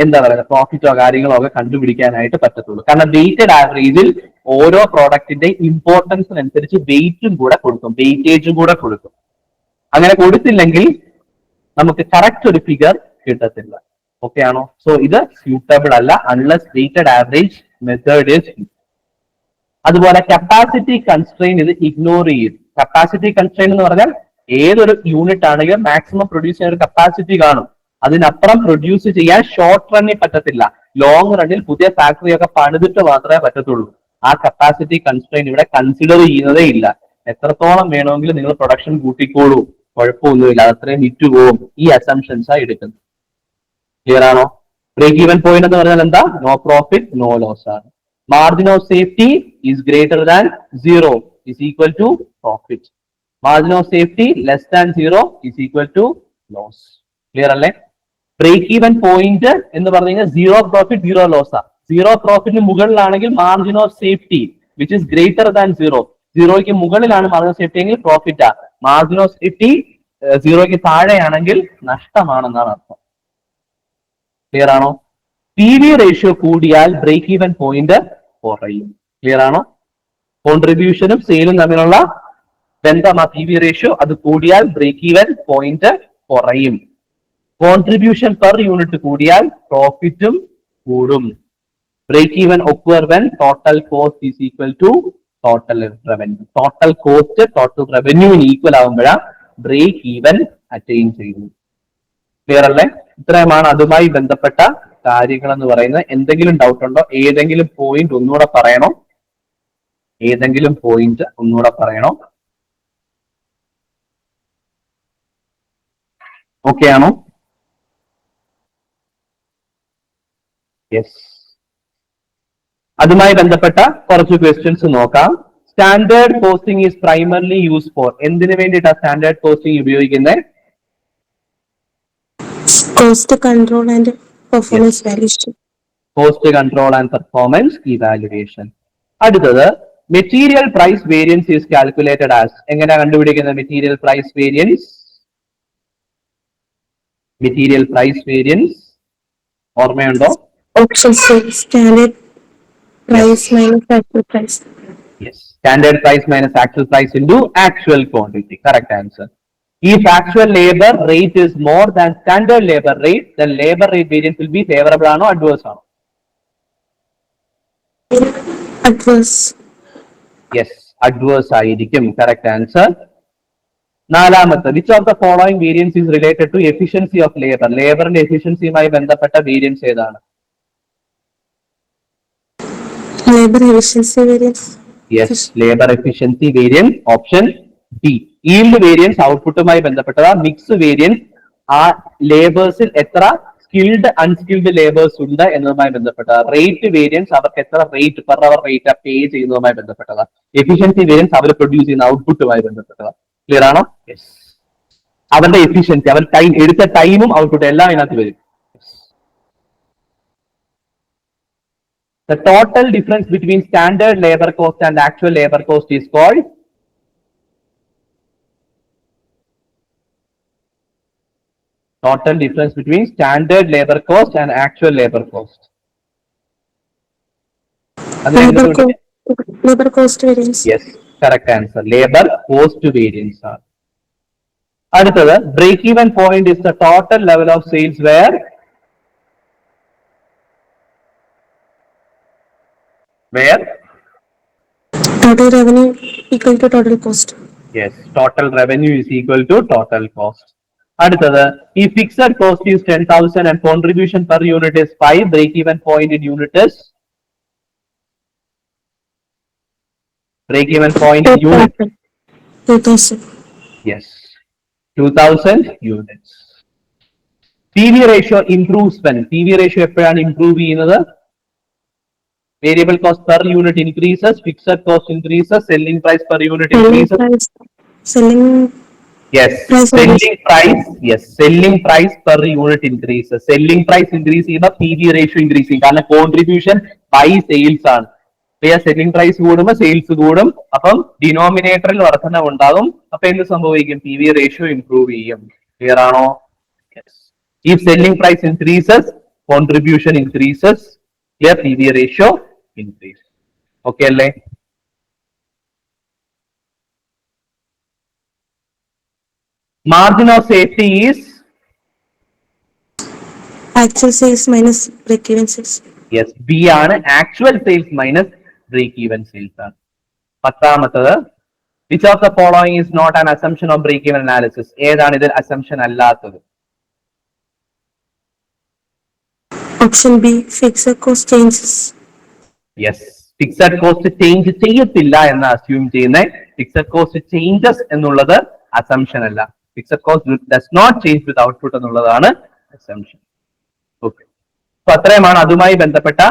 എന്താ പറയുക പ്രോഫിറ്റോ കാര്യങ്ങളോ ഒക്കെ കണ്ടുപിടിക്കാനായിട്ട് പറ്റത്തുള്ളൂ. കാരണം വെയ്റ്റഡ് ആവറേജിൽ ഓരോ പ്രോഡക്റ്റിന്റെ ഇമ്പോർട്ടൻസിനനുസരിച്ച് വെയിറ്റും കൂടെ കൊടുക്കും, വെയിറ്റേജും കൂടെ കൊടുക്കും. അങ്ങനെ കൊടുത്തില്ലെങ്കിൽ നമുക്ക് കറക്റ്റ് ഒരു ഫിഗർ കിട്ടത്തില്ല. ഓക്കെ ആണോ? സോ ഇത് സ്യൂട്ടബിൾ അല്ല unless weighted average method is. അതുപോലെ കപ്പാസിറ്റി കൺസ്ട്രെയിൻ ഇത് ഇഗ്നോർ ചെയ്യും. കപ്പാസിറ്റി കൺസ്ട്രെയിൻ എന്ന് പറഞ്ഞാൽ ഏതൊരു യൂണിറ്റ് ആണെങ്കിലും മാക്സിമം പ്രൊഡ്യൂസ് ചെയ്യാൻ ഒരു കപ്പാസിറ്റി കാണും. അതിനപ്പുറം പ്രൊഡ്യൂസ് ചെയ്യാൻ ഷോർട്ട് റണ്ണിൽ പറ്റത്തില്ല. ലോങ് റണ്ണിൽ പുതിയ ഫാക്ടറി ഒക്കെ പണിതിട്ട് മാത്രമേ പറ്റത്തുള്ളൂ. ആ കപ്പാസിറ്റി കൺസ്ട്രെയിൻ ഇവിടെ കൺസിഡർ ചെയ്യുന്നതേ ഇല്ല. എത്രത്തോളം വേണമെങ്കിലും നിങ്ങൾ പ്രൊഡക്ഷൻ കൂട്ടിക്കോളൂ, കുഴപ്പമൊന്നുമില്ല, അത്രയും വിറ്റ് പോകും. ഈ അസംഷൻസ് ആ എടുക്കുന്നത്. ക്ലിയർ ആണോ? ബ്രേക്ക് ഈവൻ പോയിന്റ് എന്ന് പറഞ്ഞാൽ എന്താ? നോ പ്രോഫിറ്റ് നോ ലോസ് ആണ്. Margin of safety is greater than 0 is equal to profit. Margin of safety less than 0 is equal to loss. Clear അല്ലേ? ബ്രേക്ക് ഈവൻ പോയിന്റ് എന്ന് പറഞ്ഞു കഴിഞ്ഞാൽ 0 profit 0 loss ആ. 0 പ്രോഫിറ്റിന് മുകളിലാണെങ്കിൽ margin of safety which is greater than 0. 0ക്ക് മുകളിലാണ് margin of safety എങ്കിൽ പ്രോഫിറ്റ് ആ. മാർജിൻ ഓഫ് സേഫ്റ്റി 0ക്ക് താഴെയാണെങ്കിൽ നഷ്ടമാണെന്നാണ് അർത്ഥം. ക്ലിയർ ആണോ? പി വി റേഷ്യോ കൂടിയാൽ ബ്രേക്ക് ഈവൻ പോയിന്റ് കുറയും. ക്ലിയർ ആണോ? കോൺട്രിബ്യൂഷനും സെയിലും തമ്മിലുള്ള ബന്ധം ആ പി വി റേഷ്യോ, അത് കൂടിയാൽ ബ്രേക്ക് ഈവൻ പോയിന്റ് കുറയും. കോൺട്രിബ്യൂഷൻ പെർ യൂണിറ്റ് കൂടിയാൽ പ്രോഫിറ്റും കൂടും. Break even occur when total cost is equal to total revenue. Total cost total റവന്യൂവിന് ഈക്വൽ ആകുമ്പോഴാണ് ബ്രേക്ക് ഈവൻ അറ്റൈൻ ചെയ്യുന്നത്. ക്ലിയർ അല്ലേ? ഇത്രയുമാണ് അതുമായി ബന്ധപ്പെട്ട കാര്യങ്ങൾ എന്ന് പറയുന്നത്. എന്തെങ്കിലും ഡൗട്ട് ഉണ്ടോ? ഏതെങ്കിലും പോയിന്റ് ഒന്നുകൂടെ പറയണോ? ഏതെങ്കിലും പോയിന്റ് ഒന്നുകൂടെ പറയണോ? ഓക്കെ ആണോ? യെസ്. അതുമായി ബന്ധപ്പെട്ട കുറച്ച് ക്വസ്റ്റ്യൻസ് നോക്കാം. Standard costing is primarily use for. എന്തിനു വേണ്ടിയിട്ടാണ് സ്റ്റാൻഡേർഡ് കോസ്റ്റിംഗ് ഉപയോഗിക്കുന്നത്? Cost control and performance evaluation. Cost control and performance evaluation. അടുത്തത് material price variance is calculated as. എങ്ങനെയാണ് കണ്ടുപിടിക്കുന്നത് material price variance? Material price variance ഓർമ്മയുണ്ടോ? Option C, standard price minus actual price. Yes, standard price minus actual price into actual quantity. Correct answer. If actual labor rate is more than standard labor rate, then labor rate variance will be favorable or adverse. Adverse. Yes, adverse ആയിരിക്കും. Correct answer. നാലാമത്തെ, which of the following variance is related to efficiency of labor? ലേബറിന്റെ എഫിഷ്യൻസിയുമായി ബന്ധപ്പെട്ട variance ഏതാണ്? Labor efficiency variance. Yes, labor efficiency variance option D. Yield variance ഔട്ട്പുട്ടുമായി ബന്ധപ്പെട്ടതാ. Mix variance ആ ലേബേഴ്സിൽ എത്ര skilled unskilled labours ഉണ്ട് എന്നതുമായി ബന്ധപ്പെട്ടതാ. റേറ്റ് വേരിയൻസ് അവർക്ക് എത്ര റേറ്റ് പെർ അവർ റേറ്റ് പേ ചെയ്യുന്നതുമായി ബന്ധപ്പെട്ടതാ. എഫിഷ്യൻസി വേരിയൻസ് അവർ പ്രൊഡ്യൂസ് ചെയ്യുന്ന ഔട്ട്പുട്ടുമായി ബന്ധപ്പെട്ടതാ. ക്ലിയർ ആണോ? യെസ്. അവരുടെ എഫിഷ്യൻസി, അവർ ടൈം എടുത്ത ടൈമും ഔട്ട്പുട്ട് എല്ലാം ഇതിനകത്ത് വരും. The total difference between standard labor cost and actual labor cost is called Total difference between standard labor cost and actual labor cost. Labor cost variance. Yes, correct answer. Labor cost variance. അടുത്തത് break even point is the total level of sales where total revenue equal to total cost. Yes, total revenue is equal to total cost. അടുത്തത് ഈ fixed cost is 10,000 and contribution per unit is 5, break even point in unit is break even point in unit 2,000. Yes, 2,000 units. PV ratio improves when PV ratio എപ്പോഴാണ് improve ചെയ്യുന്നത്? Variable cost per unit increases, fixed cost increases, selling price per unit increases. Selling price per unit increases. Selling price increase ചെയ്യുമ്പോൾ PV ratio increase ചെയ്യും. കാരണം contribution by sales ആണ്. Selling price കൂടുമ്പോൾ sales കൂടും, അപ്പം ഡിനോമിനേറ്ററിൽ വർധന ഉണ്ടാകും. അപ്പൊ എന്ത് സംഭവിക്കും? PV ratio improve ചെയ്യും. ക്ലിയർ ആണോ? If selling price increases, contribution increases, clear, PV ratio increase. Okay അല്ലേ? Margin of safety is actual sales minus break even sales. Yes, B ആണ് actual sales minus break even sales ആണ്. പത്താമത്തത് which of the following is not an assumption of break even analysis? ഏതാണ് ഇതിൽ assumption അല്ലാത്തത്? Option B, fixed cost changes. Yes, fixed cost change ചെയ്യത്തില്ല എന്ന് assume ചെയ്യുന്ന fixed cost changes എന്നുള്ളത് assumption അല്ല. Fixed cost does not change with output എന്നുള്ളതാണ് assumption. Okay. അപ്പൊ അത്രയുമാണ് അതുമായി ബന്ധപ്പെട്ട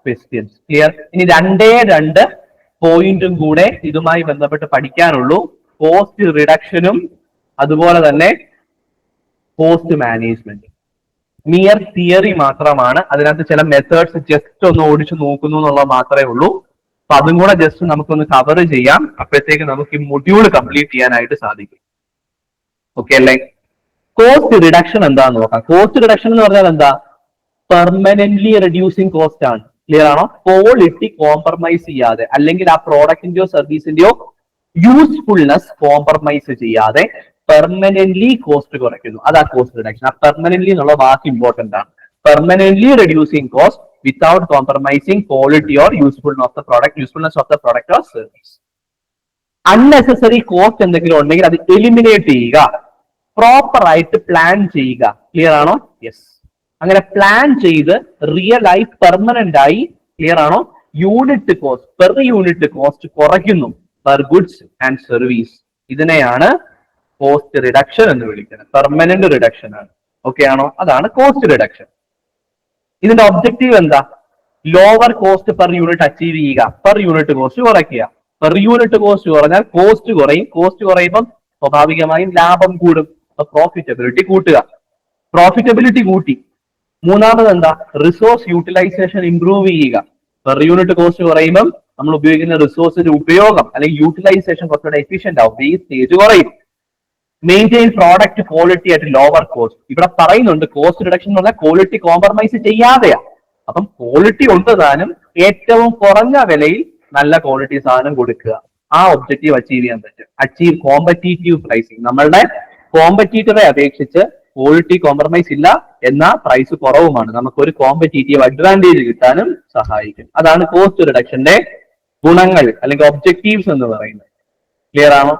ക്വസ്റ്റ്യൻസ്. ക്ലിയർ? ഇനി രണ്ട് പോയിന്റും കൂടെ ഇതുമായി ബന്ധപ്പെട്ട് പഠിക്കാനുള്ളൂ. കോസ്റ്റ് റിഡക്ഷനും അതുപോലെ തന്നെ കോസ്റ്റ് മാനേജ്മെന്റ്. മിയർ തിയറി മാത്രമാണ്, അതിനകത്ത് ചില മെത്തേഡ്സ് ജസ്റ്റ് ഒന്ന് ഓടിച്ചു നോക്കുന്നു എന്നുള്ളത് മാത്രമേ ഉള്ളൂ. അപ്പൊ അതും കൂടെ ജസ്റ്റ് നമുക്കൊന്ന് കവർ ചെയ്യാം. അപ്പോഴത്തേക്ക് നമുക്ക് ഈ മൊഡ്യൂൾ കംപ്ലീറ്റ് ചെയ്യാനായിട്ട് സാധിക്കും. ഓക്കെ അല്ലേ? കോസ്റ്റ് റിഡക്ഷൻ എന്താന്ന് നോക്കാം. കോസ്റ്റ് റിഡക്ഷൻ എന്ന് പറഞ്ഞാൽ എന്താ? പെർമനന്റ്ലി റെഡ്യൂസിങ് കോസ്റ്റ് ആണ്. ക്ലിയർ ആണോ? ക്വാളിറ്റി കോംപ്രമൈസ് ചെയ്യാതെ, അല്ലെങ്കിൽ ആ പ്രോഡക്റ്റിന്റെയോ സർവീസിന്റെയോ യൂസ്ഫുൾനെസ് കോംപ്രമൈസ് ചെയ്യാതെ പെർമനന്റ്ലി കോസ്റ്റ് കുറയ്ക്കുന്നു. അതാ കോസ്റ്റ് റിഡക്ഷൻ. ആ പെർമനന്റ്ലി എന്നുള്ള വാക്ക് ഇമ്പോർട്ടന്റ് ആണ്. Permanently reducing cost without compromising quality or usefulness of the product or service. Unnecessary cost എന്തെങ്കിലും ഉണ്ടെങ്കിൽ അത് എലിമിനേറ്റ് ചെയ്യുക, പ്രോപ്പർ ആയിട്ട് പ്ലാൻ ചെയ്യുക. ക്ലിയർ ആണോ? യെസ്. അങ്ങനെ പ്ലാൻ ചെയ്ത് റിയൽ ആയി പെർമനന്റ് ആയി, ക്ലിയർ ആണോ, unit cost per unit cost കുറയ്ക്കുന്നു, പെർ ഗുഡ്സ് ആൻഡ് സർവീസ്. ഇതിനെയാണ് കോസ്റ്റ് റിഡക്ഷൻ എന്ന് വിളിക്കുന്നത്. പെർമനന്റ് റിഡക്ഷൻ ആണ്. ഓക്കെ ആണോ? അതാണ് കോസ്റ്റ് റിഡക്ഷൻ. ഇതിന്റെ ഒബ്ജക്റ്റീവ് എന്താ? Lower cost per unit achieve ചെയ്യുക, പെർ യൂണിറ്റ് കോസ്റ്റ് കുറയ്ക്കുക. പെർ യൂണിറ്റ് കോസ്റ്റ് കുറഞ്ഞാൽ കോസ്റ്റ് കുറയും. കോസ്റ്റ് കുറയുമ്പം സ്വാഭാവികമായും ലാഭം കൂടും. പ്രോഫിറ്റബിലിറ്റി കൂട്ടുക. പ്രോഫിറ്റബിലിറ്റി കൂട്ടി. മൂന്നാമത് എന്താ? റിസോഴ്സ് യൂട്ടിലൈസേഷൻ ഇംപ്രൂവ് ചെയ്യുക. പെർ യൂണിറ്റ് കോസ്റ്റ് കുറയുമ്പം നമ്മൾ ഉപയോഗിക്കുന്ന റിസോഴ്സിന്റെ ഉപയോഗം അല്ലെങ്കിൽ യൂട്ടിലൈസേഷൻ കുറച്ചുകൂടെ എഫിഷ്യന്റ് ആവും, വേസ്റ്റേജ് കുറയും. Maintain product quality at lower cost. ഇവിടെ പറയുന്നുണ്ട് കോസ്റ്റ് റിഡക്ഷൻ എന്ന് പറഞ്ഞാൽ ക്വാളിറ്റി കോംപ്രമൈസ് ചെയ്യാതെയാ. അപ്പം ക്വാളിറ്റി ഉണ്ടതാനും ഏറ്റവും കുറഞ്ഞ വിലയിൽ നല്ല ക്വാളിറ്റി സാധനം കൊടുക്കുക. ആ ഒബ്ജക്റ്റീവ് അച്ചീവ് ചെയ്യാൻ പറ്റും. Achieve competitive pricing. നമ്മളുടെ കോമ്പറ്റീറ്ററെ അപേക്ഷിച്ച് ക്വാളിറ്റി കോംപ്രമൈസ് ഇല്ല, എന്നാൽ പ്രൈസ് കുറവുമാണ്. നമുക്കൊരു കോമ്പറ്റീറ്റീവ് അഡ്വാൻറ്റേജ് കിട്ടാനും സഹായിക്കും. അതാണ് കോസ്റ്റ് റിഡക്ഷന്റെ ഗുണങ്ങൾ അല്ലെങ്കിൽ ഒബ്ജക്റ്റീവ്സ് എന്ന് പറയുന്നത്. ക്ലിയർ ആണോ?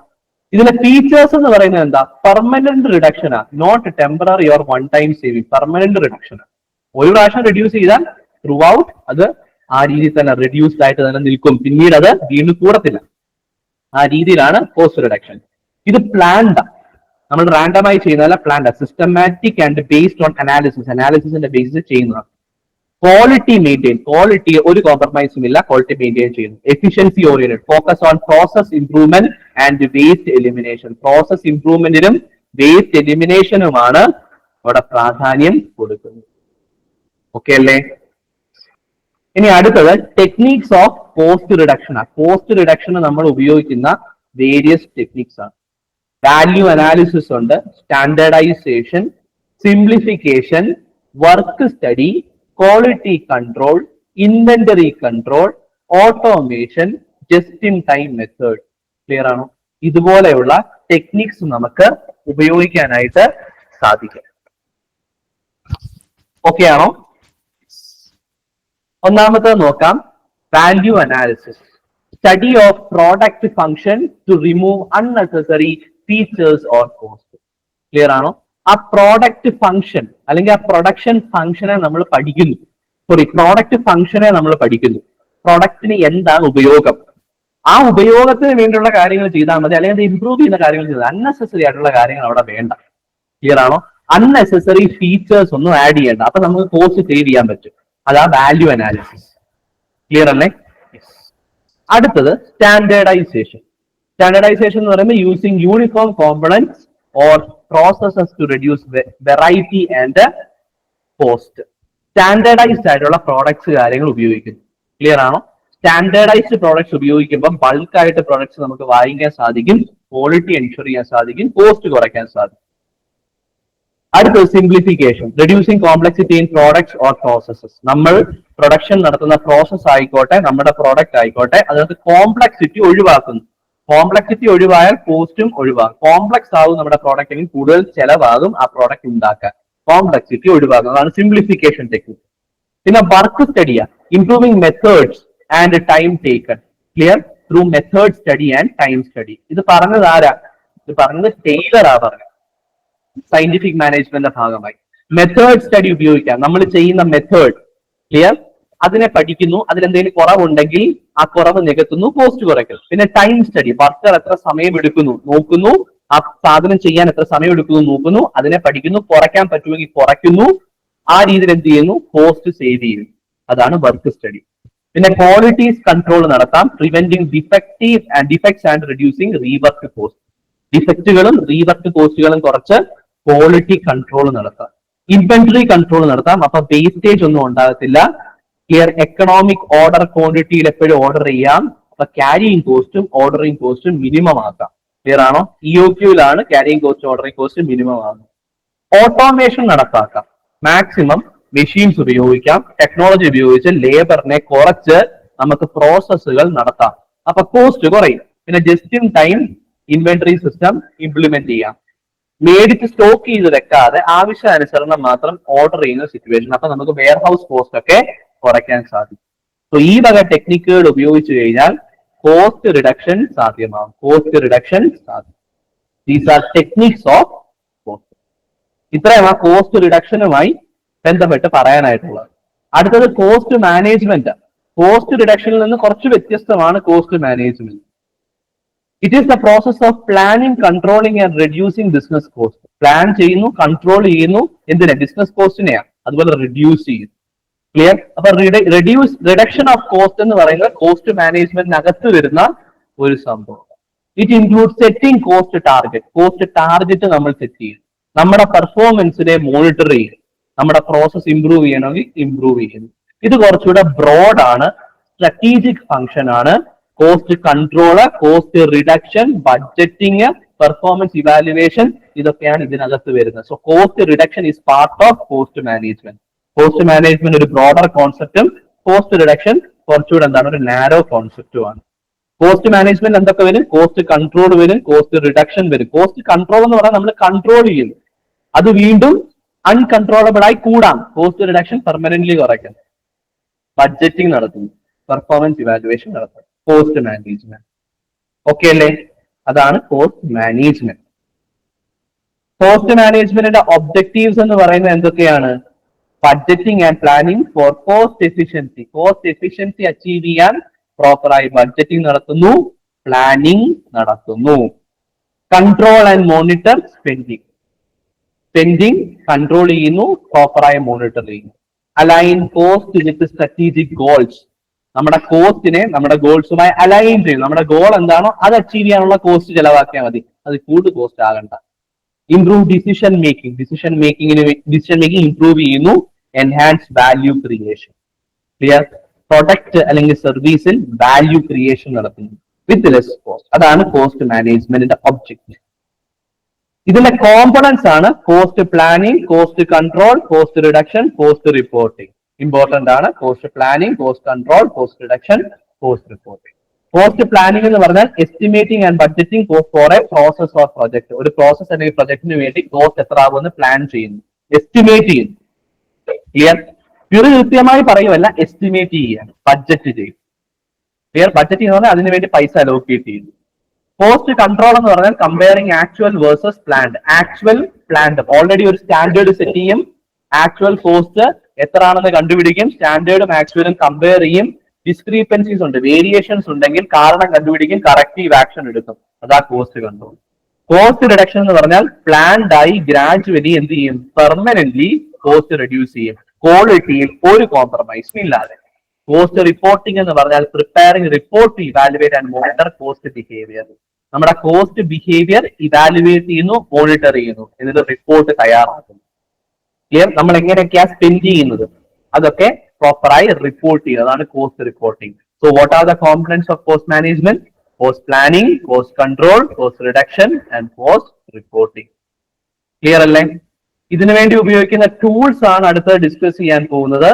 ഇതിലെ ഫീച്ചേഴ്സ് എന്ന് പറയുന്നത് എന്താ? പെർമനന്റ് റിഡക്ഷനാ, not temporary or one time saving. Permanent റിഡക്ഷനാ. ഒരു പ്രാവശ്യം റെഡ്യൂസ് ചെയ്താൽ ത്രൂ ഔട്ട് അത് ആ രീതിയിൽ തന്നെ റെഡ്യൂസ്ഡ് ആയിട്ട് തന്നെ നിൽക്കും. പിന്നീട് അത് വീണ്ടും കൂടത്തില്ല. ആ രീതിയിലാണ് കോസ്റ്റ് റിഡക്ഷൻ. ഇത് പ്ലാൻഡ്. നമ്മൾ റാൻഡമായി ചെയ്യുന്നതല്ല, planned. Systematic and based on അനാലിസിന്റെ ബേസിസ് ചെയ്യുന്നതാണ്. Quality maintain. ക്വാളിറ്റി ഒരു കോംപ്രമൈസും ഇല്ല, ക്വാളിറ്റി മെയിൻറ്റെയിൻ ചെയ്യുന്നു. Efficiency oriented. Focus on process improvement and waste elimination. Process ഇംപ്രൂവ്മെന്റിനും വേസ്റ്റ് എലിമിനേഷനുമാണ് അവിടെ പ്രാധാന്യം കൊടുക്കുന്നത്. ഓക്കെ അല്ലേ? ഇനി അടുത്തത് techniques of cost reduction. Cost റിഡക്ഷന് നമ്മൾ ഉപയോഗിക്കുന്ന വേരിയസ് ടെക്നിക്സ് ആണ്. വാല്യൂ അനാലിസിസ് ഉണ്ട്, standardisation, simplification, work study, quality control, inventory control, automation, just in time method. Clear ആണോ? ഇതുപോലെയുള്ള ടെക്നിക്സ് നമുക്ക് ഉപയോഗിക്കാനായിട്ട് സാധിക്കും. ഓക്കെ ആണോ? ഒന്നാമത്തേത് നോക്കാം, value analysis, study of product function to remove unnecessary features or cost. Clear ആണോ? ആ പ്രോഡക്റ്റ് ഫംഗ്ഷൻ അല്ലെങ്കിൽ ആ പ്രൊഡക്ഷൻ ഫംഗ്ഷനെ നമ്മൾ പഠിക്കുന്നു. പ്രോഡക്റ്റ് ഫംഗ്ഷനെ നമ്മൾ പഠിക്കുന്നു. പ്രൊഡക്റ്റിന് എന്താണ് ഉപയോഗം, ആ ഉപയോഗത്തിന് വേണ്ടിയുള്ള കാര്യങ്ങൾ ചെയ്താൽ മതി, അല്ലെങ്കിൽ അത് ഇംപ്രൂവ് ചെയ്യുന്ന കാര്യങ്ങൾ ചെയ്താൽ. അൺനെസസറി ആയിട്ടുള്ള കാര്യങ്ങൾ അവിടെ വേണ്ട. ക്ലിയർ ആണോ? അൺനെസസറി ഫീച്ചേഴ്സ് ഒന്നും ആഡ് ചെയ്യേണ്ട. അപ്പൊ നമുക്ക് കോസ്റ്റ് സേവ് ചെയ്യാൻ പറ്റും. അതാ വാല്യൂ അനാലിസിസ്. ക്ലിയർ അല്ലേ? അടുത്തത് സ്റ്റാൻഡേർഡൈസേഷൻ. സ്റ്റാൻഡേർഡൈസേഷൻ എന്ന് പറയുമ്പോൾ using uniform components or processes to reduce variety and cost. Standardised ആയിട്ടുള്ള പ്രോഡക്ട്സ് കാര്യങ്ങൾ ഉപയോഗിക്കുന്നു. ക്ലിയർ ആണോ? സ്റ്റാൻഡേർഡൈസ്ഡ് പ്രോഡക്ട്സ് ഉപയോഗിക്കുമ്പോൾ ബൾക്കായിട്ട് പ്രോഡക്ട്സ് നമുക്ക് വാങ്ങിക്കാൻ സാധിക്കും, ക്വാളിറ്റി എൻഷുർ ചെയ്യാൻ സാധിക്കും, കോസ്റ്റ് കുറയ്ക്കാൻ സാധിക്കും. അടുത്തത് simplification, reducing complexity in products or processes. നമ്മൾ പ്രൊഡക്ഷൻ നടത്തുന്ന പ്രോസസ് ആയിക്കോട്ടെ, നമ്മുടെ പ്രോഡക്റ്റ് ആയിക്കോട്ടെ, അതിനകത്ത് കോംപ്ലക്സിറ്റി ഒഴിവാക്കുന്നു. കോംപ്ലക്സിറ്റി ഒഴിവായാൽ കോസ്റ്റും ഒഴിവാകും. കോംപ്ലക്സ് ആവും നമ്മുടെ പ്രോഡക്റ്റിന്, കൂടുതൽ ചെലവാകും ആ പ്രോഡക്റ്റ് ഉണ്ടാക്കാൻ. കോംപ്ലക്സിറ്റി ഒഴിവാക്കുന്നതാണ് സിംപ്ലിഫിക്കേഷൻ ടെക്നിക്. പിന്നെ വർക്ക് സ്റ്റഡിയ, improving methods and time taken. Clear? Through method study and time study. ഇത് പറഞ്ഞത് ആരാ? ഇത് പറഞ്ഞത് ടൈലർ ആ പറഞ്ഞത്, സയന്റിഫിക് മാനേജ്മെന്റിന്റെ ഭാഗമായി. മെത്തേഡ് സ്റ്റഡി ഉപയോഗിക്കാം. നമ്മൾ ചെയ്യുന്ന മെത്തേഡ്, ക്ലിയർ, അതിനെ പഠിക്കുന്നു. അതിലെന്തെങ്കിലും കുറവുണ്ടെങ്കിൽ ആ കുറവ് നികത്തുന്നു, കോസ്റ്റ് കുറയ്ക്കുന്നു. പിന്നെ ടൈം സ്റ്റഡി, വർക്കർ എത്ര സമയം എടുക്കുന്നു നോക്കുന്നു, ആ സാധനം ചെയ്യാൻ എത്ര സമയം എടുക്കുന്നു നോക്കുന്നു, അതിനെ പഠിക്കുന്നു, കുറയ്ക്കാൻ പറ്റുമെങ്കിൽ കുറയ്ക്കുന്നു. ആ രീതിയിൽ എന്ത് ചെയ്യുന്നു? കോസ്റ്റ് സേവ് ചെയ്യുന്നു. അതാണ് വർക്ക് സ്റ്റഡി. പിന്നെ ക്വാളിറ്റീസ് കൺട്രോൾ നടത്താം, preventing defects and reducing rework cost. ഡിഫക്റ്റുകളും റീവർക്ക് കോസ്റ്റുകളും കുറച്ച് ക്വാളിറ്റി കൺട്രോൾ നടത്താം. ഇൻവെന്ററി കൺട്രോൾ നടത്താം, അപ്പൊ വേസ്റ്റേജ് ഒന്നും ഉണ്ടാകത്തില്ല. ക്ലിയർ? എക്കണോമിക് ഓർഡർ ക്വാണ്ടിറ്റിയിൽ എപ്പോഴും ഓർഡർ ചെയ്യാം, അപ്പൊ ക്യാരിയിങ് കോസ്റ്റും ഓർഡറിംഗ് കോസ്റ്റും മിനിമം ആക്കാം. ക്ലിയർ ആണോ? ഇഒക്യൂലാണ് carrying cost ordering cost minimum ആകും. ഓട്ടോമേഷൻ നടപ്പാക്കാം, മാക്സിമം മെഷീൻസ് ഉപയോഗിക്കാം, ടെക്നോളജി ഉപയോഗിച്ച് ലേബറിനെ കുറച്ച് നമുക്ക് പ്രോസസ്സുകൾ നടത്താം, അപ്പൊ കോസ്റ്റ് കുറയും. പിന്നെ just in time inventory system implement ചെയ്യാം. മേടിച്ച് സ്റ്റോക്ക് ചെയ്ത് വെക്കാതെ ആവശ്യാനുസരണം മാത്രം ഓർഡർ ചെയ്യുന്ന സിറ്റുവേഷൻ, അപ്പൊ നമുക്ക് വെയർ ഹൗസ് കോസ്റ്റ് ഒക്കെ കുറയ്ക്കാൻ സാധിക്കും. സോ ഈ വക ടെക്നിക്കുകൾ ഉപയോഗിച്ചു കഴിഞ്ഞാൽ കോസ്റ്റ് റിഡക്ഷൻ സാധ്യമാകും. കോസ്റ്റ് റിഡക്ഷൻ സാധ്യം. These are techniques of cost. ഇത്രയും ആ കോസ്റ്റ് റിഡക്ഷനുമായി ബന്ധപ്പെട്ട് പറയാനായിട്ടുള്ളത്. അടുത്തത് കോസ്റ്റ് മാനേജ്മെന്റ്. കോസ്റ്റ് റിഡക്ഷനിൽ നിന്ന് കുറച്ച് വ്യത്യസ്തമാണ് cost management. It is the process of planning, controlling and reducing business cost. Plan ചെയ്യുന്നു, കൺട്രോൾ ചെയ്യുന്നു, എന്തിനാ? ബിസിനസ് കോസ്റ്റിനെയാണ്. അതുപോലെ റിഡ്യൂസ് ചെയ്യുന്നു. ക്ലിയർ? അപ്പൊ റിഡക്ഷൻ ഓഫ് കോസ്റ്റ് എന്ന് പറയുന്നത് കോസ്റ്റ് മാനേജ്മെന്റിനകത്ത് വരുന്ന ഒരു സംഭവം. It include setting cost target. Cost target നമ്മൾ സെറ്റ് ചെയ്യും, നമ്മുടെ പെർഫോമൻസിനെ മോണിറ്റർ ചെയ്യും, നമ്മുടെ പ്രോസസ് ഇംപ്രൂവ് ചെയ്യണമെങ്കിൽ ഇംപ്രൂവ് ചെയ്യുന്നു. ഇത് കുറച്ചുകൂടെ ബ്രോഡാണ്, സ്ട്രാറ്റജിക് ഫംഗ്ഷൻ ആണ്. Cost control, cost reduction, budgeting, performance evaluation, ഇതൊക്കെയാണ് ഇതിനകത്ത് വരുന്നത്. So cost reduction is part of cost management. Cost management ഒരു ബ്രോഡർ കോൺസെപ്റ്റും കോസ്റ്റ് റിഡക്ഷൻ കുറച്ചുകൂടെ എന്താണ്, ഒരു നാരോ കോൺസെപ്റ്റുമാണ്. കോസ്റ്റ് മാനേജ്മെന്റ് എന്തൊക്കെ വരും? കോസ്റ്റ് കൺട്രോൾ വരും, കോസ്റ്റ് റിഡക്ഷൻ വരും. കോസ്റ്റ് കൺട്രോൾ എന്ന് പറഞ്ഞാൽ നമ്മൾ കൺട്രോൾ ചെയ്യുന്നു, അത് വീണ്ടും അൺകൺട്രോളബിൾ ആയി കൂടാം. കോസ്റ്റ് റിഡക്ഷൻ പെർമനന്റ്ലി കുറയ്ക്കുന്നു. ബഡ്ജറ്റിംഗ് നടത്തുന്നു, പെർഫോമൻസ് ഇവാലുവേഷൻ നടത്തുന്നു. Cost management. ഓക്കെ അല്ലേ? അതാണ് കോസ്റ്റ് മാനേജ്മെന്റ്. കോസ്റ്റ് മാനേജ്മെന്റിന്റെ ഒബ്ജക്റ്റീവ്സ് എന്ന് പറയുന്നത് എന്തൊക്കെയാണ്? Budgeting and planning for cost efficiency. Cost efficiency achieve ചെയ്യാൻ പ്രോപ്പറായി ബഡ്ജറ്റിംഗ് നടത്തുന്നു, പ്ലാനിംഗ് നടത്തുന്നു. Control and monitor spending. Spending control ചെയ്യുന്നു, പ്രോപ്പറായി മോണിറ്റർ ചെയ്യുന്നു. Align cost with strategic goals. നമ്മുടെ കോസ്റ്റിനെ നമ്മുടെ ഗോൾസുമായി അലൈൻ ചെയ്യും. നമ്മുടെ ഗോൾ എന്താണോ അത് അച്ചീവ് ചെയ്യാനുള്ള കോസ്റ്റ് ചെലവാക്കിയാൽ മതി, അത് കൂടുതൽ കോസ്റ്റ് ആകണ്ട. Improve decision making. Decision making improve ചെയ്യുന്നു. Enhance value creation. Clear? Product അല്ലെങ്കിൽ സർവീസിൽ വാല്യൂ ക്രിയേഷൻ നടത്തുന്നു വിത്ത് ലെസ് കോസ്റ്റ്. അതാണ് കോസ്റ്റ് മാനേജ്മെന്റിന്റെ ഒബ്ജക്റ്റീവ്. ഇതിന്റെ കോമ്പണൻസ് ആണ് cost planning, cost control, cost reduction, cost reporting. Important ആണ് cost planning, cost control, cost reduction, cost reporting. Cost planning എന്ന് പറഞ്ഞാൽ estimating and budgeting cost for a process or project. ഒരു process അല്ലെങ്കിൽ പ്രൊജക്ടിന് വേണ്ടി cost എത്ര ആകുമെന്ന് പ്ലാൻ ചെയ്യുന്നു, എസ്റ്റിമേറ്റ് ചെയ്യുന്നു. ക്ലിയർ? ഇത് കൃത്യമായി പറയുമല്ല, എസ്റ്റിമേറ്റ് ചെയ്യാണ്, ബഡ്ജറ്റ് ചെയ്യും. ക്ലിയർ? ബഡ്ജറ്റിംഗ് എന്ന് പറഞ്ഞാൽ അതിനുവേണ്ടി പൈസ അലോക്കേറ്റ് ചെയ്യുന്നു. കോസ്റ്റ് കൺട്രോൾ എന്ന് പറഞ്ഞാൽ comparing actual versus planned. Actual planned already ഒരു സ്റ്റാൻഡേർഡ് സെറ്റ് ചെയ്യും, ആക്ച്വൽ കോസ്റ്റ് എത്ര ആണെന്ന് കണ്ടുപിടിക്കും, സ്റ്റാൻഡേർഡും ആക്ച്വലും കമ്പയർ ചെയ്യും. ഡിസ്ക്രീപ്പൻസീസ് ഉണ്ട്, വേരിയേഷൻസ് ഉണ്ടെങ്കിൽ കാരണം കണ്ടുപിടിക്കും, കറക്റ്റീവ് ആക്ഷൻ എടുക്കും. അതാ കോസ്റ്റ് കൺട്രോൾ. കോസ്റ്റ് റിഡക്ഷൻ എന്ന് പറഞ്ഞാൽ പ്ലാൻഡ് ആയി ഗ്രാജുവലി എന്ത് ചെയ്യും, പെർമനന്റ്ലി കോസ്റ്റ് റെഡ്യൂസ് ചെയ്യും, ക്വാളിറ്റിയിൽ ഒരു കോംപ്രമൈസും ഇല്ലാതെ. കോസ്റ്റ് റിപ്പോർട്ടിംഗ് എന്ന് പറഞ്ഞാൽ preparing report evaluate and monitor cost behaviour. നമ്മുടെ കോസ്റ്റ് ബിഹേവിയർ ഇവാലുവേറ്റ് ചെയ്യുന്നു, മോണിറ്റർ ചെയ്യുന്നു, എന്നിട്ട് റിപ്പോർട്ട് തയ്യാറാക്കുന്നു. ക്ലിയർ? നമ്മൾ എങ്ങനെയൊക്കെയാ സ്പെൻഡ് ചെയ്യുന്നത് അതൊക്കെ പ്രോപ്പറായി റിപ്പോർട്ട് ചെയ്യുക, അതാണ് cost reporting. So what are the components of cost management? Cost planning, cost control, cost reduction and cost reporting. Clear അല്ലേ? ഇതിനു വേണ്ടി ഉപയോഗിക്കുന്ന ടൂൾസ് ആണ് അടുത്ത് ഡിസ്കസ് ചെയ്യാൻ പോകുന്നത്.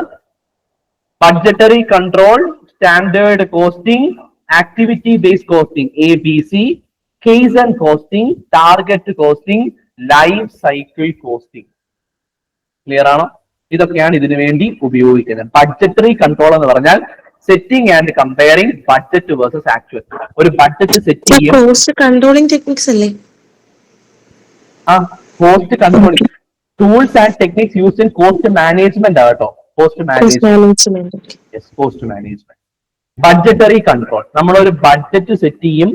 Budgetary control, standard costing, activity based costing ABC, kaizen costing, target costing, life cycle costing. Clear ആണോ? ഇതൊക്കെയാണ് ഇതിനു വേണ്ടി ഉപയോഗിക്കുന്നത്. ബഡ്ജറ്ററി കൺട്രോൾ എന്ന് പറഞ്ഞാൽ setting and comparing budget versus actual. ഒരു ബഡ്ജറ്റ് സെറ്റ് ചെയ്യും. കോസ്റ്റ് കൺട്രോളിംഗ് ടെക്നിക്സ് അല്ലേ? Cost controlling tools and techniques used in cost management ആട്ടോ. Cost management. Cost management. Budgetary control, നമ്മളൊരു ബഡ്ജറ്റ് സെറ്റ് ചെയ്യും,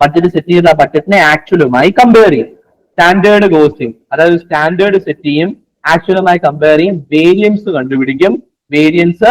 ബഡ്ജറ്റ് സെറ്റ് ചെയ്ത ബഡ്ജറ്റിനെ ആക്ച്വലുമായി കമ്പയർ ചെയ്യും. സ്റ്റാൻഡേർഡ് കോസ്റ്റിംഗ്, അതായത് സ്റ്റാൻഡേർഡ് സെറ്റ് ചെയ്യും, ആക്ച്വലുമായി കമ്പയർ ചെയ്യും, വേരിയൻസ് കണ്ടുപിടിക്കും, വേരിയൻസ്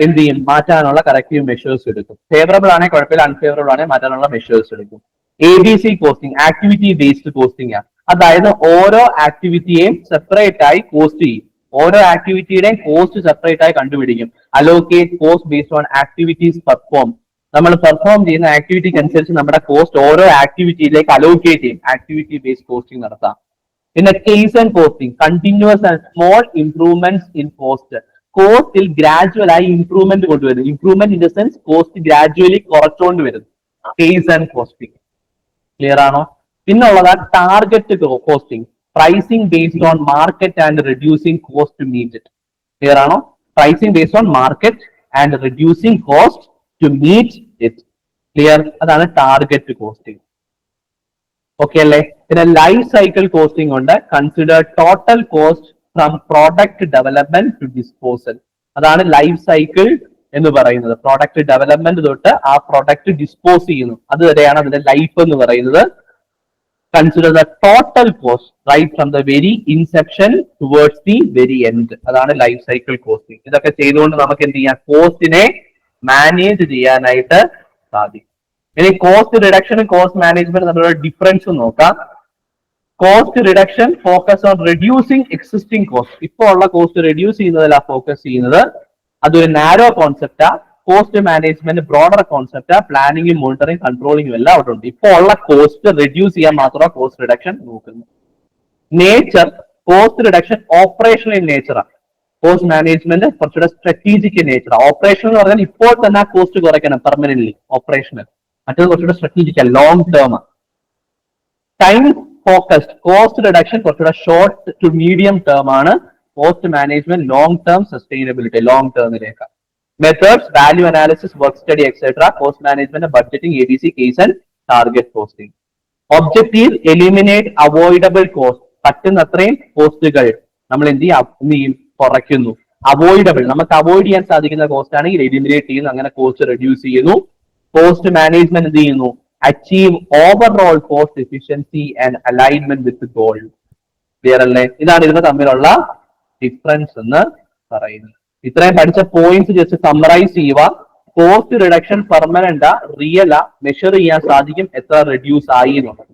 എന്ത് ചെയ്യും, മാറ്റാനുള്ള കറക്റ്റീവ് മെഷേഴ്സ് എടുക്കും. ഫേവറബിൾ ആണെങ്കിൽ കുഴപ്പമില്ല, അൺഫേവറബിൾ ആണെങ്കിൽ മാറ്റാനുള്ള മെഷേഴ്സ് എടുക്കും. ABC costing activity based costing ആണ്. അതായത് ഓരോ ആക്ടിവിറ്റിയെയും സെപ്പറേറ്റ് ആയി കോസ്റ്റ് ചെയ്യും, ഓരോ ആക്ടിവിറ്റിയുടെയും കോസ്റ്റ് സെപ്പറേറ്റ് ആയി കണ്ടുപിടിക്കും. Allocate cost based on activities perform. നമ്മൾ പെർഫോം ചെയ്യുന്ന ആക്ടിവിറ്റിക്ക് അനുസരിച്ച് നമ്മുടെ കോസ്റ്റ് ഓരോ ആക്ടിവിറ്റിയിലേക്ക് അലോക്കേറ്റ് ചെയ്യും. ആക്ടിവിറ്റി ബേസ്ഡ് കോസ്റ്റിംഗ് നടത്താം. പിന്നെ kaizen costing, continuous and small improvements in cost. കോസ്റ്റിൽ ഗ്രാജുവൽ ആയി ഇംപ്രൂവ്മെന്റ് കൊണ്ടുവരും. Improvement in the sense cost gradually കുറച്ചുകൊണ്ട് വരും. Kaizen costing. ക്ലിയർ ആണോ? പിന്നെ ഉള്ളതാണ് target costing, pricing based on market and reducing cost to meet it. Clear ആണോ? Pricing based on market and reducing cost to meet it. Clear? അതാണ് target costing. Okay അല്ലേ? പിന്നെ life cycle costing ഉണ്ട്. Consider total cost from product development to disposal. അതാണ് life cycle എന്ന് പറയുന്നത്. Product development തൊട്ട് ആ പ്രോഡക്റ്റ് ഡിസ്പോസ് ചെയ്യുന്നു, അതുവരെയാണ് അതിന്റെ ലൈഫ് എന്ന് പറയുന്നത്. Consider the total cost right from the very inception towards the very end. അതാണ് ലൈഫ് സൈക്കിൾ കോസ്റ്റിംഗ്. ഇതൊക്കെ ചെയ്തുകൊണ്ട് നമുക്ക് എന്ത് ചെയ്യാം, കോസ്റ്റിനെ മാനേജ് ചെയ്യാനായിട്ട് സാധിക്കും. ഇനി കോസ്റ്റ് റിഡക്ഷനും കോസ്റ്റ് മാനേജ്മെന്റ് തമ്മിലുള്ള ഡിഫറൻസ് നോക്കാം. Cost reduction focus on reducing existing cost. ഇപ്പോൾ ഉള്ള കോസ്റ്റ് റെഡ്യൂസ് ചെയ്യുന്നതിലാണ് ഫോക്കസ് ചെയ്യുന്നത്. അതൊരു നാരോ കോൺസെപ്റ്റാ. കോസ്റ്റ് മാനേജ്മെന്റ് ബ്രോഡർ കോൺസെപ്റ്റാ. പ്ലാനിങ്ങും മോണിറ്ററിംഗ് കൺട്രോളിംഗും എല്ലാം അവിടെ ഉണ്ട്. ഇപ്പോൾ ഉള്ള കോസ്റ്റ് റെഡ്യൂസ് ചെയ്യാൻ മാത്രമാണ് കോസ്റ്റ് റിഡക്ഷൻ നോക്കുന്നത്. Nature cost reduction operational in നേച്ചറാണ്. കോസ്റ്റ് മാനേജ്മെന്റ് കുറച്ചുകൂടെ സ്ട്രാറ്റജിക് ഇൻ നേച്ചർ. ഓപ്പറേഷണൽ എന്ന് പറഞ്ഞാൽ ഇപ്പോൾ തന്നെ ആ കോസ്റ്റ് കുറയ്ക്കണം പെർമനന്റ്ലി, ഓപ്പറേഷണൽ. മറ്റേത് കുറച്ചുകൂടെ strategic long term. Time focused cost reduction കുറച്ചുകൂടെ ഷോർട്ട് ടു മീഡിയം ടേം ആണ്. Cost management long term sustainability, long ടേമിലേക്ക്. Methods value analysis, work study etcetera. Cost management budgeting, ABC, kaizen target costing. Objective eliminate avoidable cost. പറ്റുന്നത്രയും കോസ്റ്റുകൾ നമ്മൾ എന്ത് ചെയ്യും, കുറയ്ക്കുന്നു. Avoidable, നമുക്ക് അവോയ്ഡ് ചെയ്യാൻ സാധിക്കുന്ന കോസ്റ്റ് ആണെങ്കിൽ എലിമിനേറ്റ് ചെയ്യുന്നു, അങ്ങനെ കോസ്റ്റ് റെഡ്യൂസ് ചെയ്യുന്നു. കോസ്റ്റ് മാനേജ്മെന്റ് എന്ത് ചെയ്യുന്നു, achieve overall cost efficiency and alignment with goal. Clear അല്ലേ? ഇതാണ് ഇതിന് തമ്മിലുള്ള ഡിഫറൻസ് എന്ന് പറയുന്നത്. ഇത്രയും പഠിച്ച പോയിന്റ്സ് ജസ്റ്റ് സമ്മറൈസ് ചെയ്യുക. Cost reduction permanent real measure ചെയ്യാൻ സാധിക്കും എത്ര റെഡ്യൂസ് ആയി എന്നുള്ളത്.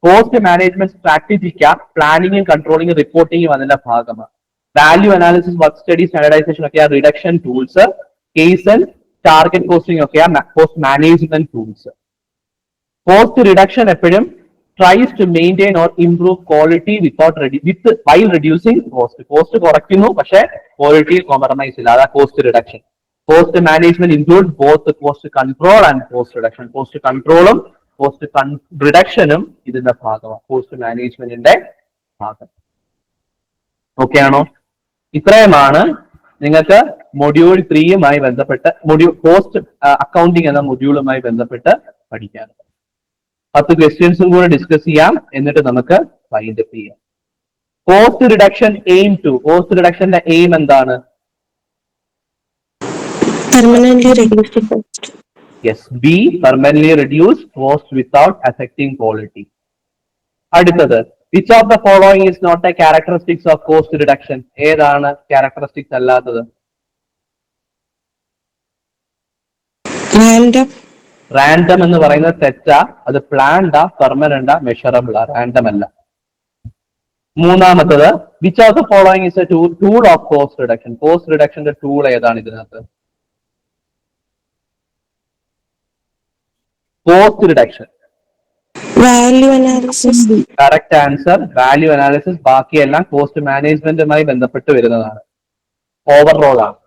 കോസ്റ്റ് മാനേജ്മെന്റ് സ്ട്രാറ്റജിക്ക, പ്ലാനിങ്ങും കൺട്രോളിങ്ങും റിപ്പോർട്ടിങ്ങും അതിന്റെ ഭാഗമാണ്. Value analysis, work study, standardisation ഒക്കെയാണ് reduction tools. Kaizen target costing ഒക്കെയാണ് cost management tools. Cost reduction എപ്പോഴും tries to maintain or improve quality while reducing cost. Cost കുറയ്ക്കുന്നു പക്ഷേ quality compromise ഇല്ല. അതാ cost reduction. Cost management includes both the cost control and cost reduction. Cost controlum cost reductionും ഇതിന്റെ ഭാഗമാണ്. Cost managementന്റെ ഭാഗം. Okay ആണോ? ഇത്രയുമാണ് നിങ്ങൾക്ക് മൊഡ്യൂൾ 3യുമായി ബന്ധപ്പെട്ട് കോസ്റ്റ് അക്കൗണ്ടിങ് എന്ന മൊഡ്യൂളുമായി ബന്ധപ്പെട്ട് പഠിക്കാൻ. 10 ക്വസ്റ്റ്യൻസും കൂടെ ഡിസ്കസ് ചെയ്യാം, എന്നിട്ട് നമുക്ക് ഫൈൻഡ് അപ്പ് ചെയ്യാം. Cost reduction aim to, cost റിഡക്ഷന്റെ എയിം എന്താണ്? Permanently reduce the cost. Yes, B, permanently reduce cost without affecting quality. അടുത്തത്, which of the following is not a characteristics of cost reduction? ഏതാണ് characteristics അല്ലാത്തത്? Random എന്ന് പറയുന്നത് തെറ്റാ. അത് പ്ലാൻഡാ, പെർമനന്റാ, മെഷറബിളാ, random അല്ല. മൂന്നാമത്തത്, which of the following is a tool of cost reduction? Cost റിഡക്ഷന്റെ ടൂൾ ഏതാണ് ഇതിനകത്ത്? Cost reduction value analysis. Correct answer, value analysis. ബാക്കിയെല്ലാം കോസ്റ്റ് മാനേജ്മെന്റുമായി ബന്ധപ്പെട്ട് വരുന്നതാണ്, ഓവറോൾ ആണ്.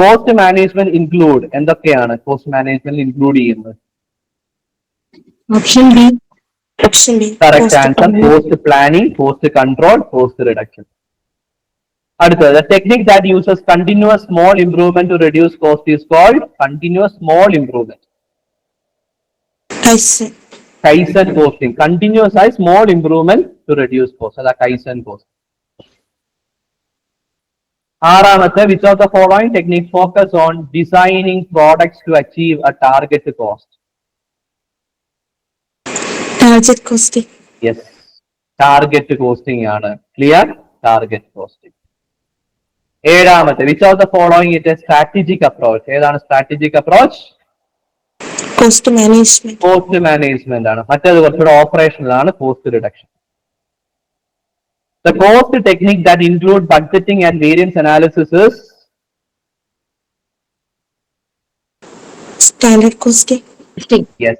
കോസ്റ്റ് മാനേജ്മെന്റ് ഇൻക്ലൂഡ് എന്തൊക്കെയാണ് കോസ്റ്റ് മാനേജ്മെന്റ് ഇൻക്ലൂഡ് ചെയ്യുന്നത്? Option B. Correct answer, cost planning, cost control, cost reduction. അടുത്തത്, technique that uses continuous small improvement to reduce cost is called continuous small improvement. Kaizen costing, continuous ആയി small improvement to reduce cost, അതാ kaizen cost. ആറാമത്തെ, which of the following technique focus on designing products to achieve a target cost? Target costing. Yes, target costing ആണ്. Clear, target costing. ഏഴാമത്തെ, which of the following it a strategic approach? ഏതാണ് strategic approach? Cost management. Cost management ആണ്. മറ്റേത് കുറച്ചുകൂടെ operational ആണ്, cost reduction. The cost technique that include budgeting and variance analysis is standard costing. Yes,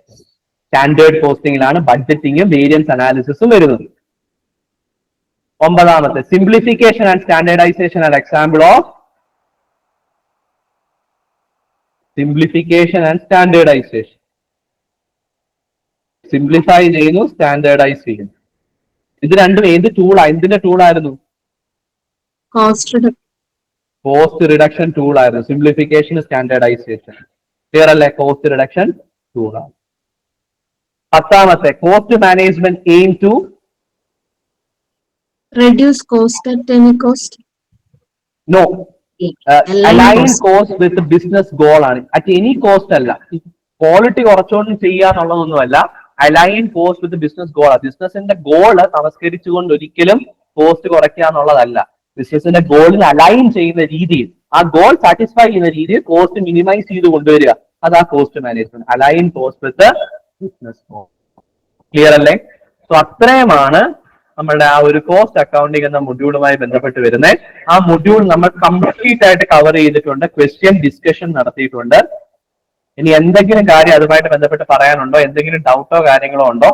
standard costing ലാണ് ബഡ്ജറ്റിംഗും variance അനാലിസിസും വരുന്നത്. ഒമ്പതാമത്തെ, simplification and standardisation and example of simplification and standardisation. Simplify ചെയ്യുന്നു, standardise ചെയ്യുന്നു. ഇത് രണ്ടും ഏത് ടൂളാ? എന്തിന്റെ ടൂളായിരുന്നു? കോസ്റ്റ് റിഡക്ഷൻ ടൂളായിരുന്നു. Simplification, standardisation. ക്ലിയർ അല്ലേ? കോസ്റ്റ് റിഡക്ഷൻ ടൂളാണ്. പത്താമത്തെ, cost management aim to reduce cost at any cost. No, align cost with the business goal ആണ്. അറ്റ് എനി കോസ്റ്റ് അല്ല, ക്വാളിറ്റി കുറച്ചുകൊണ്ട് ചെയ്യാന്നുള്ളതൊന്നുമല്ല. Align cost with business goal. ബിസിനസിന്റെ goal നമസ്കരിച്ചുകൊണ്ട് ഒരിക്കലും കോസ്റ്റ് കുറയ്ക്കുക എന്നുള്ളതല്ല. ബിസിനസിന്റെ ഗോളിന് അലൈൻ ചെയ്യുന്ന രീതിയിൽ, ആ ഗോൾ സാറ്റിസ്ഫൈ ചെയ്യുന്ന രീതിയിൽ കോസ്റ്റ് മിനിമൈസ് ചെയ്ത് കൊണ്ടുവരിക, അതാ cost management. Align cost with business goal. Clear അല്ലേ? സോ അത്രയുമാണ് നമ്മളുടെ ആ ഒരു കോസ്റ്റ് അക്കൗണ്ടിങ് എന്ന മൊഡ്യൂളുമായി ബന്ധപ്പെട്ട് വരുന്നത്. ആ മൊഡ്യൂൾ നമ്മൾ കംപ്ലീറ്റ് ആയിട്ട് കവർ ചെയ്തിട്ടുണ്ട്, ക്വസ്റ്റ്യൻ ഡിസ്കഷൻ നടത്തിയിട്ടുണ്ട്. ഇനി എന്തെങ്കിലും കാര്യം അതുമായിട്ട് ബന്ധപ്പെട്ട് പറയാനുണ്ടോ? എന്തെങ്കിലും ഡൗട്ടോ കാര്യങ്ങളോ ഉണ്ടോ?